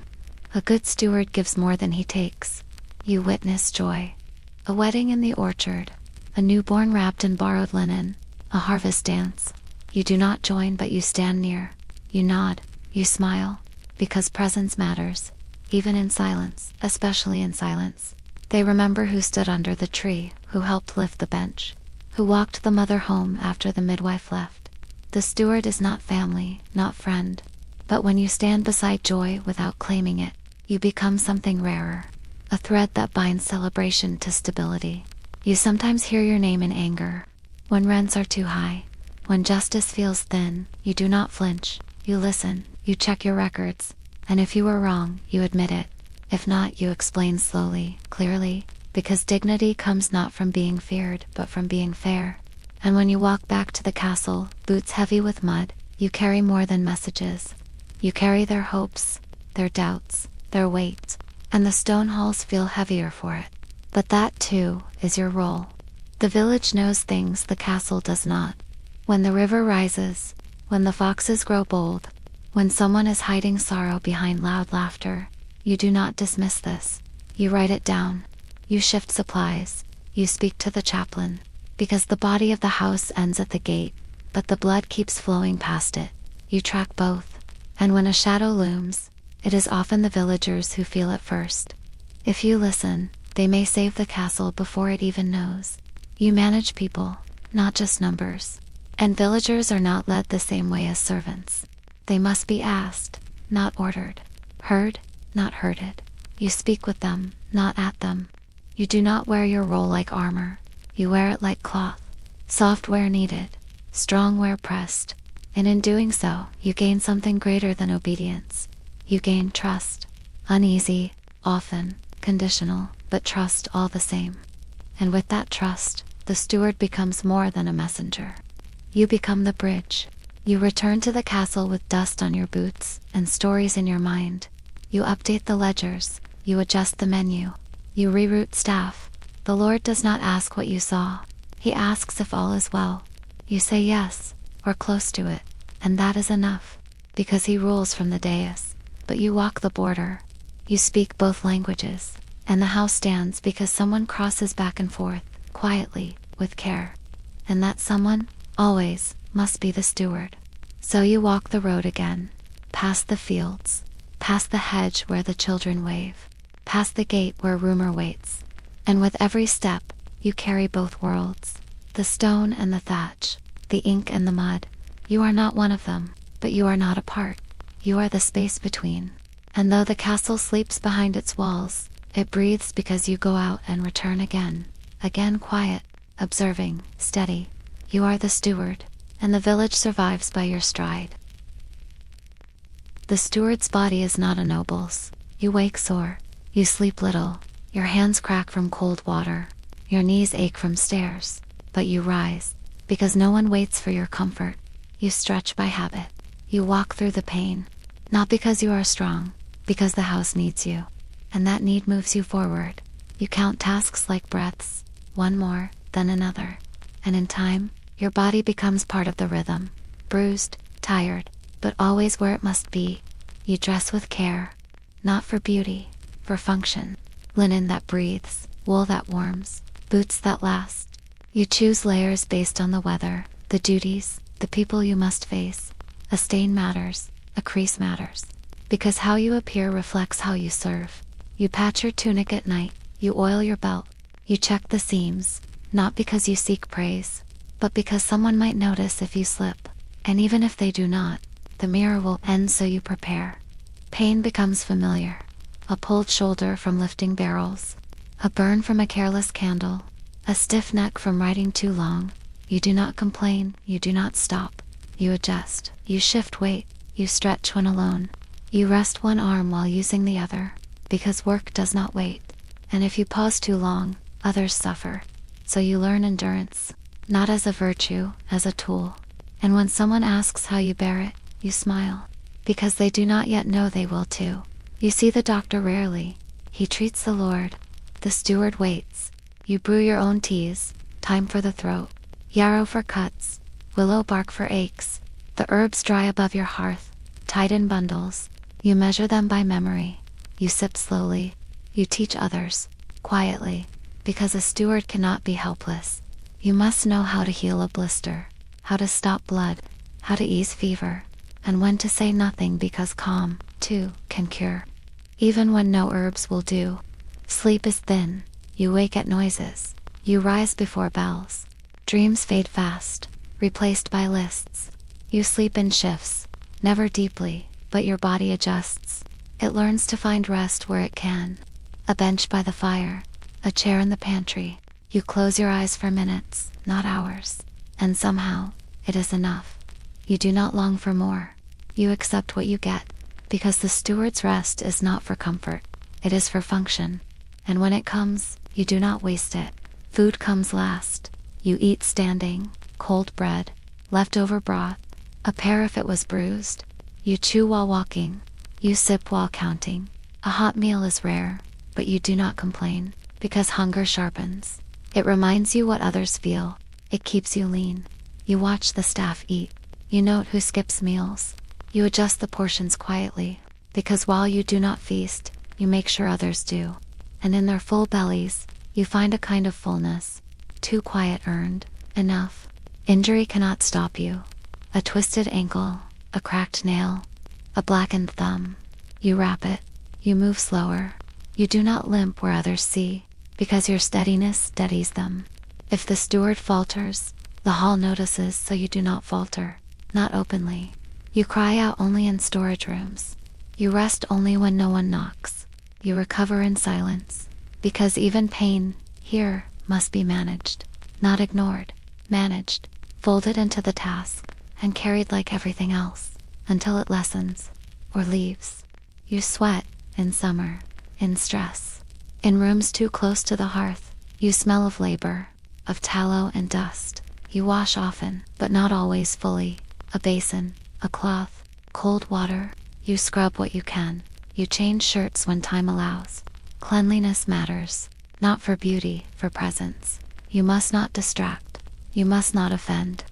A good steward gives more than he takes. You witness joy. A wedding in the orchard, a newborn wrapped in borrowed linen, a harvest dance. You do not join, but you stand near. You nod, you smile, because presence matters, even in silence, especially in silence. They remember who stood under the tree, who helped lift the bench, who walked the mother home after the midwife left. The steward is not family, not friend, but when you stand beside joy without claiming it, you become something rarer, a thread that binds celebration to stability. You sometimes hear your name in anger, when rents are too high, when justice feels thin. You do not flinch, you listen, you check your records, and if you were wrong, you admit it. If not, you explain slowly, clearly, because dignity comes not from being feared, but from being fair. And when you walk back to the castle, boots heavy with mud, you carry more than messages. You carry their hopes, their doubts, their weight, and the stone halls feel heavier for it. But that, too, is your role. The village knows things the castle does not. When the river rises, when the foxes grow bold, when someone is hiding sorrow behind loud laughter, you do not dismiss this. You write it down. You shift supplies. You speak to the chaplain. Because the body of the house ends at the gate, but the blood keeps flowing past it. You track both. And when a shadow looms, it is often the villagers who feel it first. If you listen, they may save the castle before it even knows. You manage people, not just numbers. And villagers are not led the same way as servants. They must be asked, not ordered. Heard, not herded. You speak with them, not at them. You do not wear your role like armor. You wear it like cloth. Soft where needed, strong where pressed. And in doing so, you gain something greater than obedience. You gain trust. Uneasy, often, conditional, but trust all the same. And with that trust, the steward becomes more than a messenger. You become the bridge. You return to the castle with dust on your boots and stories in your mind. You update the ledgers. You adjust the menu. You reroute staff. The Lord does not ask what you saw. He asks if all is well. You say yes, or close to it, and that is enough, because he rules from the dais. But you walk the border. You speak both languages, and the house stands because someone crosses back and forth, quietly, with care. And that someone, always, must be the steward. So you walk the road again, past the fields, past the hedge where the children wave, past the gate where rumor waits. And with every step, you carry both worlds, the stone and the thatch, the ink and the mud. You are not one of them, but you are not apart. You are the space between. And though the castle sleeps behind its walls, it breathes because you go out and return again, again quiet, observing, steady. You are the steward, and the village survives by your stride. The steward's body is not a noble's. You wake sore. You sleep little. Your hands crack from cold water. Your knees ache from stairs. But you rise, because no one waits for your comfort. You stretch by habit. You walk through the pain. Not because you are strong, because the house needs you. And that need moves you forward. You count tasks like breaths, one more, then another. And in time, your body becomes part of the rhythm. Bruised, tired, but always where it must be. You dress with care. Not for beauty, for function. Linen that breathes, wool that warms, boots that last. You choose layers based on the weather, the duties, the people you must face. A stain matters, a crease matters. Because how you appear reflects how you serve. You patch your tunic at night, you oil your belt, you check the seams, not because you seek praise, but because someone might notice if you slip. And even if they do not, the mirror will end, so you prepare. Pain becomes familiar. A pulled shoulder from lifting barrels, a burn from a careless candle, a stiff neck from writing too long. You do not complain, you do not stop. You adjust, you shift weight, you stretch when alone. You rest one arm while using the other, because work does not wait. And if you pause too long, others suffer. So you learn endurance, not as a virtue, as a tool. And when someone asks how you bear it, you smile, because they do not yet know they will too. You see the doctor rarely. He treats the Lord. The steward waits. You brew your own teas, thyme for the throat, yarrow for cuts, willow bark for aches. The herbs dry above your hearth, tied in bundles. You measure them by memory. You sip slowly. You teach others, quietly, because a steward cannot be helpless. You must know how to heal a blister, how to stop blood, how to ease fever, and when to say nothing, because calm, too, can cure. Even when no herbs will do. Sleep is thin. You wake at noises. You rise before bells. Dreams fade fast, replaced by lists. You sleep in shifts, never deeply, but your body adjusts. It learns to find rest where it can. A bench by the fire, a chair in the pantry. You close your eyes for minutes, not hours. And somehow, it is enough. You do not long for more. You accept what you get, because the steward's rest is not for comfort. It is for function. And when it comes, you do not waste it. Food comes last. You eat standing, cold bread, leftover broth, a pear if it was bruised. You chew while walking. You sip while counting. A hot meal is rare, but you do not complain, because hunger sharpens. It reminds you what others feel. It keeps you lean. You watch the staff eat. You note who skips meals. You adjust the portions quietly, because while you do not feast, you make sure others do. And in their full bellies, you find a kind of fullness. Too quiet earned, enough. Injury cannot stop you. A twisted ankle, a cracked nail, a blackened thumb. You wrap it. You move slower. You do not limp where others see, because your steadiness steadies them. If the steward falters, the hall notices, so you do not falter, not openly. You cry out only in storage rooms. You rest only when no one knocks. You recover in silence, because even pain, here, must be managed, not ignored, managed, folded into the task, and carried like everything else, until it lessens, or leaves. You sweat, in summer, in stress. In rooms too close to the hearth, you smell of labor, of tallow and dust. You wash often, but not always fully. A basin, a cloth, cold water. You scrub what you can. You change shirts when time allows. Cleanliness matters, not for beauty, for presence. You must not distract. You must not offend.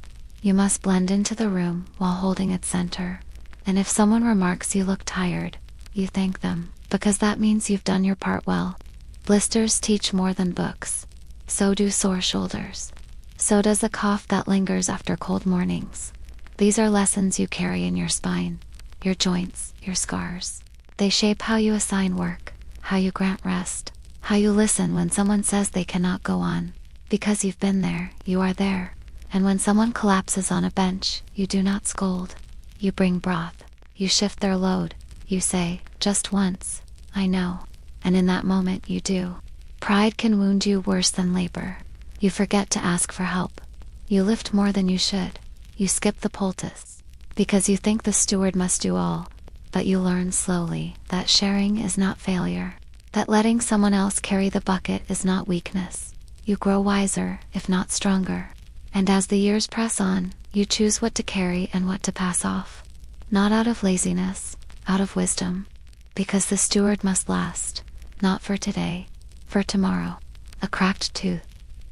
You must blend into the room while holding its center. And if someone remarks you look tired, you thank them, because that means you've done your part well. Blisters teach more than books. So do sore shoulders. So does a cough that lingers after cold mornings. These are lessons you carry in your spine, your joints, your scars. They shape how you assign work, how you grant rest, how you listen when someone says they cannot go on. Because you've been there, you are there. And when someone collapses on a bench, you do not scold. You bring broth. You shift their load. You say, just once, I know. And in that moment you do. Pride can wound you worse than labor. You forget to ask for help. You lift more than you should. You skip the poultice. Because you think the steward must do all. but you learn slowly that sharing is not failure, that letting someone else carry the bucket is not weakness. You grow wiser, if not stronger. And as the years press on, you choose what to carry and what to pass off. Not out of laziness, out of wisdom. Because the steward must last, not for today, for tomorrow. A cracked tooth,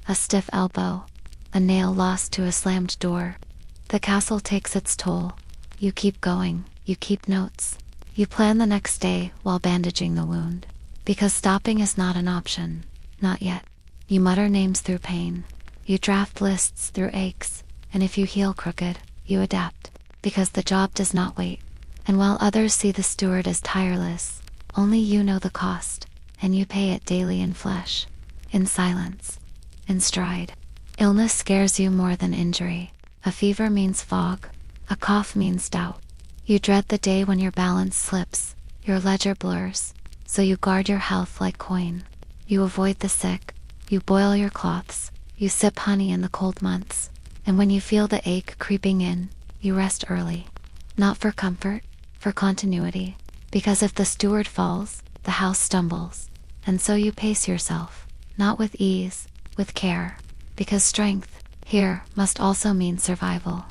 a stiff elbow, a nail lost to a slammed door. The castle takes its toll. You keep going, you keep notes. You plan the next day while bandaging the wound. Because stopping is not an option, not yet. You mutter names through pain. You draft lists through aches. And if you heal crooked, you adapt. Because the job does not wait. And while others see the steward as tireless, only you know the cost, and you pay it daily in flesh, in silence, in stride. Illness scares you more than injury. A fever means fog. A cough means doubt. You dread the day when your balance slips, your ledger blurs, so you guard your health like coin. You avoid the sick. You boil your cloths. You sip honey in the cold months. And when you feel the ache creeping in, you rest early. Not for comfort, for continuity. Because if the steward falls, the house stumbles. And so you pace yourself, not with ease, with care. Because strength, here, must also mean survival.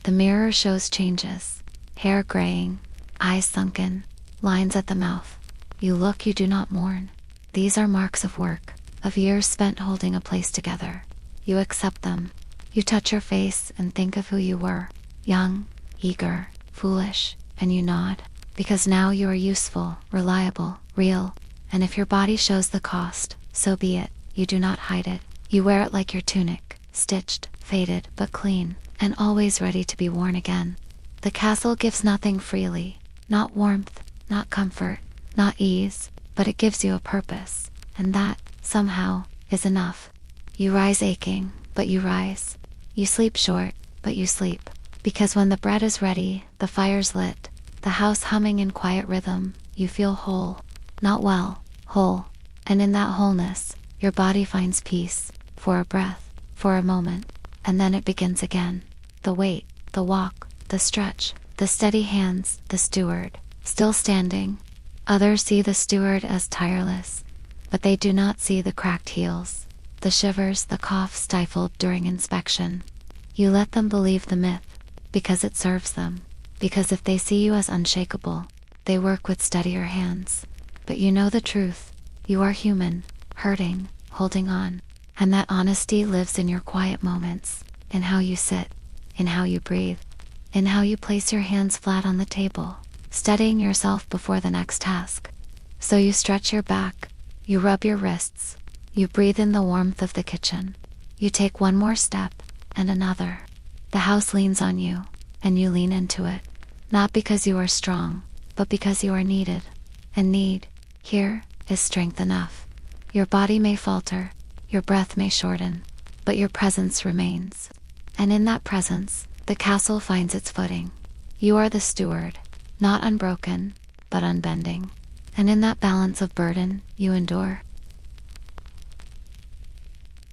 The mirror shows changes. Hair graying, eyes sunken, lines at the mouth. You look, you do not mourn. These are marks of work, of years spent holding a place together. You accept them. You touch your face and think of who you were. Young, eager, foolish, and you nod. Because now you are useful, reliable, real. And if your body shows the cost, so be it. You do not hide it. You wear it like your tunic, stitched, faded, but clean, and always ready to be worn again. The castle gives nothing freely. Not warmth, not comfort, not ease, but it gives you a purpose. And that, somehow, is enough. You rise aching, but you rise. You sleep short, but you sleep. Because when the bread is ready, the fire's lit, the house humming in quiet rhythm, you feel whole. Not well, whole. And in that wholeness, your body finds peace, for a breath, for a moment, and then it begins again. The wait, the walk, the stretch, the steady hands, the steward, still standing. Others see the steward as tireless, but they do not see the cracked heels, the shivers, the cough stifled during inspection. You let them believe the myth, because it serves them. Because if they see you as unshakable, they work with steadier hands. But you know the truth. You are human, hurting, holding on. And that honesty lives in your quiet moments, in how you sit, in how you breathe, in how you place your hands flat on the table, steadying yourself before the next task. So you stretch your back, you rub your wrists, you breathe in the warmth of the kitchen. You take one more step, and another. The house leans on you, and you lean into it. Not because you are strong, but because you are needed. And need, here, is strength enough. Your body may falter, your breath may shorten, but your presence remains. And in that presence, the castle finds its footing. You are the steward, not unbroken, but unbending. And in that balance of burden, you endure.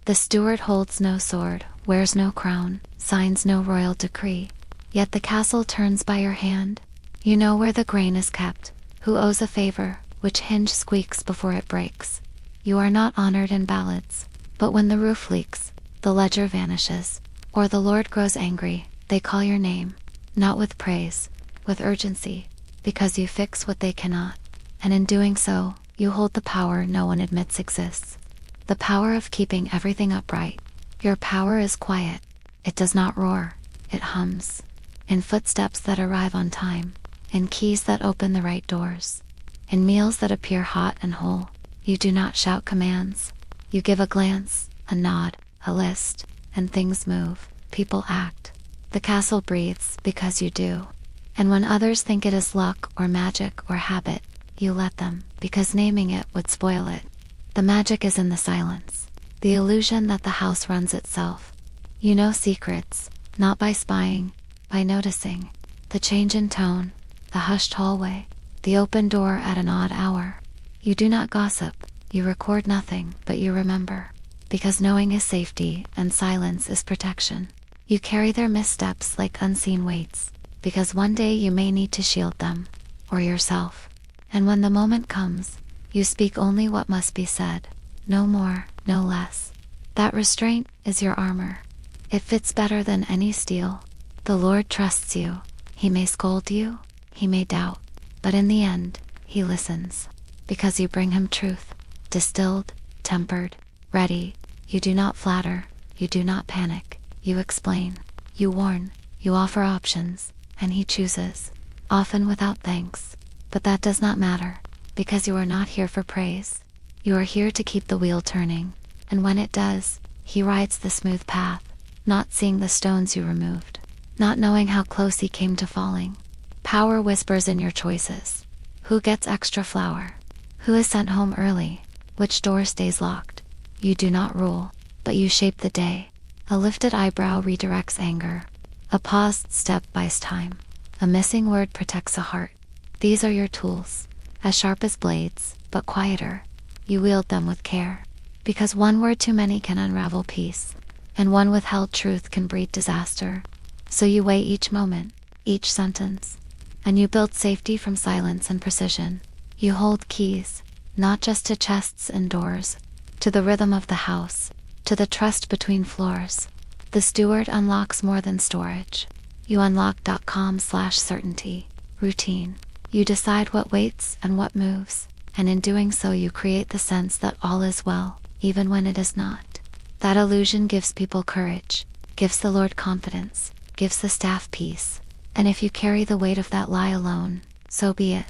The steward holds no sword, wears no crown, signs no royal decree. Yet the castle turns by your hand. You know where the grain is kept, who owes a favor, which hinge squeaks before it breaks. You are not honored in ballads, but when the roof leaks, the ledger vanishes, or the Lord grows angry, they call your name, not with praise, with urgency, because you fix what they cannot. And in doing so, you hold the power no one admits exists. The power of keeping everything upright. Your power is quiet. It does not roar. It hums. In footsteps that arrive on time. In keys that open the right doors. In meals that appear hot and whole. You do not shout commands. You give a glance, a nod, a list, and things move. People act. The castle breathes because you do. And when others think it is luck or magic or habit, you let them, because naming it would spoil it. The magic is in the silence, the illusion that the house runs itself. You know secrets, not by spying, by noticing. The change in tone, the hushed hallway, the open door at an odd hour. You do not gossip, you record nothing, but you remember. Because knowing is safety and silence is protection. You carry their missteps like unseen weights, because one day you may need to shield them. or yourself. And when the moment comes, you speak only what must be said, no more, no less. That restraint is your armor. It fits better than any steel. The Lord trusts you. He may scold you, he may doubt, but in the end, he listens. Because you bring him truth, distilled, tempered, ready. You do not flatter, you do not panic, you explain, you warn, you offer options, and he chooses, often without thanks. But that does not matter, because you are not here for praise. You are here to keep the wheel turning, and when it does, he rides the smooth path, not seeing the stones you removed, not knowing how close he came to falling. Power whispers in your choices. Who gets extra flour? Who is sent home early? Which door stays locked? You do not rule, but you shape the day. A lifted eyebrow redirects anger. A paused step buys time. A missing word protects a heart. These are your tools, as sharp as blades, but quieter. You wield them with care, because one word too many can unravel peace, and one withheld truth can breed disaster. So you weigh each moment, each sentence, and you build safety from silence and precision. You hold keys, not just to chests and doors, to the rhythm of the house, to the trust between floors. The steward unlocks more than storage. You unlock .com/certainty, routine. You decide what waits and what moves, and in doing so you create the sense that all is well, even when it is not. That illusion gives people courage, gives the Lord confidence, gives the staff peace, and if you carry the weight of that lie alone, so be it.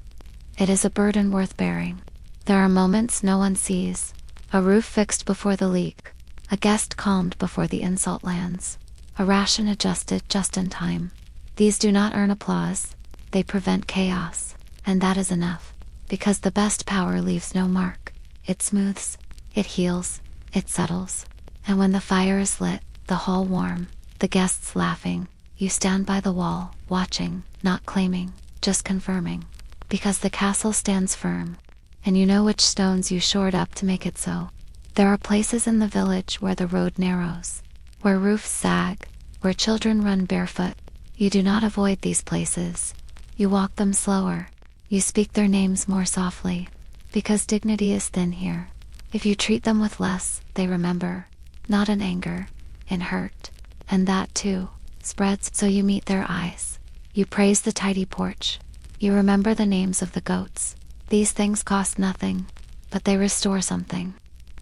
It is a burden worth bearing. There are moments no one sees, a roof fixed before the leak, a guest calmed before the insult lands, a ration adjusted just in time. These do not earn applause, they prevent chaos, and that is enough, because the best power leaves no mark. It smooths, it heals, it settles, and when the fire is lit, the hall warm, the guests laughing, you stand by the wall, watching, not claiming, just confirming, because the castle stands firm, and you know which stones you shored up to make it so. There are places in the village where the road narrows, where roofs sag, where children run barefoot. You do not avoid these places. You walk them slower. You speak their names more softly, because dignity is thin here. If you treat them with less, they remember, not in anger, in hurt, and that too spreads so you meet their eyes. You praise the tidy porch. You remember the names of the goats. These things cost nothing, but they restore something.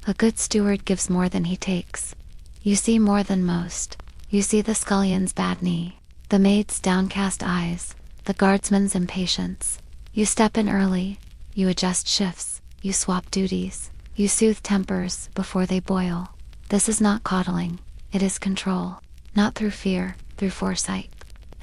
A good steward gives more than he takes. You see more than most. You see the scullion's bad knee, the maid's downcast eyes, the guardsman's impatience. You step in early, you adjust shifts, you swap duties, you soothe tempers before they boil. This is not coddling, it is control, not through fear, through foresight.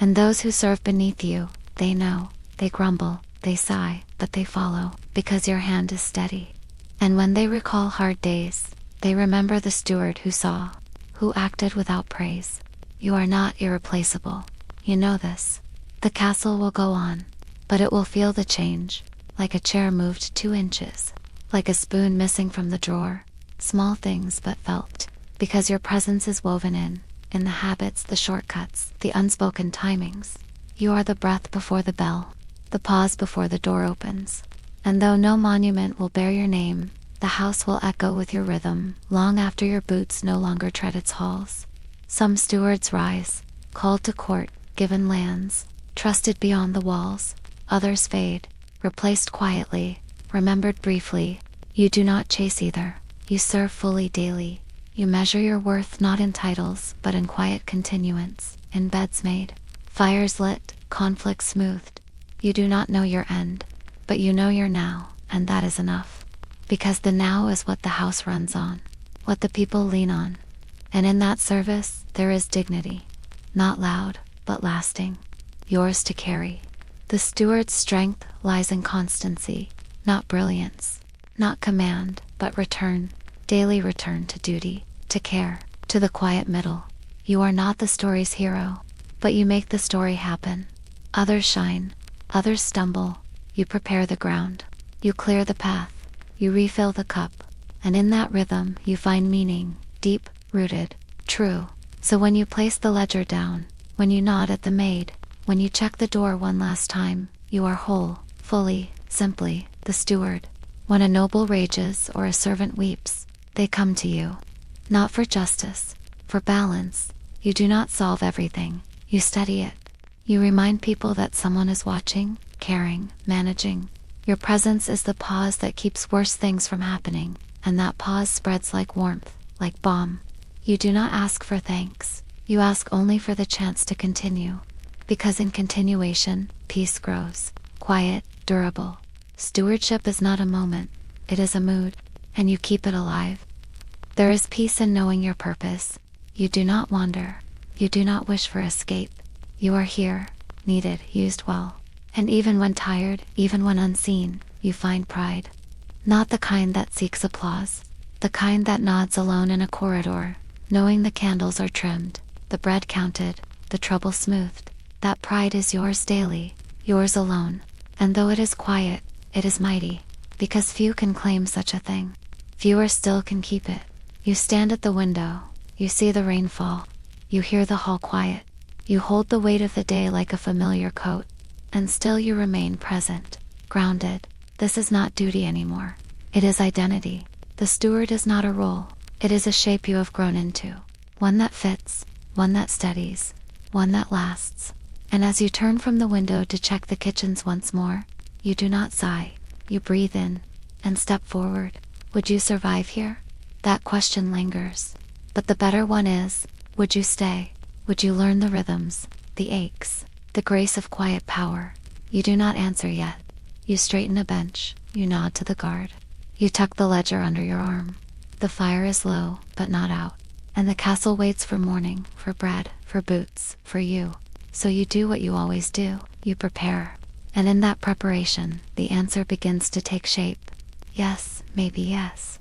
And those who serve beneath you, they know, they grumble, they sigh, but they follow, because your hand is steady. And when they recall hard days, they remember the steward who saw, who acted without praise. You are not irreplaceable. You know this. The castle will go on, but it will feel the change, like a chair moved 2 inches, like a spoon missing from the drawer. Small things but felt, because your presence is woven in the habits, the shortcuts, the unspoken timings. You are the breath before the bell, the pause before the door opens. And though no monument will bear your name, the house will echo with your rhythm, long after your boots no longer tread its halls. Some stewards rise, called to court, given lands, trusted beyond the walls. Others fade, replaced quietly, remembered briefly. You do not chase either. You serve fully daily. You measure your worth not in titles, but in quiet continuance, in beds made, fires lit, conflicts smoothed. You do not know your end, but you know your now, and that is enough. Because the now is what the house runs on, what the people lean on. And in that service, there is dignity. Not loud, but lasting. Yours to carry. The steward's strength lies in constancy, not brilliance, not command, but return. Daily return to duty, to care, to the quiet middle. You are not the story's hero, but you make the story happen. Others shine, others stumble. You prepare the ground, you clear the path, you refill the cup, and in that rhythm you find meaning, deep, rooted, true. So when you place the ledger down, when you nod at the maid, when you check the door one last time, you are whole, fully, simply, the steward. When a noble rages or a servant weeps, they come to you. Not for justice, for balance. You do not solve everything, you study it. You remind people that someone is watching, caring, managing. Your presence is the pause that keeps worse things from happening, and that pause spreads like warmth, like balm. You do not ask for thanks. You ask only for the chance to continue. Because in continuation, peace grows. Quiet, durable. Stewardship is not a moment. It is a mood, and you keep it alive. There is peace in knowing your purpose. You do not wander. You do not wish for escape. You are here, needed, used well. And even when tired, even when unseen, you find pride. Not the kind that seeks applause. The kind that nods alone in a corridor, knowing the candles are trimmed, the bread counted, the trouble smoothed. That pride is yours daily, yours alone. And though it is quiet, it is mighty. Because few can claim such a thing. Fewer still can keep it. You stand at the window. You see the rain fall. You hear the hall quiet. You hold the weight of the day like a familiar coat. And still you remain present, grounded. This is not duty anymore. It is identity. The steward is not a role. It is a shape you have grown into. One that fits, one that steadies, one that lasts. And as you turn from the window to check the kitchens once more, you do not sigh. You breathe in and step forward. Would you survive here? That question lingers. But the better one is, would you stay? Would you learn the rhythms, the aches, the grace of quiet power? You do not answer yet. You straighten a bench. You nod to the guard. You tuck the ledger under your arm. The fire is low, but not out. And the castle waits for morning, for bread, for boots, for you. So you do what you always do. You prepare. And in that preparation, the answer begins to take shape. Yes, maybe yes.